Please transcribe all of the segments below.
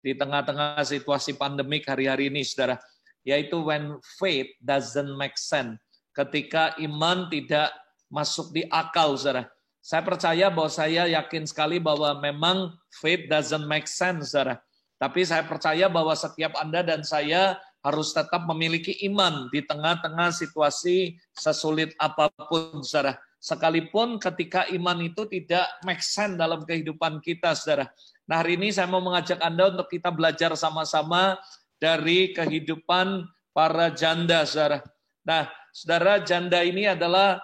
di tengah-tengah situasi pandemik hari-hari ini, saudara. Yaitu when faith doesn't make sense. Ketika iman tidak masuk di akal, saudara. Saya percaya bahwa saya yakin sekali bahwa memang faith doesn't make sense, saudara. Tapi saya percaya bahwa setiap Anda dan saya harus tetap memiliki iman di tengah-tengah situasi sesulit apapun, saudara. Sekalipun ketika iman itu tidak make sense dalam kehidupan kita, saudara. Nah, hari ini saya mau mengajak Anda untuk kita belajar sama-sama dari kehidupan para janda, saudara. Nah, saudara, janda ini adalah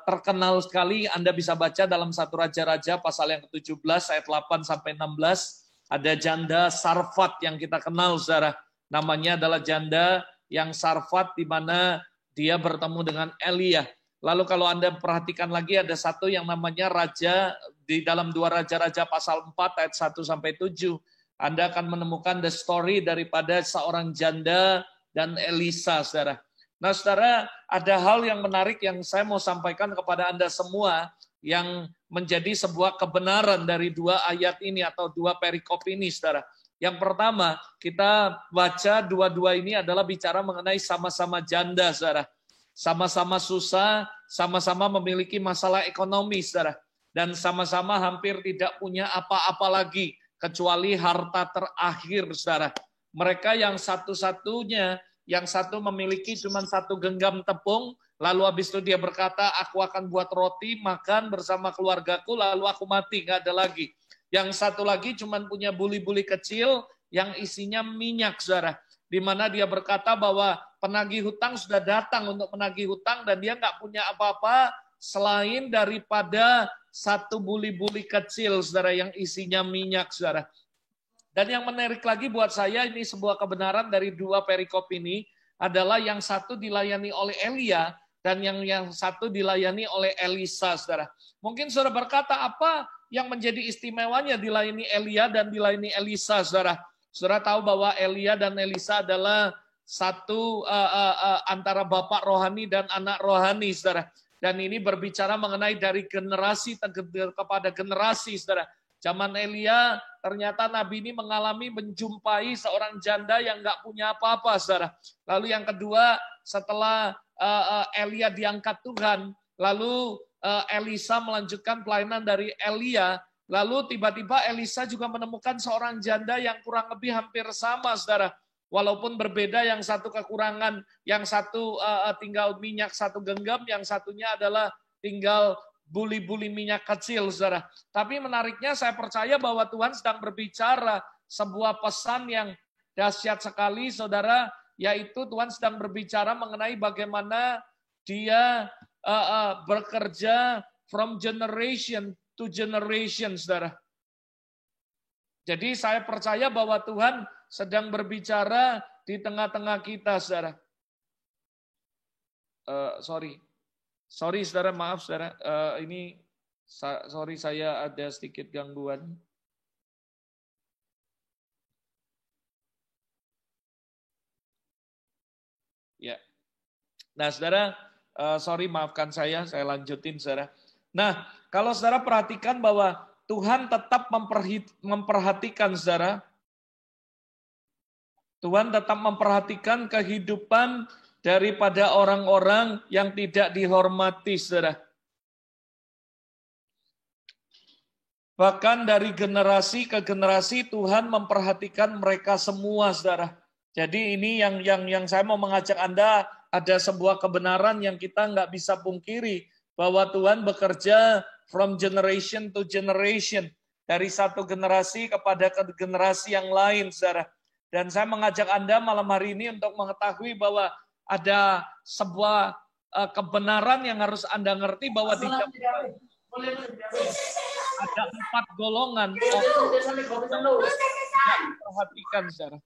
terkenal sekali. Anda bisa baca dalam 1 Raja-Raja pasal yang ke-17 ayat 8 sampai 16. Ada janda Sarfat yang kita kenal, saudara. Namanya adalah janda yang Sarfat, di mana dia bertemu dengan Elia. Lalu kalau Anda perhatikan lagi ada satu yang namanya raja di dalam 2 Raja-Raja pasal 4 ayat 1 sampai 7. Anda akan menemukan the story daripada seorang janda dan Elisa, saudara. Nah, saudara, ada hal yang menarik yang saya mau sampaikan kepada Anda semua yang menjadi sebuah kebenaran dari 2 ayat ini atau 2 perikop ini, saudara. Yang pertama, kita baca dua-dua ini adalah bicara mengenai sama-sama janda, saudara. Sama-sama susah, sama-sama memiliki masalah ekonomi, saudara. Dan sama-sama hampir tidak punya apa-apa lagi, kecuali harta terakhir, saudara. Mereka yang satu-satunya, yang satu memiliki cuma 1 genggam tepung, lalu habis itu dia berkata, aku akan buat roti, makan bersama keluargaku, lalu aku mati, nggak ada lagi. Yang satu lagi cuma punya buli-buli kecil, yang isinya minyak, saudara. Di mana dia berkata bahwa penagih hutang sudah datang untuk menagih hutang dan dia nggak punya apa-apa selain daripada 1 buli-buli kecil, saudara, yang isinya minyak, saudara. Dan yang menarik lagi buat saya, ini sebuah kebenaran dari 2 perikop ini, adalah yang satu dilayani oleh Elia dan yang satu dilayani oleh Elisa, saudara. Mungkin saudara berkata, apa yang menjadi istimewanya dilayani Elia dan dilayani Elisa, saudara? Saudara tahu bahwa Elia dan Elisa adalah satu antara bapak rohani dan anak rohani, saudara. Dan ini berbicara mengenai dari generasi kepada generasi, saudara. Zaman Elia, ternyata Nabi ini menjumpai seorang janda yang nggak punya apa-apa, saudara. Lalu yang kedua, setelah Elia diangkat Tuhan, lalu Elisa melanjutkan pelayanan dari Elia. Lalu tiba-tiba Elisa juga menemukan seorang janda yang kurang lebih hampir sama, saudara. Walaupun berbeda, yang satu kekurangan, yang satu tinggal minyak 1 genggam, yang satunya adalah tinggal buli-buli minyak kecil, saudara. Tapi menariknya saya percaya bahwa Tuhan sedang berbicara sebuah pesan yang dahsyat sekali, saudara, yaitu Tuhan sedang berbicara mengenai bagaimana dia bekerja from generation to generation, saudara. Jadi saya percaya bahwa Tuhan sedang berbicara di tengah-tengah kita, saudara. Sorry, saudara, maaf, saudara. Sorry, saya ada sedikit gangguan. Ya. Nah, saudara, sorry, maafkan saya lanjutin, saudara. Nah, kalau saudara perhatikan bahwa Tuhan tetap memperhatikan, saudara. Tuhan tetap memperhatikan kehidupan daripada orang-orang yang tidak dihormati, saudara. Bahkan dari generasi ke generasi Tuhan memperhatikan mereka semua, saudara. Jadi ini yang saya mau mengajak Anda, ada sebuah kebenaran yang kita nggak bisa pungkiri, bahwa Tuhan bekerja from generation to generation, dari satu generasi kepada generasi yang lain, saudara. Dan saya mengajak Anda malam hari ini untuk mengetahui bahwa ada sebuah kebenaran yang harus Anda ngerti, bahwa di ada 4 golongan orang yang diperhatikan, saudara.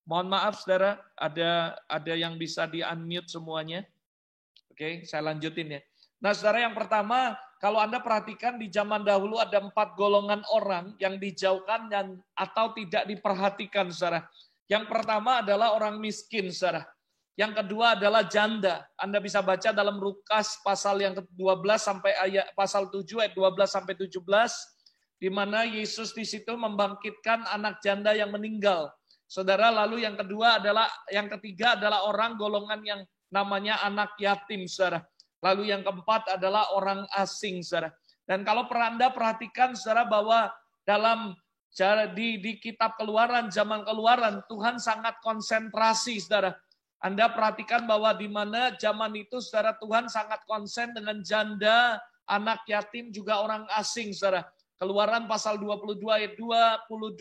Mohon maaf, saudara, ada yang bisa di-unmute semuanya. Oke, saya lanjutin ya. Nah, saudara, yang pertama, kalau Anda perhatikan di zaman dahulu ada 4 golongan orang yang dijauhkan atau tidak diperhatikan, saudara. Yang pertama adalah orang miskin, saudara. Yang kedua adalah janda. Anda bisa baca dalam Lukas pasal yang ke-12 sampai pasal 7 ayat 12 sampai 17 di mana Yesus di situ membangkitkan anak janda yang meninggal. Saudara, lalu yang ketiga adalah orang golongan yang namanya anak yatim, Saudara. Lalu yang keempat adalah orang asing, Saudara. Dan kalau Anda perhatikan, Saudara, bahwa dalam di kitab Keluaran, zaman Keluaran, Tuhan sangat konsentrasi, Saudara. Anda perhatikan bahwa di mana zaman itu, Saudara, Tuhan sangat konsen dengan janda, anak yatim, juga orang asing, Saudara. Keluaran pasal 22 ayat 22,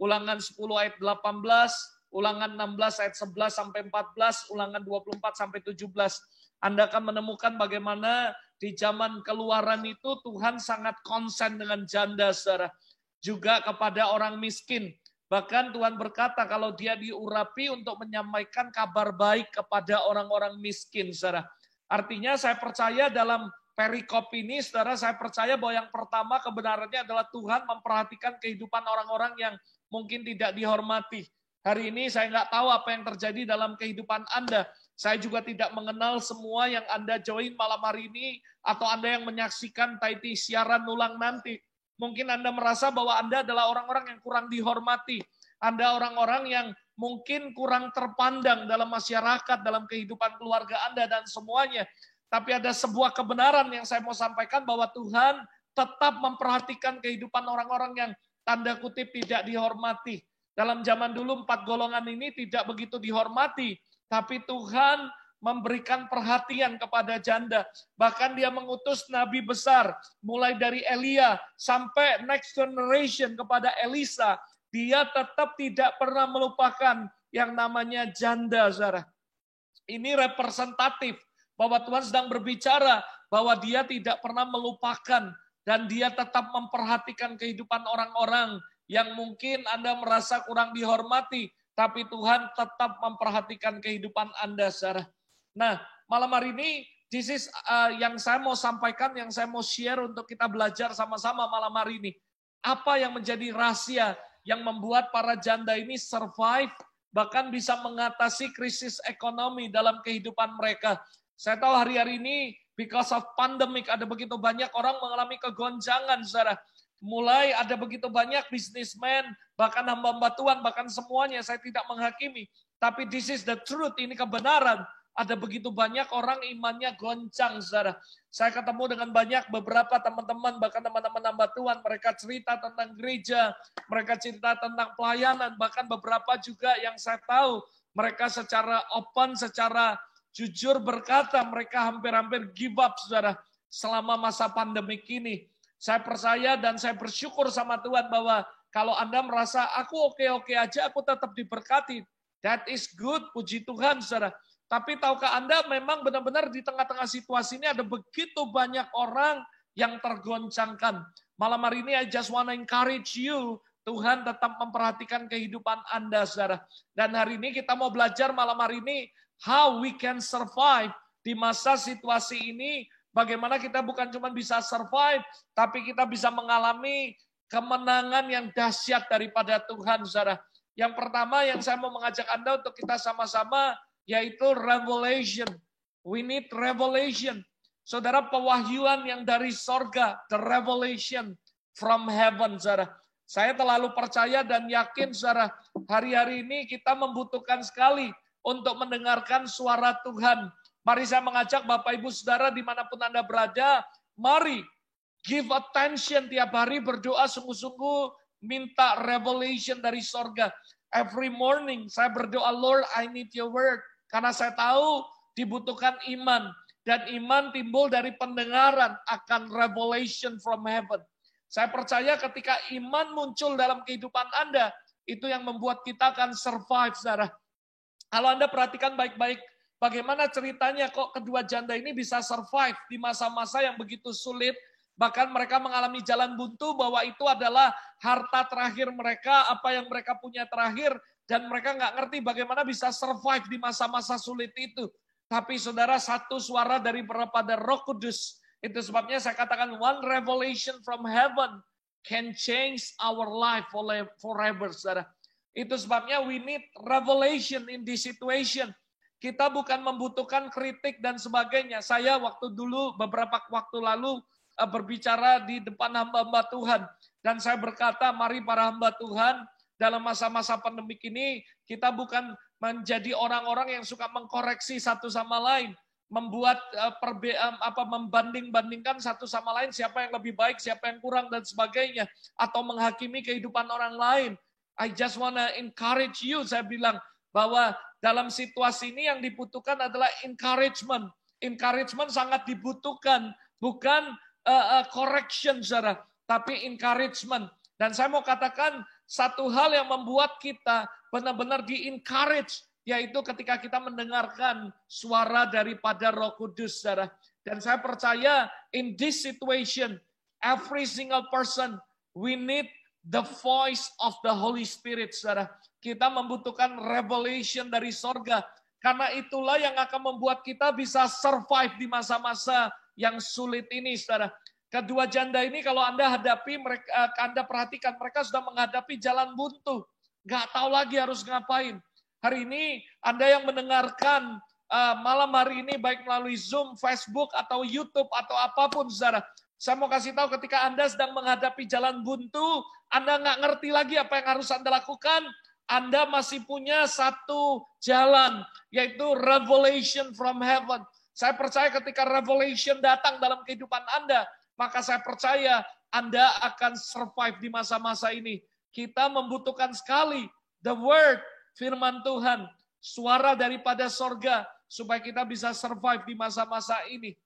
Ulangan 10 ayat 18, Ulangan 16 ayat 11 sampai 14, Ulangan 24 sampai 17. Anda akan menemukan bagaimana di zaman Keluaran itu Tuhan sangat konsen dengan janda, Saudara. Juga kepada orang miskin. Bahkan Tuhan berkata kalau dia diurapi untuk menyampaikan kabar baik kepada orang-orang miskin, Saudara. Artinya saya percaya dalam perikop ini, Saudara, saya percaya bahwa yang pertama kebenarannya adalah Tuhan memperhatikan kehidupan orang-orang yang mungkin tidak dihormati. Hari ini saya nggak tahu apa yang terjadi dalam kehidupan Anda. Saya juga tidak mengenal semua yang Anda join malam hari ini, atau Anda yang menyaksikan taiti siaran ulang nanti. Mungkin Anda merasa bahwa Anda adalah orang-orang yang kurang dihormati. Anda orang-orang yang mungkin kurang terpandang dalam masyarakat, dalam kehidupan keluarga Anda, dan semuanya. Tapi ada sebuah kebenaran yang saya mau sampaikan bahwa Tuhan tetap memperhatikan kehidupan orang-orang yang tanda kutip tidak dihormati. Dalam zaman dulu 4 golongan ini tidak begitu dihormati. Tapi Tuhan memberikan perhatian kepada janda. Bahkan dia mengutus nabi besar, mulai dari Elia sampai next generation kepada Elisa. Dia tetap tidak pernah melupakan yang namanya janda, Saudara. Ini representatif bahwa Tuhan sedang berbicara bahwa dia tidak pernah melupakan dan dia tetap memperhatikan kehidupan orang-orang yang mungkin Anda merasa kurang dihormati, tapi Tuhan tetap memperhatikan kehidupan Anda, Saudara. Nah, malam hari ini, this is yang saya mau sampaikan, yang saya mau share untuk kita belajar sama-sama malam hari ini. Apa yang menjadi rahasia yang membuat para janda ini survive, bahkan bisa mengatasi krisis ekonomi dalam kehidupan mereka. Saya tahu hari-hari ini, because of pandemic, ada begitu banyak orang mengalami kegoncangan, Saudara. Mulai ada begitu banyak bisnismen, bahkan hamba-hamba Tuhan, bahkan semuanya, saya tidak menghakimi. Tapi this is the truth, ini kebenaran. Ada begitu banyak orang imannya goncang, Saudara. Saya ketemu dengan banyak beberapa teman-teman, bahkan teman-teman hamba Tuhan, mereka cerita tentang gereja, mereka cerita tentang pelayanan, bahkan beberapa juga yang saya tahu, mereka secara open, secara jujur berkata, mereka hampir-hampir give up, Saudara, selama masa pandemik ini. Saya percaya dan saya bersyukur sama Tuhan bahwa kalau Anda merasa, aku oke-oke aja, aku tetap diberkati. That is good, puji Tuhan, Saudara. Tapi tahukah Anda memang benar-benar di tengah-tengah situasi ini ada begitu banyak orang yang tergoncangkan. Malam hari ini I just want to encourage you, Tuhan tetap memperhatikan kehidupan Anda, Saudara. Dan hari ini kita mau belajar malam hari ini, how we can survive di masa situasi ini. Bagaimana kita bukan cuma bisa survive, tapi kita bisa mengalami kemenangan yang dahsyat daripada Tuhan, Saudara. Yang pertama yang saya mau mengajak Anda untuk kita sama-sama, yaitu revelation. We need revelation. Saudara, pewahyuan yang dari sorga, the revelation from heaven, Saudara. Saya terlalu percaya dan yakin, Saudara, hari-hari ini kita membutuhkan sekali untuk mendengarkan suara Tuhan. Mari saya mengajak Bapak Ibu Saudara dimanapun Anda berada, mari give attention tiap hari, berdoa sungguh-sungguh, minta revelation dari sorga. Every morning saya berdoa, Lord, I need your word. Karena saya tahu dibutuhkan iman. Dan iman timbul dari pendengaran akan revelation from heaven. Saya percaya ketika iman muncul dalam kehidupan Anda, itu yang membuat kita akan survive, Saudara. Kalau Anda perhatikan baik-baik, bagaimana ceritanya kok kedua janda ini bisa survive di masa-masa yang begitu sulit. Bahkan mereka mengalami jalan buntu bahwa itu adalah harta terakhir mereka, apa yang mereka punya terakhir. Dan mereka nggak ngerti bagaimana bisa survive di masa-masa sulit itu. Tapi saudara, satu suara daripada Roh Kudus. Itu sebabnya saya katakan one revelation from heaven can change our life forever, saudara. Itu sebabnya we need revelation in this situation. Kita bukan membutuhkan kritik dan sebagainya. Saya waktu dulu beberapa waktu lalu berbicara di depan hamba-hamba Tuhan. Dan saya berkata, mari para hamba Tuhan, dalam masa-masa pandemik ini, kita bukan menjadi orang-orang yang suka mengkoreksi satu sama lain. Membuat membanding-bandingkan satu sama lain, siapa yang lebih baik, siapa yang kurang, dan sebagainya. Atau menghakimi kehidupan orang lain. I just wanna encourage you, saya bilang, bahwa dalam situasi ini yang dibutuhkan adalah encouragement. Encouragement sangat dibutuhkan, bukan correction, saudara, tapi encouragement. Dan saya mau katakan satu hal yang membuat kita benar-benar di-encourage, yaitu ketika kita mendengarkan suara daripada Roh Kudus, saudara. Dan saya percaya in this situation, every single person, we need the voice of the Holy Spirit, saudara. Kita membutuhkan revelation dari sorga. Karena itulah yang akan membuat kita bisa survive di masa-masa yang sulit ini, saudara. Kedua janda ini kalau Anda hadapi, Anda perhatikan, mereka sudah menghadapi jalan buntu. Nggak tahu lagi harus ngapain. Hari ini Anda yang mendengarkan malam hari ini, baik melalui Zoom, Facebook, atau YouTube, atau apapun, saudara. Saya mau kasih tahu ketika Anda sedang menghadapi jalan buntu, Anda nggak ngerti lagi apa yang harus Anda lakukan, Anda masih punya satu jalan, yaitu revelation from heaven. Saya percaya ketika revelation datang dalam kehidupan Anda, maka saya percaya Anda akan survive di masa-masa ini. Kita membutuhkan sekali the word, firman Tuhan, suara daripada sorga, supaya kita bisa survive di masa-masa ini.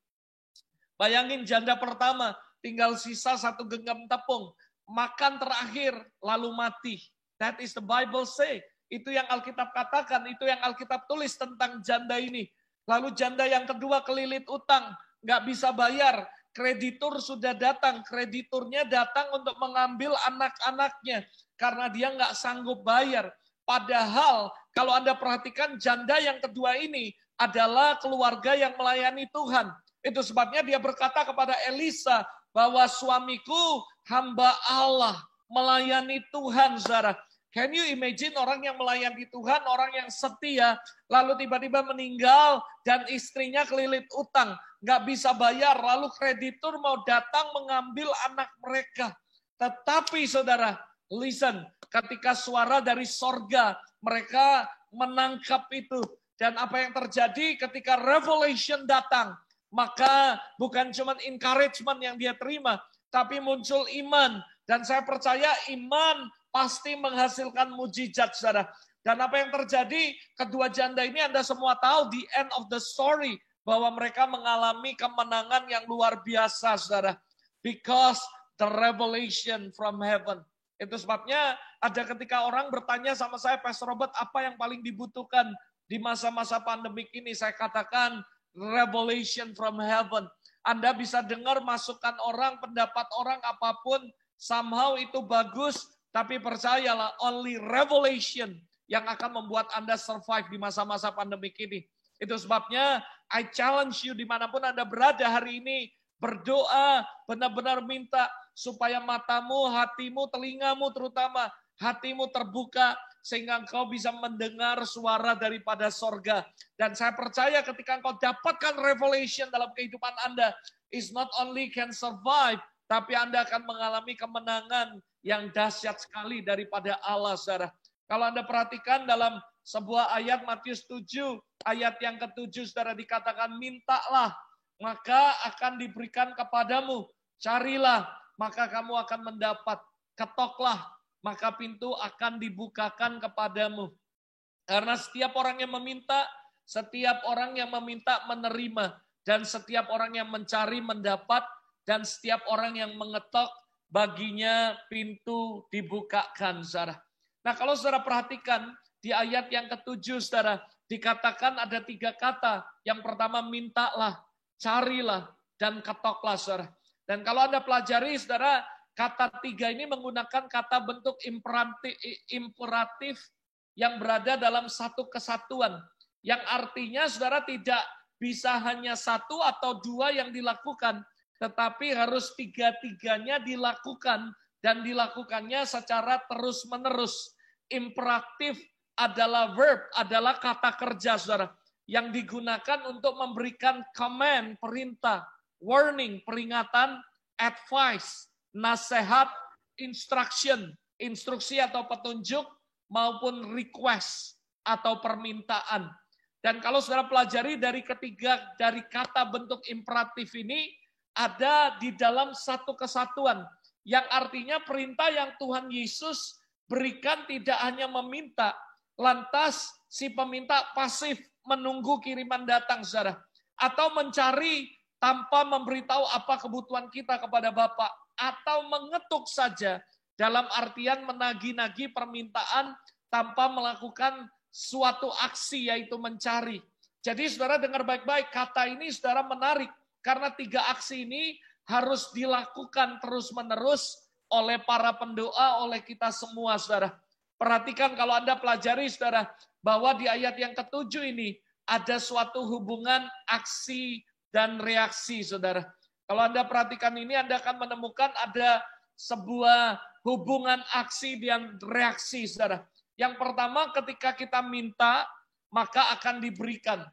Bayangin janda pertama, tinggal sisa satu genggam tepung, makan terakhir, lalu mati. That is the Bible say. Itu yang Alkitab katakan, itu yang Alkitab tulis tentang janda ini. Lalu janda yang kedua kelilit utang, nggak bisa bayar. Kreditur sudah datang, krediturnya datang untuk mengambil anak-anaknya karena dia nggak sanggup bayar. Padahal kalau Anda perhatikan janda yang kedua ini adalah keluarga yang melayani Tuhan. Itu sebabnya dia berkata kepada Elisa bahwa suamiku hamba Allah melayani Tuhan, saudara. Can you imagine orang yang melayani Tuhan, orang yang setia, lalu tiba-tiba meninggal dan istrinya kelilit utang, nggak bisa bayar, lalu kreditur mau datang mengambil anak mereka. Tetapi saudara, listen, ketika suara dari sorga, mereka menangkap itu. Dan apa yang terjadi ketika revelation datang, maka bukan cuma encouragement yang dia terima, tapi muncul iman. Dan saya percaya iman pasti menghasilkan mujizat, saudara. Dan apa yang terjadi, kedua janda ini Anda semua tahu, the end of the story, bahwa mereka mengalami kemenangan yang luar biasa, saudara. Because the revelation from heaven. Itu sebabnya ada ketika orang bertanya sama saya, Pastor Robert, apa yang paling dibutuhkan di masa-masa pandemik ini? Saya katakan, revelation from heaven. Anda bisa dengar masukan orang, pendapat orang apapun, somehow itu bagus, tapi percayalah, only revelation yang akan membuat Anda survive di masa-masa pandemik ini. Itu sebabnya, I challenge you dimanapun Anda berada hari ini, berdoa, benar-benar minta supaya matamu, hatimu, telingamu terutama, hatimu terbuka, sehingga engkau bisa mendengar suara daripada sorga. Dan saya percaya ketika engkau dapatkan revelation dalam kehidupan Anda, is not only can survive, tapi Anda akan mengalami kemenangan yang dahsyat sekali daripada Allah, saudara. Kalau Anda perhatikan dalam sebuah ayat Matius 7, ayat yang ke-7, saudara, dikatakan, mintalah, maka akan diberikan kepadamu. Carilah, maka kamu akan mendapat. Ketoklah, maka pintu akan dibukakan kepadamu. Karena setiap orang yang meminta, setiap orang yang meminta menerima. Dan setiap orang yang mencari mendapat. Dan setiap orang yang mengetok, baginya pintu dibukakan, saudara. Nah, kalau saudara perhatikan di ayat yang ke-7, saudara, dikatakan ada 3 kata. Yang pertama, mintalah, carilah, dan ketoklah, saudara. Dan kalau Anda pelajari, saudara, kata 3 ini menggunakan kata bentuk imperatif yang berada dalam satu kesatuan. Yang artinya, saudara, tidak bisa hanya 1 atau 2 yang dilakukan, tetapi harus 3-tiganya dilakukan dan dilakukannya secara terus-menerus. Imperatif adalah verb, adalah kata kerja, saudara. yang digunakan untuk memberikan command, perintah, warning, peringatan, advice, nasihat, instruction, instruksi atau petunjuk, maupun request atau permintaan. Dan kalau saudara pelajari dari kata bentuk imperatif ini, ada di dalam satu kesatuan, yang artinya perintah yang Tuhan Yesus berikan tidak hanya meminta, lantas si peminta pasif menunggu kiriman datang, saudara, atau mencari tanpa memberitahu apa kebutuhan kita kepada Bapa, atau mengetuk saja dalam artian menagih-nagih permintaan tanpa melakukan suatu aksi, yaitu mencari. Jadi saudara dengar baik-baik, kata ini saudara menarik, karena 3 aksi ini harus dilakukan terus-menerus oleh para pendoa, oleh kita semua, saudara. Perhatikan kalau Anda pelajari, saudara, bahwa di ayat yang ke-7 ini ada suatu hubungan aksi dan reaksi, saudara. Kalau Anda perhatikan ini, Anda akan menemukan ada sebuah hubungan aksi dan reaksi, saudara. Yang pertama, ketika kita minta, maka akan diberikan.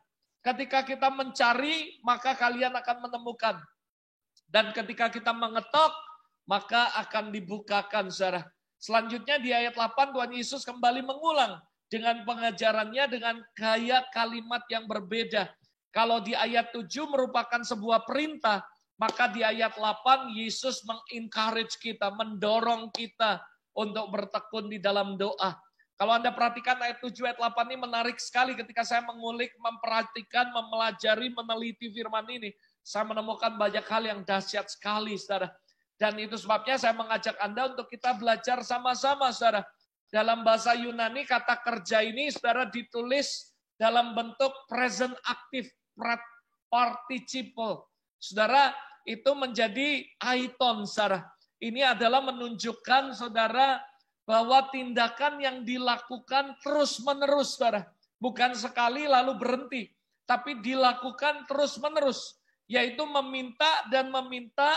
Ketika kita mencari, maka kalian akan menemukan. Dan ketika kita mengetok, maka akan dibukakan, saudara. Selanjutnya di ayat 8, Tuhan Yesus kembali mengulang dengan pengajarannya dengan gaya kalimat yang berbeda. Kalau di ayat 7 merupakan sebuah perintah, maka di ayat 8 Yesus mengencourage kita, mendorong kita untuk bertekun di dalam doa. Kalau Anda perhatikan ayat 7, ayat 8 ini menarik sekali ketika saya mengulik, memperhatikan, mempelajari, meneliti firman ini. Saya menemukan banyak hal yang dahsyat sekali, saudara. Dan itu sebabnya saya mengajak Anda untuk kita belajar sama-sama, saudara. Dalam bahasa Yunani, kata kerja ini, saudara, ditulis dalam bentuk present active participle. Saudara, itu menjadi aiton, saudara. Ini adalah menunjukkan, saudara, bahwa tindakan yang dilakukan terus-menerus, saudara. Bukan sekali lalu berhenti, tapi dilakukan terus-menerus. Yaitu meminta dan meminta,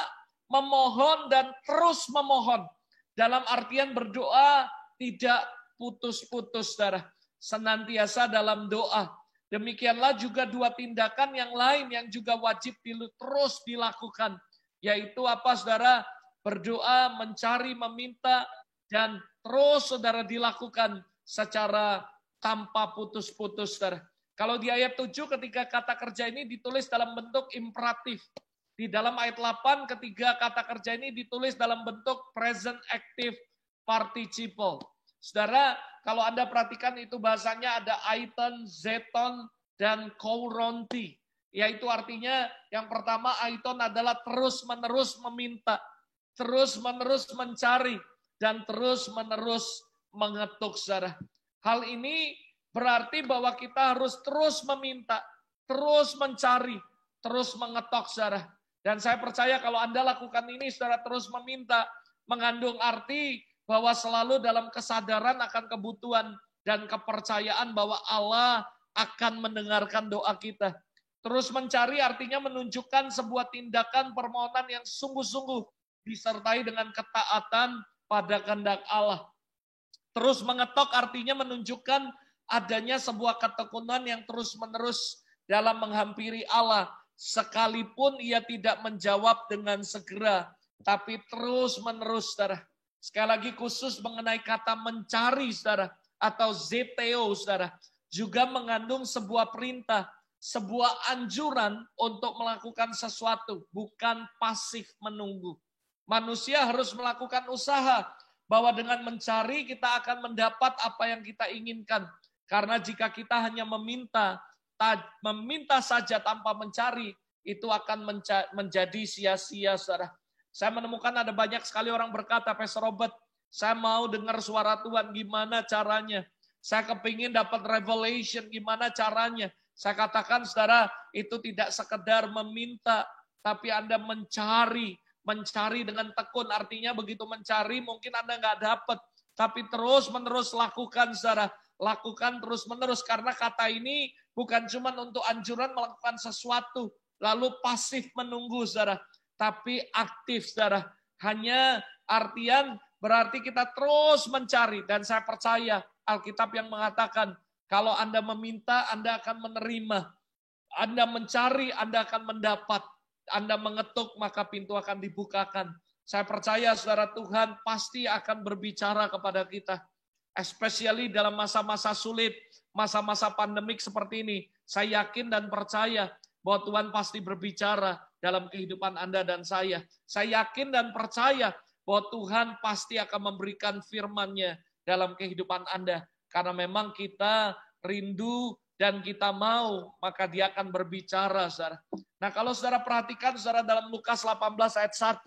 memohon dan terus memohon. Dalam artian berdoa tidak putus-putus, saudara. Senantiasa dalam doa. Demikianlah juga 2 tindakan yang lain yang juga wajib terus dilakukan. Yaitu apa, saudara? Berdoa, mencari, meminta, dan terus saudara dilakukan secara tanpa putus-putus, saudara. Kalau di ayat 7 ketika kata kerja ini ditulis dalam bentuk imperatif. Di dalam ayat 8 ketiga kata kerja ini ditulis dalam bentuk present active participle. Saudara, kalau Anda perhatikan itu bahasanya ada aiton, zeton, dan kouronti. Yaitu artinya yang pertama aiton adalah terus-menerus meminta, terus-menerus mencari, dan terus-menerus mengetuk, saudara. Hal ini berarti bahwa kita harus terus meminta, terus mencari, terus mengetok, saudara. Dan saya percaya kalau Anda lakukan ini, saudara, terus meminta, mengandung arti bahwa selalu dalam kesadaran akan kebutuhan dan kepercayaan bahwa Allah akan mendengarkan doa kita. Terus mencari artinya menunjukkan sebuah tindakan permohonan yang sungguh-sungguh disertai dengan ketaatan pada kehendak Allah. Terus mengetok artinya menunjukkan adanya sebuah ketekunan yang terus-menerus dalam menghampiri Allah. Sekalipun ia tidak menjawab dengan segera, tapi terus-menerus, saudara. Sekali lagi khusus mengenai kata mencari, saudara, atau zeteo, saudara, juga mengandung sebuah perintah, sebuah anjuran untuk melakukan sesuatu, bukan pasif menunggu. Manusia harus melakukan usaha, bahwa dengan mencari kita akan mendapat apa yang kita inginkan. Karena jika kita hanya meminta saja tanpa mencari, itu akan menjadi sia-sia, saudara. Saya menemukan ada banyak sekali orang berkata, Pastor Robert, saya mau dengar suara Tuhan, gimana caranya? Saya kepingin dapat revelation, gimana caranya? Saya katakan, saudara, itu tidak sekedar meminta, tapi Anda mencari dengan tekun. Artinya begitu mencari, mungkin Anda nggak dapat, tapi terus-menerus lakukan, saudara. Lakukan terus-menerus, karena kata ini bukan cuma untuk anjuran melakukan sesuatu, lalu pasif menunggu, saudara, tapi aktif, saudara. Hanya artian berarti kita terus mencari, dan saya percaya Alkitab yang mengatakan Kalau Anda meminta, Anda akan menerima. Anda mencari, Anda akan mendapat. Anda mengetuk, maka pintu akan dibukakan. Saya percaya saudara, Tuhan pasti akan berbicara kepada kita. Especially dalam masa-masa sulit, masa-masa pandemik seperti ini. Saya yakin dan percaya bahwa Tuhan pasti berbicara dalam kehidupan Anda dan saya. Saya yakin dan percaya bahwa Tuhan pasti akan memberikan firman-Nya dalam kehidupan Anda. Karena memang kita rindu dan kita mau, maka Dia akan berbicara, saudara. Nah, kalau saudara perhatikan, saudara, dalam Lukas 18 ayat 1,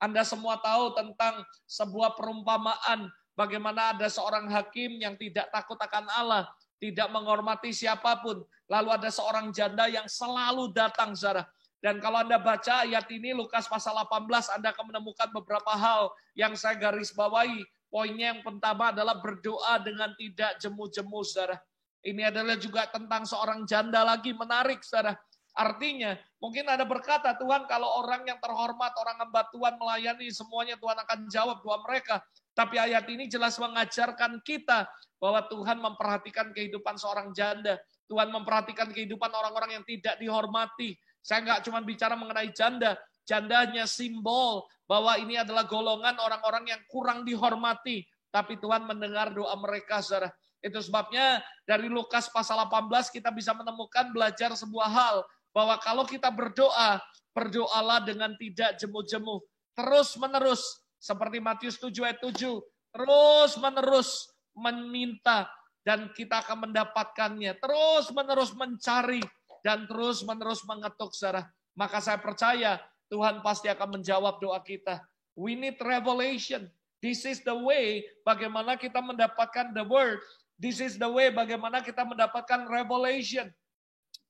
Anda semua tahu tentang sebuah perumpamaan, bagaimana ada seorang hakim yang tidak takut akan Allah, tidak menghormati siapapun. Lalu ada seorang janda yang selalu datang, saudara. Dan kalau Anda baca ayat ini, Lukas pasal 18, Anda akan menemukan beberapa hal yang saya garis bawahi. Poinnya yang pertama adalah berdoa dengan tidak jemu-jemu, saudara. Ini adalah juga tentang seorang janda lagi, menarik, saudara. Artinya, mungkin ada berkata, Tuhan kalau orang yang terhormat, orang hamba Tuhan melayani, semuanya Tuhan akan jawab doa mereka. Tapi ayat ini jelas mengajarkan kita bahwa Tuhan memperhatikan kehidupan seorang janda. Tuhan memperhatikan kehidupan orang-orang yang tidak dihormati. Saya nggak cuma bicara mengenai janda. Janda hanya simbol bahwa ini adalah golongan orang-orang yang kurang dihormati. Tapi Tuhan mendengar doa mereka, saudara. Itu sebabnya dari Lukas pasal 18 kita bisa menemukan belajar sebuah hal. Bahwa kalau kita berdoa, berdoalah dengan tidak jemu-jemu. Terus menerus. Seperti Matius 7 ayat 7. Terus menerus meminta. Dan kita akan mendapatkannya. Terus menerus mencari. Dan terus menerus mengetuk, saudara. Maka saya percaya Tuhan pasti akan menjawab doa kita. We need revelation. This is the way bagaimana kita mendapatkan the word. This is the way bagaimana kita mendapatkan revelation.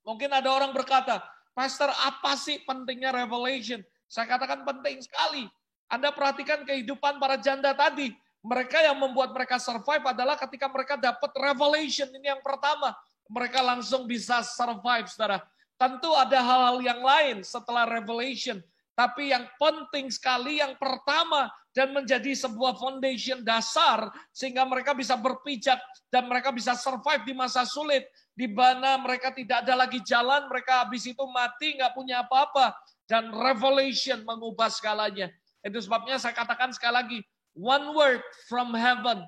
Mungkin ada orang berkata, Pastor, apa sih pentingnya revelation? Saya katakan penting sekali. Anda perhatikan kehidupan para janda tadi. Mereka yang membuat mereka survive adalah ketika mereka dapat revelation. Ini yang pertama. Mereka langsung bisa survive, saudara. Tentu ada hal-hal yang lain setelah revelation. Tapi yang penting sekali, yang pertama, dan menjadi sebuah foundation dasar, sehingga mereka bisa berpijak, dan mereka bisa survive di masa sulit, di mana mereka tidak ada lagi jalan, mereka habis itu mati, nggak punya apa-apa. Dan revelation mengubah segalanya. Itu sebabnya saya katakan sekali lagi, one word from heaven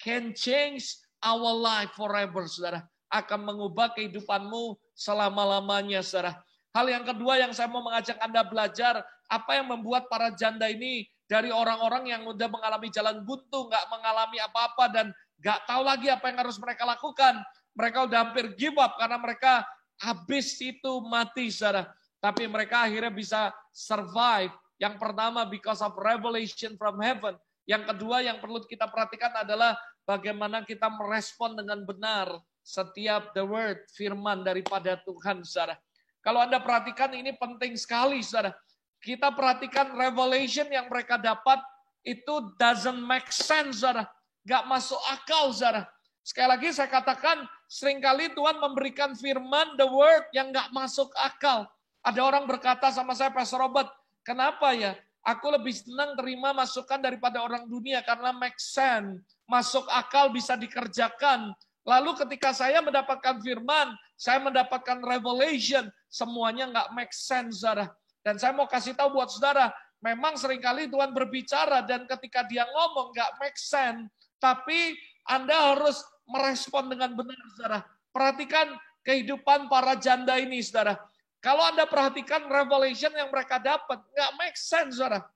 can change our life forever, saudara. Akan mengubah kehidupanmu selama-lamanya, saudara. Hal yang kedua yang saya mau mengajak Anda belajar, apa yang membuat para janda ini dari orang-orang yang udah mengalami jalan buntu, nggak mengalami apa-apa, dan nggak tahu lagi apa yang harus mereka lakukan. Mereka udah hampir give up karena mereka habis itu mati, saudara. Tapi mereka akhirnya bisa survive. Yang pertama, because of revelation from heaven. Yang kedua yang perlu kita perhatikan adalah bagaimana kita merespon dengan benar setiap the word, firman daripada Tuhan, saudara. Kalau Anda perhatikan ini penting sekali, saudara. Kita perhatikan revelation yang mereka dapat itu doesn't make sense, saudara. Gak masuk akal, saudara. Sekali lagi saya katakan, seringkali Tuhan memberikan firman, the word yang gak masuk akal. Ada orang berkata sama saya, Pastor Robert, kenapa ya? Aku lebih senang terima masukan daripada orang dunia karena make sense. Masuk akal bisa dikerjakan. Lalu ketika saya mendapatkan firman, saya mendapatkan revelation, semuanya nggak make sense, saudara. Dan saya mau kasih tahu buat saudara, memang seringkali Tuhan berbicara dan ketika dia ngomong nggak make sense, tapi Anda harus merespon dengan benar, saudara. Perhatikan kehidupan para janda ini, saudara. Kalau Anda perhatikan revelation yang mereka dapat, nggak make sense, saudara.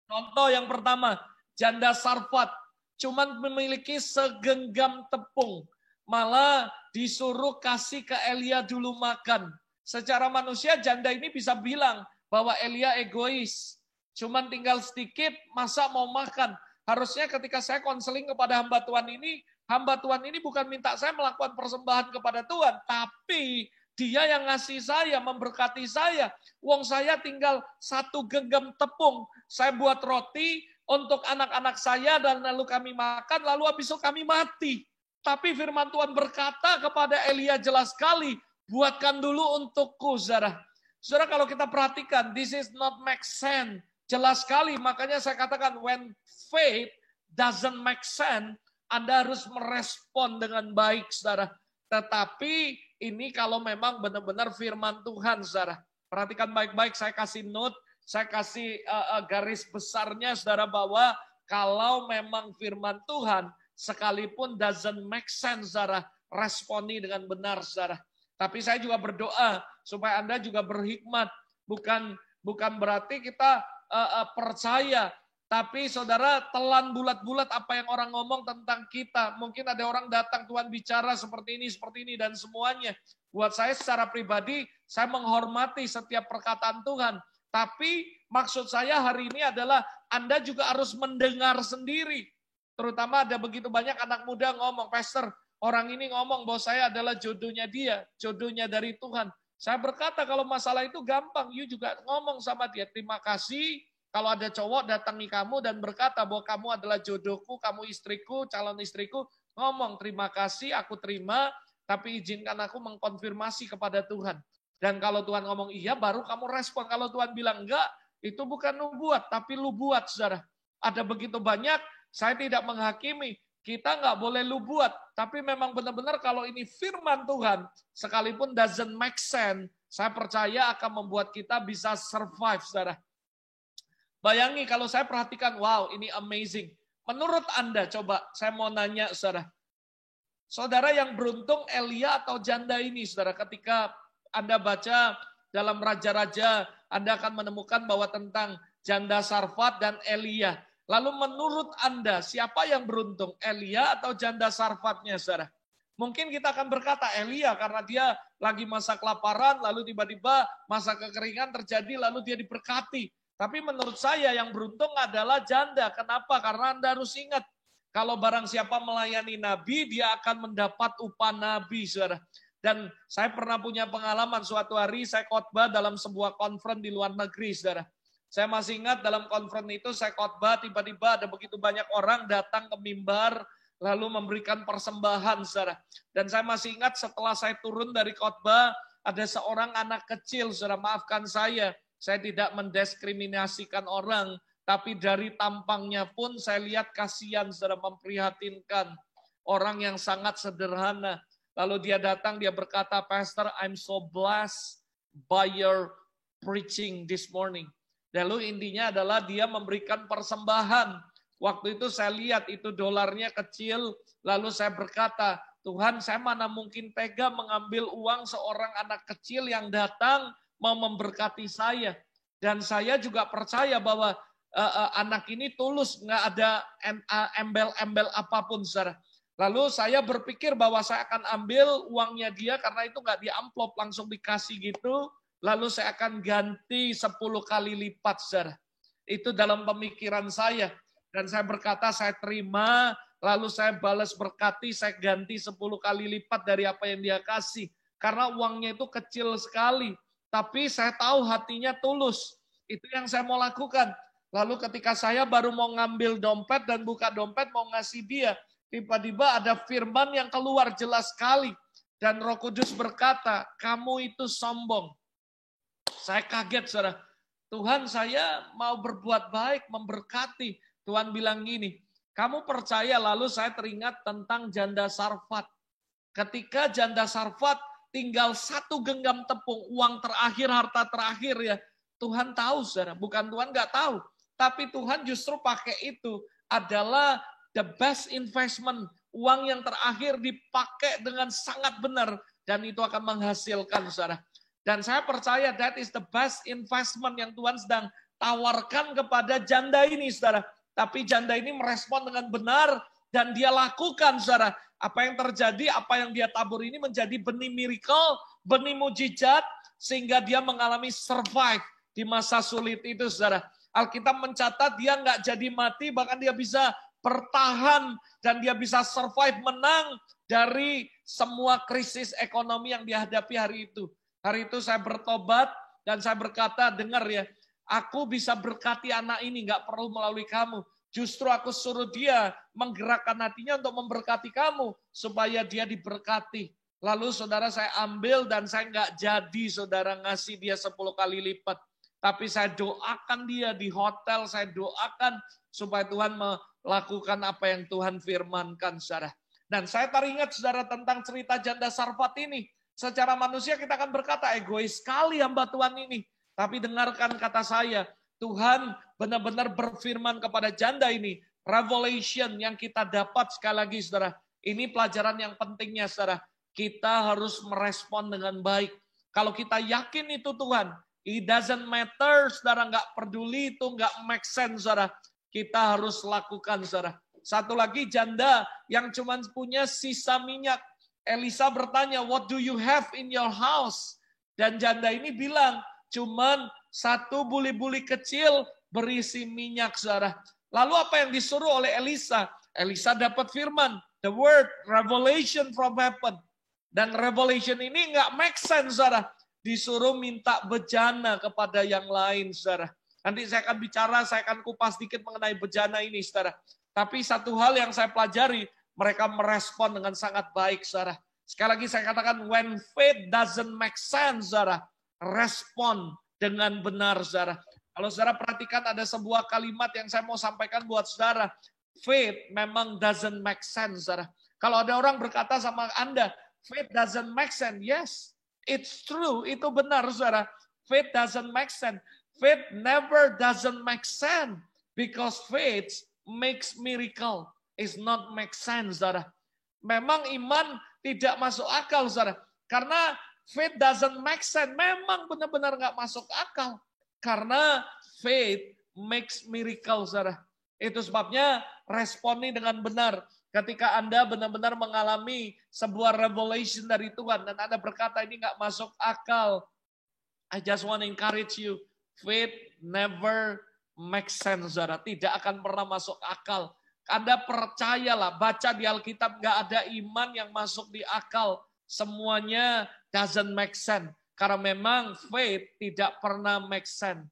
Contoh yang pertama, janda Sarfat cuman memiliki segenggam tepung. Malah disuruh kasih ke Elia dulu makan. Secara manusia janda ini bisa bilang bahwa Elia egois. Cuman tinggal sedikit, masa mau makan. Harusnya ketika saya konseling kepada hamba Tuhan ini bukan minta saya melakukan persembahan kepada Tuhan. Tapi dia yang ngasih saya, memberkati saya. Wong saya tinggal satu genggam tepung. Saya buat roti, untuk anak-anak saya dan lalu kami makan, lalu habis itu kami mati. Tapi firman Tuhan berkata kepada Elia jelas sekali, buatkan dulu untukku, saudara. Saudara, kalau kita perhatikan, this is not make sense. Jelas sekali, makanya saya katakan, when faith doesn't make sense, Anda harus merespon dengan baik, saudara. Tetapi ini kalau memang benar-benar firman Tuhan, saudara. Perhatikan baik-baik, saya kasih note, saya kasih garis besarnya, saudara, bahwa kalau memang firman Tuhan, sekalipun doesn't make sense, saudara, responi dengan benar, saudara. Tapi saya juga berdoa supaya Anda juga berhikmat. Bukan berarti kita percaya, tapi saudara telan bulat-bulat apa yang orang ngomong tentang kita. Mungkin ada orang datang, Tuhan bicara seperti ini, dan semuanya. Buat saya secara pribadi, saya menghormati setiap perkataan Tuhan. Tapi maksud saya hari ini adalah Anda juga harus mendengar sendiri. Terutama ada begitu banyak anak muda ngomong, Pastor, orang ini ngomong bahwa saya adalah jodohnya dia, jodohnya dari Tuhan. Saya berkata kalau masalah itu gampang, you juga ngomong sama dia, terima kasih. Kalau ada cowok datangi kamu dan berkata bahwa kamu adalah jodohku, kamu istriku, calon istriku, ngomong terima kasih, aku terima, tapi izinkan aku mengkonfirmasi kepada Tuhan. Dan kalau Tuhan ngomong iya, baru kamu respon. Kalau Tuhan bilang enggak, itu bukan nubuat, tapi lu buat, saudara. Ada begitu banyak, saya tidak menghakimi. Kita nggak boleh lu buat, tapi memang benar-benar kalau ini firman Tuhan, sekalipun doesn't make sense, saya percaya akan membuat kita bisa survive, saudara. Bayangi kalau saya perhatikan, wow ini amazing. Menurut Anda, coba saya mau nanya, saudara. Saudara yang beruntung Elia atau janda ini, saudara, ketika Anda baca dalam Raja-Raja, Anda akan menemukan bahwa tentang janda Sarfat dan Elia. Lalu menurut Anda, siapa yang beruntung? Elia atau janda Sarfatnya, saudara? Mungkin kita akan berkata Elia karena dia lagi masa kelaparan, lalu tiba-tiba masa kekeringan terjadi, lalu dia diberkati. Tapi menurut saya yang beruntung adalah janda. Kenapa? Karena Anda harus ingat, kalau barang siapa melayani Nabi, dia akan mendapat upah Nabi, saudara. Dan saya pernah punya pengalaman suatu hari saya khotbah dalam sebuah conference di luar negeri, saudara. Saya masih ingat dalam conference itu saya khotbah, tiba-tiba ada begitu banyak orang datang ke mimbar, lalu memberikan persembahan, saudara. Dan saya masih ingat setelah saya turun dari khotbah, ada seorang anak kecil, saudara, maafkan saya tidak mendiskriminasikan orang, tapi dari tampangnya pun saya lihat kasihan, saudara, memprihatinkan. Orang yang sangat sederhana. Lalu dia datang, dia berkata, Pastor, I'm so blessed by your preaching this morning. Lalu intinya adalah dia memberikan persembahan. Waktu itu saya lihat itu dolarnya kecil, lalu saya berkata, Tuhan saya mana mungkin tega mengambil uang seorang anak kecil yang datang mau memberkati saya. Dan saya juga percaya bahwa anak ini tulus, nggak ada embel-embel apapun, saudara. Lalu saya berpikir bahwa saya akan ambil uangnya dia karena itu nggak di amplop, langsung dikasih gitu. Lalu saya akan ganti 10 kali lipat, saudara. Itu dalam pemikiran saya. Dan saya berkata, saya terima, lalu saya balas berkati, saya ganti 10 kali lipat dari apa yang dia kasih. Karena uangnya itu kecil sekali. Tapi saya tahu hatinya tulus. Itu yang saya mau lakukan. Lalu ketika saya baru mau ngambil dompet dan buka dompet, mau ngasih dia, tiba-tiba ada firman yang keluar jelas sekali. Dan Roh Kudus berkata, kamu itu sombong. Saya kaget, saudara. Tuhan, saya mau berbuat baik, memberkati. Tuhan bilang gini, kamu percaya, lalu saya teringat tentang janda Sarfat. Ketika janda Sarfat tinggal 1 genggam tepung, uang terakhir, harta terakhir ya. Tuhan tahu, saudara. Bukan Tuhan nggak tahu. Tapi Tuhan justru pakai itu adalah the best investment. Uang yang terakhir dipakai dengan sangat benar. Dan itu akan menghasilkan, saudara. Dan saya percaya that is the best investment yang Tuhan sedang tawarkan kepada janda ini, saudara. Tapi janda ini merespon dengan benar dan dia lakukan, saudara. Apa yang terjadi, apa yang dia tabur ini menjadi benih miracle, benih mujizat, sehingga dia mengalami survive di masa sulit itu, saudara. Alkitab mencatat dia nggak jadi mati, bahkan dia bisa bertahan dan dia bisa survive, menang dari semua krisis ekonomi yang dihadapi hari itu. Hari itu saya bertobat dan saya berkata, dengar ya, aku bisa berkati anak ini, nggak perlu melalui kamu. Justru aku suruh dia menggerakkan hatinya untuk memberkati kamu, supaya dia diberkati. Lalu saudara saya ambil dan saya nggak jadi saudara ngasih dia 10 kali lipat. Tapi saya doakan dia di hotel, saya doakan supaya Tuhan melakukan apa yang Tuhan firmankan, saudara. Dan saya teringat saudara tentang cerita janda Sarfat ini. Secara manusia kita akan berkata, egois sekali hamba Tuhan ini. Tapi dengarkan kata saya, Tuhan benar-benar berfirman kepada janda ini. Revelation yang kita dapat sekali lagi saudara. Ini pelajaran yang pentingnya saudara. Kita harus merespon dengan baik. Kalau kita yakin itu Tuhan, it doesn't matter saudara, nggak peduli itu, nggak make sense saudara. Kita harus lakukan saudara. Satu lagi janda yang cuma punya sisa minyak. Elisa bertanya, what do you have in your house? Dan janda ini bilang, cuman satu buli-buli kecil berisi minyak, saudara. Lalu apa yang disuruh oleh Elisa? Elisa dapat firman, the word, revelation from heaven. Dan revelation ini nggak make sense, saudara. Disuruh minta bejana kepada yang lain, saudara. Nanti saya akan bicara, saya akan kupas sedikit mengenai bejana ini, saudara. Tapi satu hal yang saya pelajari, mereka merespon dengan sangat baik, saudara. Sekali lagi saya katakan, when faith doesn't make sense, saudara, respon dengan benar, saudara. Kalau saudara perhatikan ada sebuah kalimat yang saya mau sampaikan buat saudara. Faith memang doesn't make sense, saudara. Kalau ada orang berkata sama Anda, faith doesn't make sense. Yes, it's true. Itu benar, saudara. Faith doesn't make sense. Faith never doesn't make sense. Because faith makes miracle. It's not make sense, saudara. Memang iman tidak masuk akal, saudara. Karena faith doesn't make sense. Memang benar-benar nggak masuk akal. Karena faith makes miracle, saudara. Itu sebabnya responi dengan benar. Ketika Anda benar-benar mengalami sebuah revelation dari Tuhan. Dan Anda berkata ini nggak masuk akal. I just want to encourage you. Faith never makes sense, saudara. Tidak akan pernah masuk akal. Anda percayalah, baca di Alkitab nggak ada iman yang masuk di akal. Semuanya doesn't make sense. Karena memang faith tidak pernah make sense.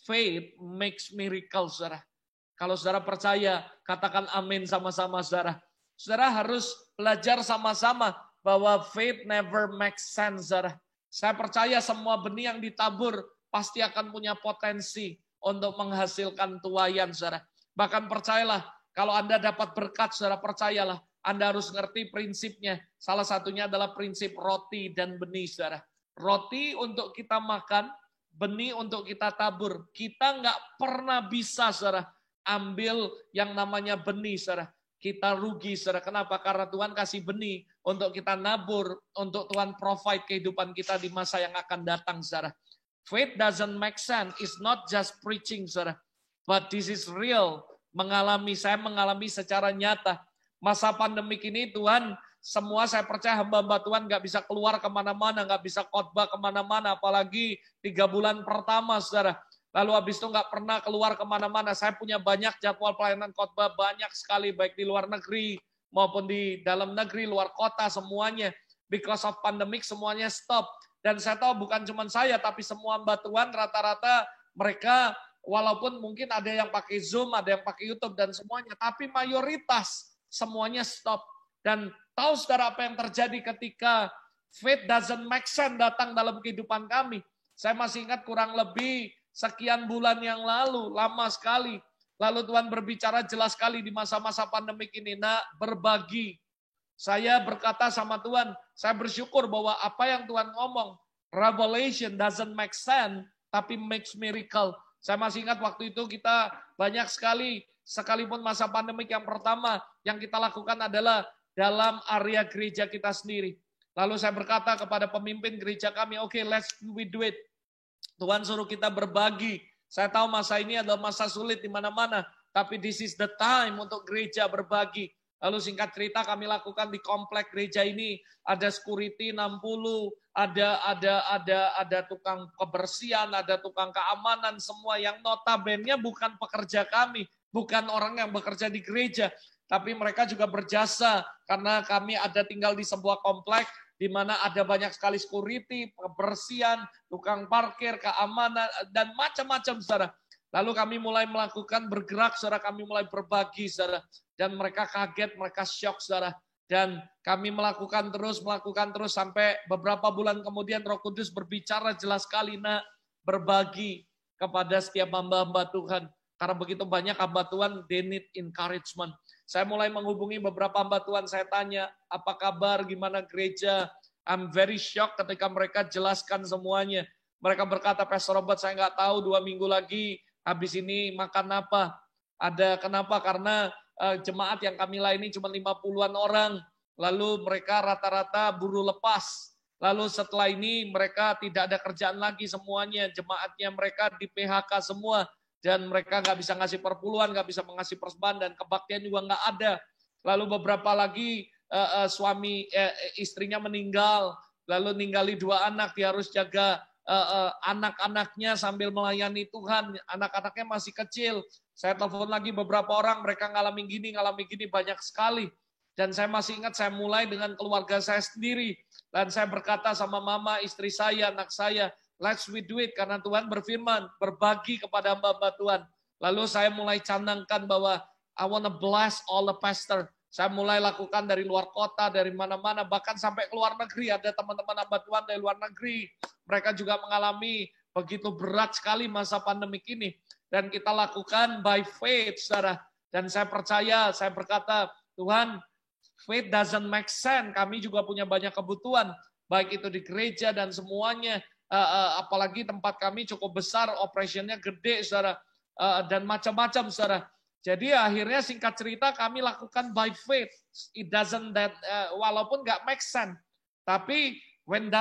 Faith makes miracle, saudara. Kalau saudara percaya, katakan amin sama-sama, saudara. Saudara harus belajar sama-sama bahwa faith never makes sense, saudara. Saya percaya semua benih yang ditabur pasti akan punya potensi untuk menghasilkan tuaian, saudara. Bahkan percayalah, kalau Anda dapat berkat, saudara, percayalah, Anda harus ngerti prinsipnya. Salah satunya adalah prinsip roti dan benih, saudara. Roti untuk kita makan, benih untuk kita tabur. Kita nggak pernah bisa, saudara, ambil yang namanya benih, saudara. Kita rugi, saudara. Kenapa? Karena Tuhan kasih benih untuk kita nabur, untuk Tuhan provide kehidupan kita di masa yang akan datang, saudara. Faith doesn't make sense. It's not just preaching, saudara. But this is real. Saya mengalami secara nyata. Masa pandemik ini Tuhan, semua saya percaya hamba-hamba Tuhan nggak bisa keluar kemana-mana, nggak bisa khotbah kemana-mana, apalagi 3 bulan pertama, saudara. Lalu habis itu nggak pernah keluar kemana-mana. Saya punya banyak jadwal pelayanan khotbah, banyak sekali, baik di luar negeri maupun di dalam negeri, luar kota, semuanya. Because of pandemic, semuanya stop. Dan saya tahu bukan cuma saya, tapi semua hamba Tuhan rata-rata mereka walaupun mungkin ada yang pakai Zoom, ada yang pakai YouTube dan semuanya, tapi mayoritas semuanya stop. Dan tahu saudara apa yang terjadi ketika faith doesn't make sense datang dalam kehidupan kami? Saya masih ingat kurang lebih sekian bulan yang lalu, lama sekali. Lalu Tuhan berbicara jelas sekali di masa-masa pandemik ini, nak, berbagi. Saya berkata sama Tuhan, saya bersyukur bahwa apa yang Tuhan ngomong, revelation doesn't make sense, tapi makes miracle. Saya masih ingat waktu itu kita banyak sekali, sekalipun masa pandemik yang pertama, yang kita lakukan adalah dalam area gereja kita sendiri. Lalu saya berkata kepada pemimpin gereja kami, oke, let's we do it. Tuhan suruh kita berbagi. Saya tahu masa ini adalah masa sulit di mana-mana, tapi this is the time untuk gereja berbagi. Lalu singkat cerita kami lakukan di komplek gereja ini, ada security 60, ada tukang kebersihan, ada tukang keamanan, semua yang notabene bukan pekerja kami, bukan orang yang bekerja di gereja, tapi mereka juga berjasa karena kami ada tinggal di sebuah komplek di mana ada banyak sekali security, kebersihan, tukang parkir, keamanan dan macam-macam, saudara. Lalu kami mulai melakukan bergerak, saudara, kami mulai berbagi, saudara. Dan mereka kaget, mereka syok, saudara. Dan kami melakukan terus sampai beberapa bulan kemudian Roh Kudus berbicara jelas sekali, nak, berbagi kepada setiap hamba-hamba Tuhan. Karena begitu banyak hamba Tuhan, they need encouragement. Saya mulai menghubungi beberapa hamba Tuhan, saya tanya, apa kabar, gimana gereja? I'm very shocked ketika mereka jelaskan semuanya. Mereka berkata, Pastor Robert, saya nggak tahu 2 minggu lagi habis ini makan apa. Ada kenapa? Karena jemaat yang kami layani cuma 50-an orang. Lalu mereka rata-rata buruh lepas. Lalu setelah ini mereka tidak ada kerjaan lagi semuanya. Jemaatnya mereka di PHK semua. Dan mereka nggak bisa ngasih perpuluhan, nggak bisa mengasih persembahan, dan kebaktian juga nggak ada. Lalu beberapa lagi istrinya meninggal. Lalu ninggali 2 anak, dia harus jaga anak-anaknya sambil melayani Tuhan. Anak-anaknya masih kecil. Saya telepon lagi beberapa orang, mereka ngalamin gini banyak sekali. Dan saya masih ingat saya mulai dengan keluarga saya sendiri. Dan saya berkata sama mama, istri saya, anak saya, let's we do it. Karena Tuhan berfirman, berbagi kepada hamba-hamba Tuhan. Lalu saya mulai canangkan bahwa I want to bless all the pastor. Saya mulai lakukan dari luar kota, dari mana-mana, bahkan sampai ke luar negeri. Ada teman-teman hamba Tuhan dari luar negeri. Mereka juga mengalami begitu berat sekali masa pandemik ini. Dan kita lakukan by faith, saudara. Dan saya percaya, saya berkata, Tuhan, faith doesn't make sense. Kami juga punya banyak kebutuhan. Baik itu di gereja dan semuanya. Apalagi tempat kami cukup besar, operationnya gede, saudara. Dan macam-macam, saudara. Jadi akhirnya singkat cerita kami lakukan by faith. It doesn't walaupun nggak make sense. Tapi when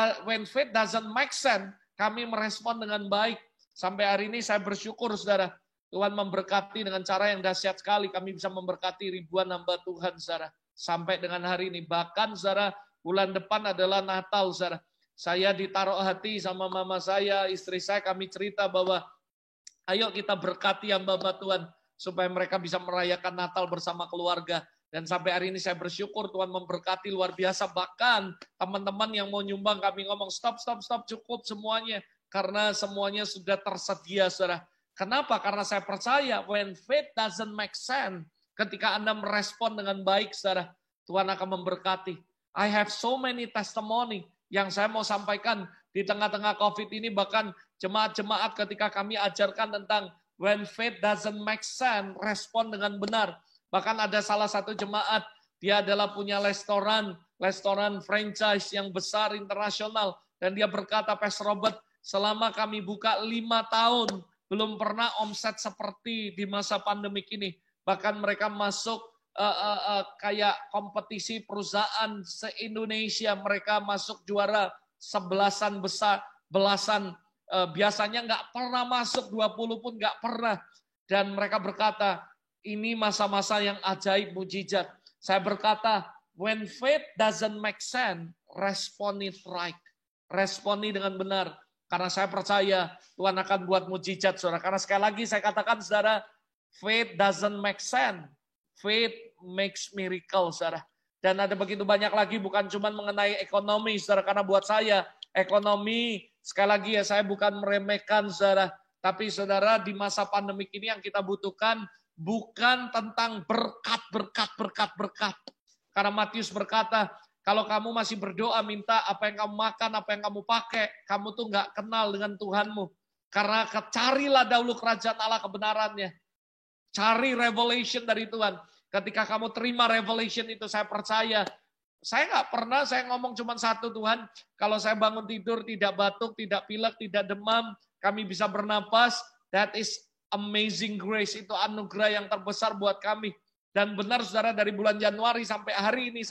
faith doesn't make sense, kami merespon dengan baik. Sampai hari ini saya bersyukur, saudara. Tuhan memberkati dengan cara yang dahsyat sekali. Kami bisa memberkati ribuan hamba Tuhan, saudara. Sampai dengan hari ini. Bahkan, saudara, bulan depan adalah Natal, saudara. Saya ditaruh hati sama mama saya, istri saya, kami cerita bahwa ayo kita berkati hamba-hamba Tuhan. Supaya mereka bisa merayakan Natal bersama keluarga. Dan sampai hari ini saya bersyukur Tuhan memberkati luar biasa. Bahkan teman-teman yang mau nyumbang kami ngomong stop, cukup semuanya. Karena semuanya sudah tersedia, saudara. Kenapa? Karena saya percaya when faith doesn't make sense. Ketika Anda merespon dengan baik, saudara, Tuhan akan memberkati. I have so many testimony yang saya mau sampaikan di tengah-tengah COVID ini. Bahkan jemaat-jemaat ketika kami ajarkan tentang when faith doesn't make sense, respon dengan benar. Bahkan ada salah satu jemaat, dia adalah punya restoran franchise yang besar internasional. Dan dia berkata, Pastor Robert, selama kami buka 5 tahun, belum pernah omset seperti di masa pandemik ini. Bahkan mereka masuk kayak kompetisi perusahaan se-Indonesia. Mereka masuk juara 11 besar, belasan. Biasanya nggak pernah masuk, 20 pun nggak pernah. Dan mereka berkata, ini masa-masa yang ajaib, mujizat. Saya berkata, when faith doesn't make sense, respond it right. Responi dengan benar. Karena saya percaya Tuhan akan buat mujizat, saudara. Karena sekali lagi saya katakan, saudara, faith doesn't make sense. Faith makes miracle, saudara. Dan ada begitu banyak lagi, bukan cuma mengenai ekonomi, saudara. Karena buat saya, ekonomi, sekali lagi ya, saya bukan meremehkan, saudara. Tapi saudara, di masa pandemik ini yang kita butuhkan bukan tentang berkat. Karena Matius berkata, kalau kamu masih berdoa minta apa yang kamu makan, apa yang kamu pakai, kamu tuh nggak kenal dengan Tuhanmu. Karena carilah dahulu kerajaan Allah kebenarannya. Cari revelation dari Tuhan. Ketika kamu terima revelation itu, saya percaya. Saya nggak pernah, saya ngomong cuma satu, Tuhan, kalau saya bangun tidur tidak batuk, tidak pilek, tidak demam, kami bisa bernapas, that is amazing grace, itu anugerah yang terbesar buat kami. Dan benar saudara, dari bulan Januari sampai hari ini,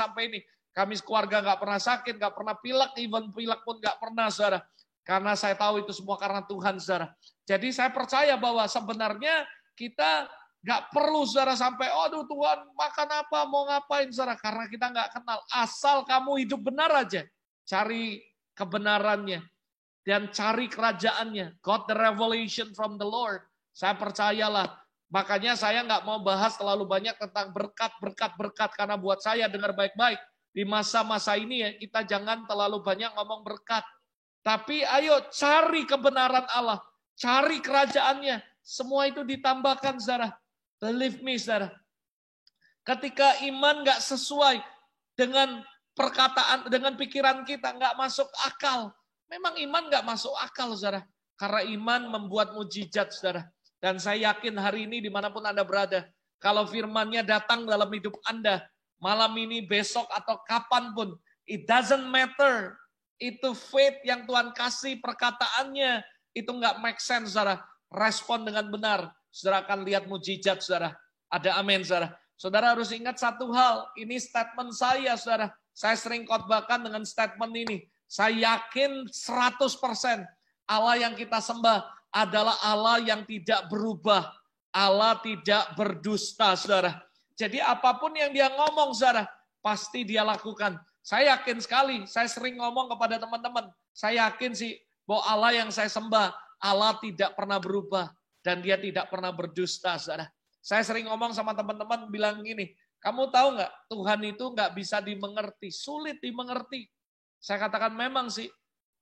kami keluarga nggak pernah sakit, nggak pernah pilek, even pilek pun nggak pernah, saudara. Karena saya tahu itu semua karena Tuhan, saudara. Jadi saya percaya bahwa sebenarnya kita nggak perlu, saudara, sampai, aduh Tuhan makan apa, mau ngapain, saudara. Karena kita nggak kenal. Asal kamu hidup benar aja. Cari kebenarannya. Dan cari kerajaannya. Got the revelation from the Lord. Saya percayalah. Makanya saya nggak mau bahas terlalu banyak tentang berkat. Karena buat saya dengar baik-baik. Di masa-masa ini ya, kita jangan terlalu banyak ngomong berkat. Tapi ayo cari kebenaran Allah. Cari kerajaannya. Semua itu ditambahkan, saudara. Believe me, saudara. Ketika iman nggak sesuai dengan perkataan, dengan pikiran kita, nggak masuk akal. Memang iman nggak masuk akal, saudara. Karena iman membuat mujizat, saudara. Dan saya yakin hari ini dimanapun Anda berada, kalau firman-Nya datang dalam hidup Anda, malam ini, besok, atau kapanpun, it doesn't matter. Itu faith yang Tuhan kasih, perkataannya, itu nggak make sense, saudara. Respon dengan benar, saudara akan lihat mujizat, saudara. Ada amin, saudara. Saudara harus ingat satu hal, ini statement saya, saudara. Saya sering khotbahkan dengan statement ini. Saya yakin 100% Allah yang kita sembah adalah Allah yang tidak berubah. Allah tidak berdusta, saudara. Jadi apapun yang dia ngomong, saudara, pasti dia lakukan. Saya yakin sekali, saya sering ngomong kepada teman-teman, saya yakin sih bahwa Allah yang saya sembah, Allah tidak pernah berubah dan dia tidak pernah berdusta, saudara. Saya sering ngomong sama teman-teman bilang gini, kamu tahu nggak Tuhan itu nggak bisa dimengerti, sulit dimengerti. Saya katakan memang sih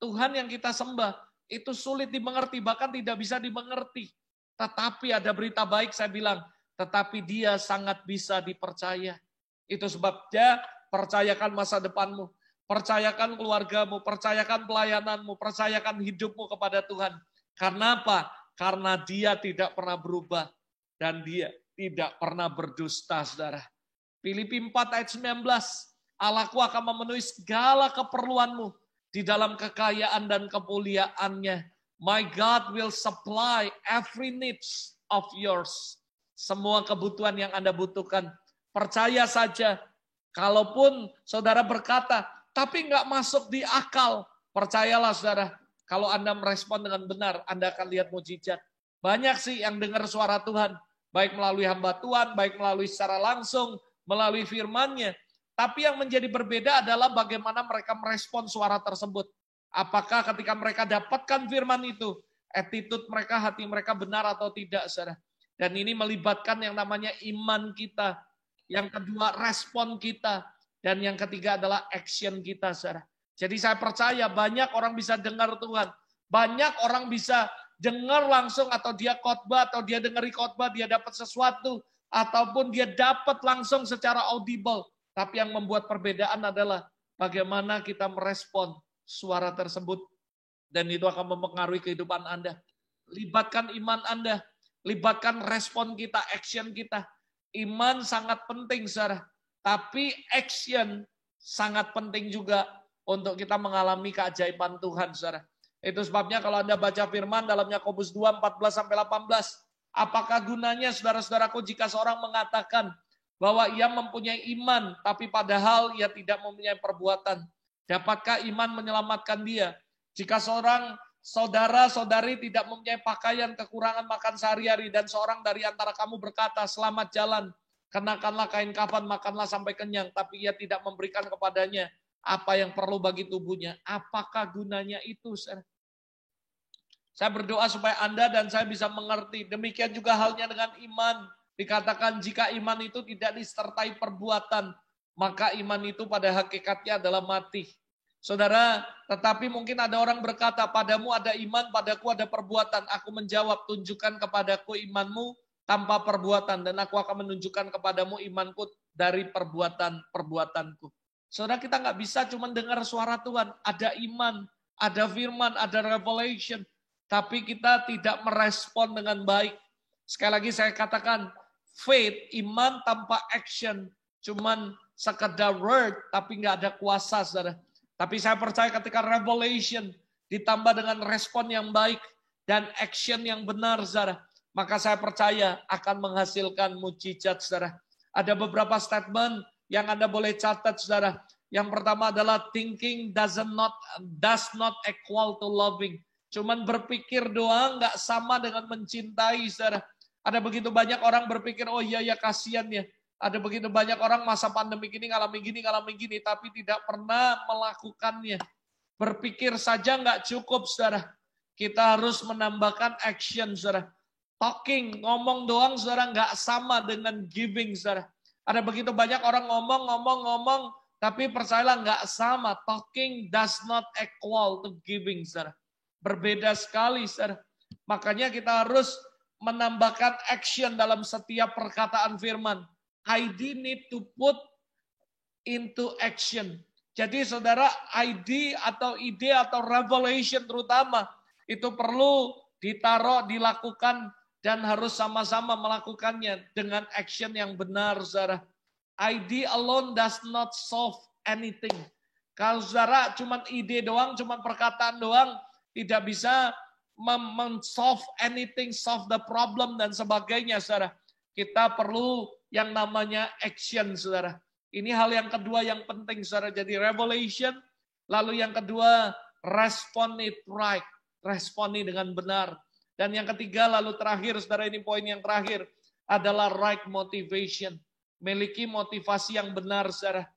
Tuhan yang kita sembah itu sulit dimengerti, bahkan tidak bisa dimengerti. Tetapi ada berita baik saya bilang, tetapi dia sangat bisa dipercaya. Itu sebabnya percayakan masa depanmu, percayakan keluargamu, percayakan pelayananmu, percayakan hidupmu kepada Tuhan. Karena apa? Karena dia tidak pernah berubah dan dia tidak pernah berdusta, saudara. Filipi 4 ayat 19, Allahku akan memenuhi segala keperluanmu di dalam kekayaan dan kemuliaannya. My God will supply every needs of yours. Semua kebutuhan yang Anda butuhkan. Percaya saja. Kalaupun saudara berkata, tapi nggak masuk di akal. Percayalah saudara, kalau Anda merespon dengan benar, Anda akan lihat mujizat. Banyak sih yang dengar suara Tuhan. Baik melalui hamba Tuhan, baik melalui secara langsung, melalui firman-Nya. Tapi yang menjadi berbeda adalah bagaimana mereka merespon suara tersebut. Apakah ketika mereka dapatkan firman itu, attitude mereka, hati mereka benar atau tidak, saudara. Dan ini melibatkan yang namanya iman kita. Yang kedua, respon kita. Dan yang ketiga adalah action kita, saudara. Jadi saya percaya banyak orang bisa dengar Tuhan. Banyak orang bisa dengar langsung atau dia khotbah, atau dia dengari khotbah, dia dapat sesuatu. Ataupun dia dapat langsung secara audible. Tapi yang membuat perbedaan adalah bagaimana kita merespon suara tersebut. Dan itu akan mempengaruhi kehidupan Anda. Libatkan iman Anda. Libatkan respon kita, action kita. Iman sangat penting, saudara. Tapi action sangat penting juga untuk kita mengalami keajaiban Tuhan, saudara. Itu sebabnya kalau Anda baca firman dalam Yakobus 2, 14-18. Apakah gunanya, saudara-saudaraku, jika seorang mengatakan bahwa ia mempunyai iman, tapi padahal ia tidak mempunyai perbuatan. Dapatkah iman menyelamatkan dia? Jika seorang saudara-saudari tidak mempunyai pakaian, kekurangan makan sehari-hari, dan seorang dari antara kamu berkata, selamat jalan, kenakanlah kain kafan, makanlah sampai kenyang, tapi ia tidak memberikan kepadanya apa yang perlu bagi tubuhnya. Apakah gunanya itu? Saya berdoa supaya Anda dan saya bisa mengerti. Demikian juga halnya dengan iman. Dikatakan jika iman itu tidak disertai perbuatan, maka iman itu pada hakikatnya adalah mati. Saudara, tetapi mungkin ada orang berkata, padamu ada iman, padaku ada perbuatan. Aku menjawab, tunjukkan kepadaku imanmu tanpa perbuatan, dan aku akan menunjukkan kepadamu imanku dari perbuatan-perbuatanku. Saudara, kita nggak bisa cuma dengar suara Tuhan. Ada iman, ada firman, ada revelation. Tapi kita tidak merespon dengan baik. Sekali lagi saya katakan, faith, iman tanpa action, cuman sekedar word, tapi nggak ada kuasa, saudara. Tapi saya percaya ketika revelation ditambah dengan respon yang baik dan action yang benar, saudara, maka saya percaya akan menghasilkan mujizat, saudara. Ada beberapa statement yang Anda boleh catat, saudara. Yang pertama adalah thinking does not equal to loving. Cuman berpikir doang nggak sama dengan mencintai, saudara. Ada begitu banyak orang berpikir, oh iya ya kasihan ya. Ada begitu banyak orang masa pandemi gini, ngalamin gini, tapi tidak pernah melakukannya. Berpikir saja nggak cukup, saudara. Kita harus menambahkan action, saudara. Talking, ngomong doang, saudara, nggak sama dengan giving, saudara. Ada begitu banyak orang ngomong, tapi percayalah nggak sama. Talking does not equal to giving, saudara. Berbeda sekali, saudara. Makanya kita harus menambahkan action dalam setiap perkataan firman. ID need to put into action. Jadi saudara, ID atau ide atau revelation terutama itu perlu ditaruh, dilakukan dan harus sama-sama melakukannya dengan action yang benar, saudara. ID alone does not solve anything. Kalau saudara cuma ide doang, cuma perkataan doang, tidak bisa solve anything, solve the problem dan sebagainya, saudara. Kita perlu yang namanya action, saudara. Ini hal yang kedua yang penting, saudara. Jadi revelation, lalu yang kedua respond it right, responi dengan benar. Dan yang ketiga, lalu terakhir, saudara, ini poin yang terakhir, adalah right motivation. Miliki motivasi yang benar, saudara.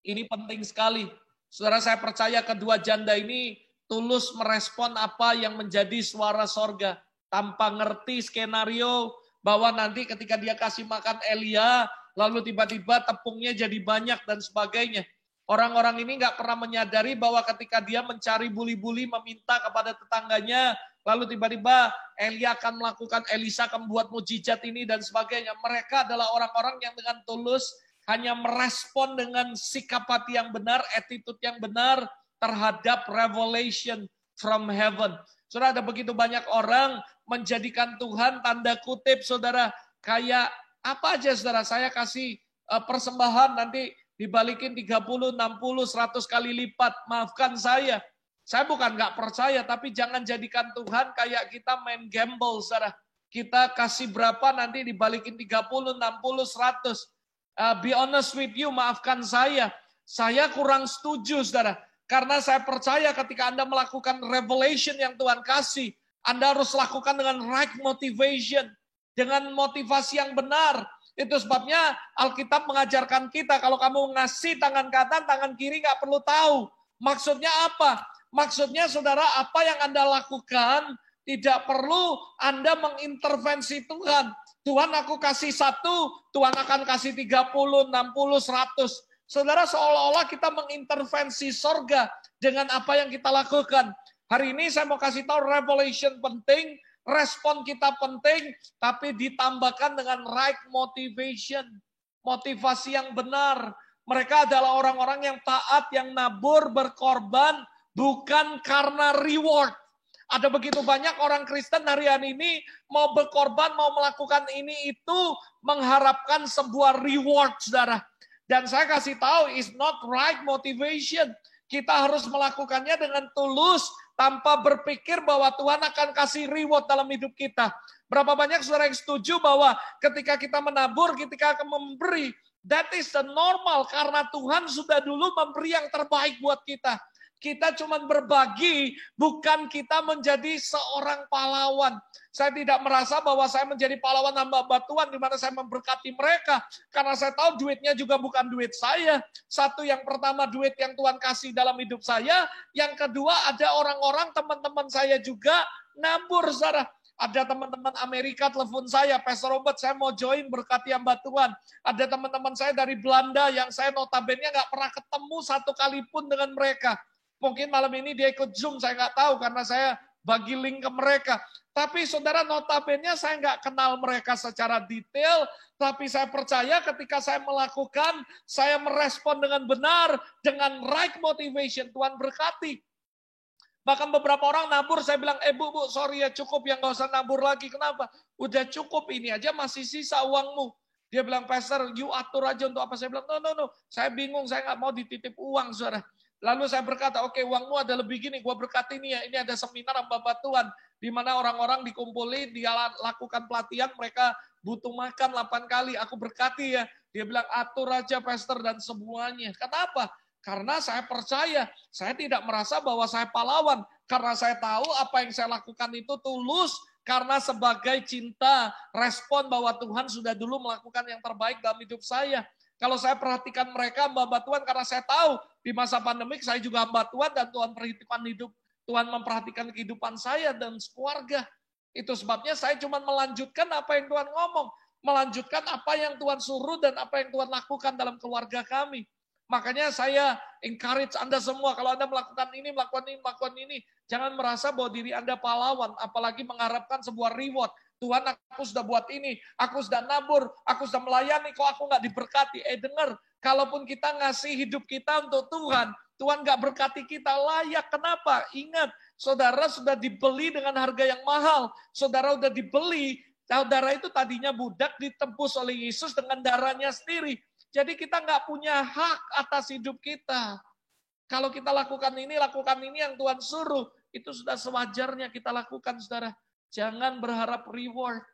Ini penting sekali. Saudara, saya percaya kedua janda ini tulus merespon apa yang menjadi suara sorga. Tanpa ngerti skenario bahwa nanti ketika dia kasih makan Elia, lalu tiba-tiba tepungnya jadi banyak dan sebagainya. Orang-orang ini nggak pernah menyadari bahwa ketika dia mencari buli-buli, meminta kepada tetangganya, lalu tiba-tiba Elia akan melakukan, Elisa akan membuat mujizat ini dan sebagainya. Mereka adalah orang-orang yang dengan tulus hanya merespon dengan sikap hati yang benar, attitude yang benar terhadap revelation from heaven. Saudara, ada begitu banyak orang menjadikan Tuhan tanda kutip, saudara, kayak apa aja, saudara, saya kasih persembahan nanti dibalikin 30, 60, 100 kali lipat. Maafkan saya. Saya bukan nggak percaya, tapi jangan jadikan Tuhan kayak kita main gamble, saudara. Kita kasih berapa nanti dibalikin 30, 60, 100. Be honest with you, maafkan saya. Saya kurang setuju, saudara. Karena saya percaya ketika Anda melakukan revelation yang Tuhan kasih, Anda harus lakukan dengan right motivation. Dengan motivasi yang benar. Itu sebabnya Alkitab mengajarkan kita, kalau kamu ngasih tangan kanan, tangan kiri nggak perlu tahu. Maksudnya apa? Maksudnya, saudara, apa yang Anda lakukan tidak perlu Anda mengintervensi Tuhan. Tuhan, aku kasih 1, Tuhan akan kasih 30, 60, 100. Saudara, seolah-olah kita mengintervensi sorga dengan apa yang kita lakukan. Hari ini saya mau kasih tahu revelation penting, respon kita penting, tapi ditambahkan dengan right motivation. Motivasi yang benar. Mereka adalah orang-orang yang taat, yang nabur, berkorban, bukan karena reward. Ada begitu banyak orang Kristen hari ini mau berkorban, mau melakukan ini itu, mengharapkan sebuah reward, saudara. Dan saya kasih tahu, it's not right motivation. Kita harus melakukannya dengan tulus, tanpa berpikir bahwa Tuhan akan kasih reward dalam hidup kita. Berapa banyak saudara yang setuju bahwa ketika kita menabur, ketika akan memberi, that is the normal, karena Tuhan sudah dulu memberi yang terbaik buat kita. Kita cuma berbagi, bukan kita menjadi seorang pahlawan. Saya tidak merasa bahwa saya menjadi pahlawan hamba Tuhan, di mana saya memberkati mereka. Karena saya tahu duitnya juga bukan duit saya. Satu, yang pertama, duit yang Tuhan kasih dalam hidup saya. Yang kedua, ada orang-orang, teman-teman saya juga nabur, saudara. Ada teman-teman Amerika telepon saya, Pastor Robert, saya mau join berkati hamba Tuhan. Ada teman-teman saya dari Belanda yang saya notabene nggak pernah ketemu satu kali pun dengan mereka. Mungkin malam ini dia ikut Zoom, saya nggak tahu karena saya bagi link ke mereka. Tapi saudara, notabene saya nggak kenal mereka secara detail, tapi saya percaya ketika saya melakukan, saya merespon dengan benar, dengan right motivation, Tuhan berkati. Bahkan beberapa orang nabur, saya bilang, bu, sorry ya, cukup ya, nggak usah nabur lagi. Kenapa? Udah cukup, ini aja masih sisa uangmu. Dia bilang, Pastor, you atur aja untuk apa? Saya bilang, no. Saya bingung, saya nggak mau dititip uang, saudara. Lalu saya berkata, oke, uangmu ada lebih gini, gue berkati nih ya, ini ada seminar hamba Tuhan, di mana orang-orang dikumpulin, dia lakukan pelatihan, mereka butuh makan 8 kali, aku berkati ya. Dia bilang, atur aja Pastor dan semuanya. Kenapa? Karena saya percaya, saya tidak merasa bahwa saya pahlawan. Karena saya tahu apa yang saya lakukan itu tulus, karena sebagai cinta, respon bahwa Tuhan sudah dulu melakukan yang terbaik dalam hidup saya. Kalau saya perhatikan mereka hamba Tuhan, karena saya tahu di masa pandemik saya juga hamba Tuhan, dan Tuhan memperhatikan kehidupan saya dan keluarga. Itu sebabnya saya cuma melanjutkan apa yang Tuhan ngomong, melanjutkan apa yang Tuhan suruh dan apa yang Tuhan lakukan dalam keluarga kami. Makanya saya encourage Anda semua, kalau Anda melakukan ini, jangan merasa bahwa diri Anda pahlawan, apalagi mengharapkan sebuah reward. Tuhan, aku sudah buat ini, aku sudah nabur, aku sudah melayani, kok aku nggak diberkati. Dengar, kalaupun kita ngasih hidup kita untuk Tuhan, Tuhan nggak berkati kita layak. Kenapa? Ingat, saudara sudah dibeli dengan harga yang mahal. Saudara sudah dibeli. Saudara itu tadinya budak, ditebus oleh Yesus dengan darahnya sendiri. Jadi kita nggak punya hak atas hidup kita. Kalau kita lakukan ini yang Tuhan suruh. Itu sudah sewajarnya kita lakukan, saudara. Jangan berharap reward.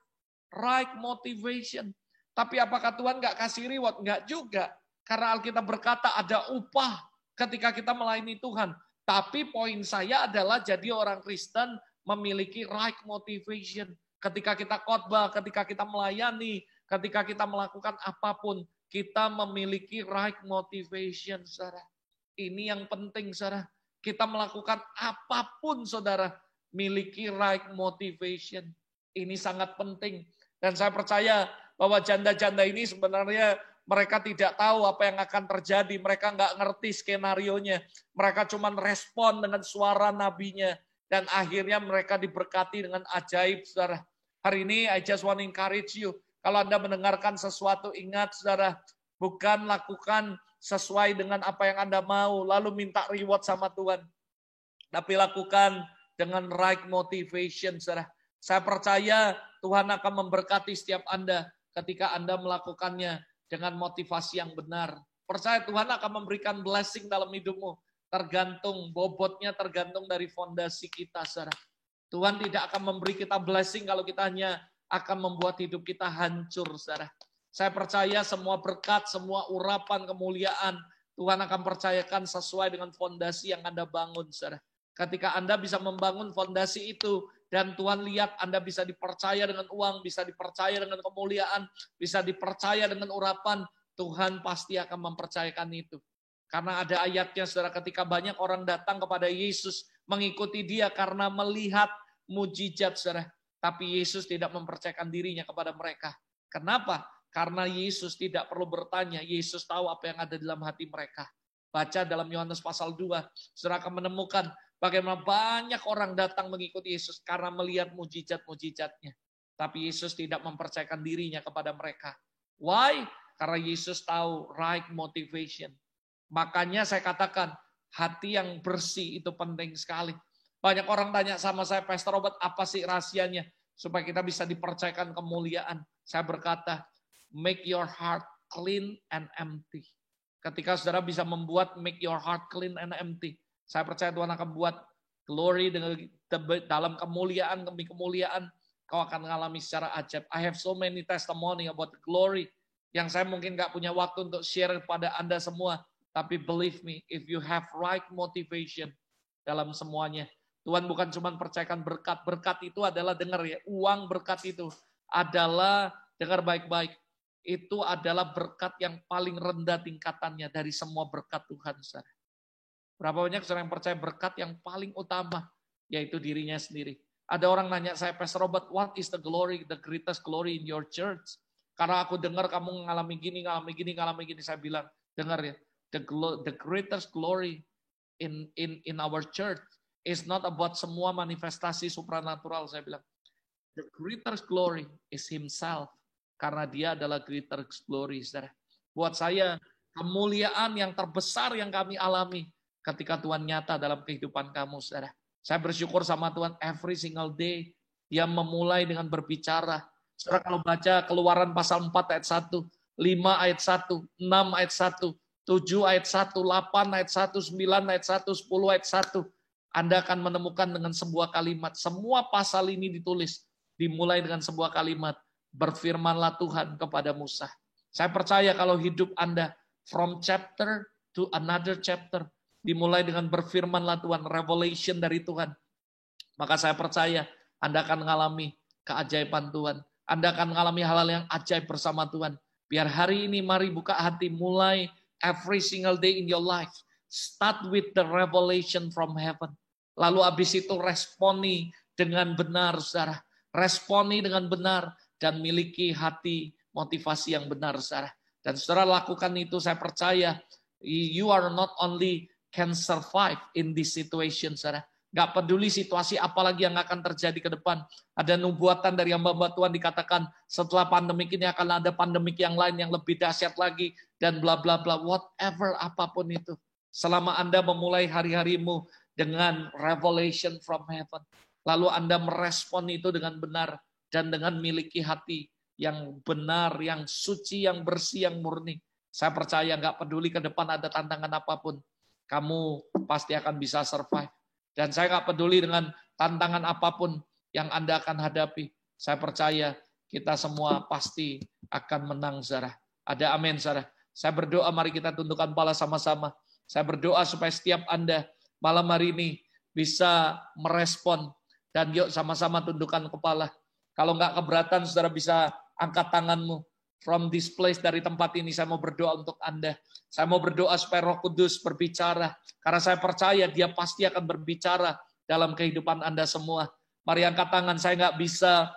Right motivation. Tapi apakah Tuhan nggak kasih reward? Nggak juga. Karena Alkitab berkata ada upah ketika kita melayani Tuhan. Tapi poin saya adalah jadi orang Kristen memiliki right motivation. Ketika kita khotbah, ketika kita melayani, ketika kita melakukan apapun, kita memiliki right motivation, saudara. Ini yang penting, saudara. Kita melakukan apapun, saudara, miliki right motivation. Ini sangat penting. Dan saya percaya bahwa janda-janda ini sebenarnya mereka tidak tahu apa yang akan terjadi. Mereka nggak ngerti skenarionya. Mereka cuma respon dengan suara nabinya. Dan akhirnya mereka diberkati dengan ajaib, saudara. Hari ini I just want to encourage you. Kalau Anda mendengarkan sesuatu, ingat, saudara. Bukan lakukan sesuai dengan apa yang Anda mau. Lalu minta reward sama Tuhan. Tapi lakukan dengan right motivation, saudara. Saya percaya Tuhan akan memberkati setiap Anda ketika Anda melakukannya dengan motivasi yang benar. Percaya Tuhan akan memberikan blessing dalam hidupmu. Tergantung, bobotnya tergantung dari fondasi kita, saudara. Tuhan tidak akan memberi kita blessing kalau kita hanya akan membuat hidup kita hancur, saudara. Saya percaya semua berkat, semua urapan, kemuliaan, Tuhan akan percayakan sesuai dengan fondasi yang Anda bangun, saudara. Ketika Anda bisa membangun fondasi itu, dan Tuhan lihat Anda bisa dipercaya dengan uang, bisa dipercaya dengan kemuliaan, bisa dipercaya dengan urapan, Tuhan pasti akan mempercayakan itu. Karena ada ayatnya, saudara, ketika banyak orang datang kepada Yesus, mengikuti dia karena melihat mujizat, saudara. Tapi Yesus tidak mempercayakan dirinya kepada mereka. Kenapa? Karena Yesus tidak perlu bertanya, Yesus tahu apa yang ada dalam hati mereka. Baca dalam Yohanes pasal 2, saudara akan menemukan bagaimana banyak orang datang mengikuti Yesus karena melihat mujizat-mujizatnya. Tapi Yesus tidak mempercayakan dirinya kepada mereka. Why? Karena Yesus tahu right motivation. Makanya saya katakan, hati yang bersih itu penting sekali. Banyak orang tanya sama saya, Pastor Robert, apa sih rahasianya? Supaya kita bisa dipercayakan kemuliaan. Saya berkata, make your heart clean and empty. Ketika saudara bisa membuat make your heart clean and empty, saya percaya Tuhan akan buat glory dengan dalam kemuliaan, demi kemuliaan, kau akan mengalami secara ajaib. I have so many testimony about the glory, yang saya mungkin gak punya waktu untuk share kepada Anda semua. Tapi believe me, if you have right motivation dalam semuanya, Tuhan bukan cuma percayakan berkat. Berkat itu adalah, dengar ya, uang berkat itu adalah, dengar baik-baik, itu adalah berkat yang paling rendah tingkatannya dari semua berkat Tuhan, saudara. Berapa banyak orang yang percaya berkat yang paling utama, yaitu dirinya sendiri. Ada orang nanya saya, Pastor Robert, what is the glory, the greatest glory in your church? Karena aku dengar kamu mengalami gini. Saya bilang, dengar ya, the greatest glory in our church is not about semua manifestasi supranatural, saya bilang. The greatest glory is himself. Karena dia adalah greatest glory, saudara. Buat saya, kemuliaan yang terbesar yang kami alami ketika Tuhan nyata dalam kehidupan kamu, saudara. Saya bersyukur sama Tuhan every single day. Dia memulai dengan berbicara. Saudara kalau baca Keluaran pasal 4 ayat 1, 5 ayat 1, 6 ayat 1, 7 ayat 1, 8 ayat 1, 9 ayat 1, 10 ayat 1, Anda akan menemukan dengan sebuah kalimat. Semua pasal ini ditulis, dimulai dengan sebuah kalimat. Berfirmanlah Tuhan kepada Musa. Saya percaya kalau hidup Anda from chapter to another chapter, dimulai dengan berfirmanlah Tuhan, revelation dari Tuhan. Maka saya percaya Anda akan mengalami keajaiban Tuhan. Anda akan mengalami hal-hal yang ajaib bersama Tuhan. Biar hari ini mari buka hati, mulai every single day in your life. Start with the revelation from heaven. Lalu habis itu responi dengan benar, saudara. Responi dengan benar dan miliki hati motivasi yang benar, saudara. Dan saudara lakukan itu, saya percaya you are not only can survive in this situation, saudara. Gak peduli situasi apalagi yang akan terjadi ke depan. Ada nubuatan dari hamba-hamba Tuhan dikatakan setelah pandemik ini akan ada pandemik yang lain yang lebih dahsyat lagi dan bla bla bla, whatever apapun itu. Selama Anda memulai hari-harimu dengan revelation from heaven, lalu Anda merespon itu dengan benar dan dengan miliki hati yang benar, yang suci, yang bersih, yang murni. Saya percaya nggak peduli ke depan ada tantangan apapun, kamu pasti akan bisa survive. Dan saya nggak peduli dengan tantangan apapun yang Anda akan hadapi. Saya percaya kita semua pasti akan menang, saudara. Ada amin, saudara. Saya berdoa, mari kita tundukkan kepala sama-sama. Saya berdoa supaya setiap Anda malam hari ini bisa merespon. Dan yuk sama-sama tundukkan kepala. Kalau nggak keberatan, saudara bisa angkat tanganmu. From this place, dari tempat ini, saya mau berdoa untuk Anda. Saya mau berdoa supaya Roh Kudus berbicara. Karena saya percaya dia pasti akan berbicara dalam kehidupan Anda semua. Mari angkat tangan, saya nggak bisa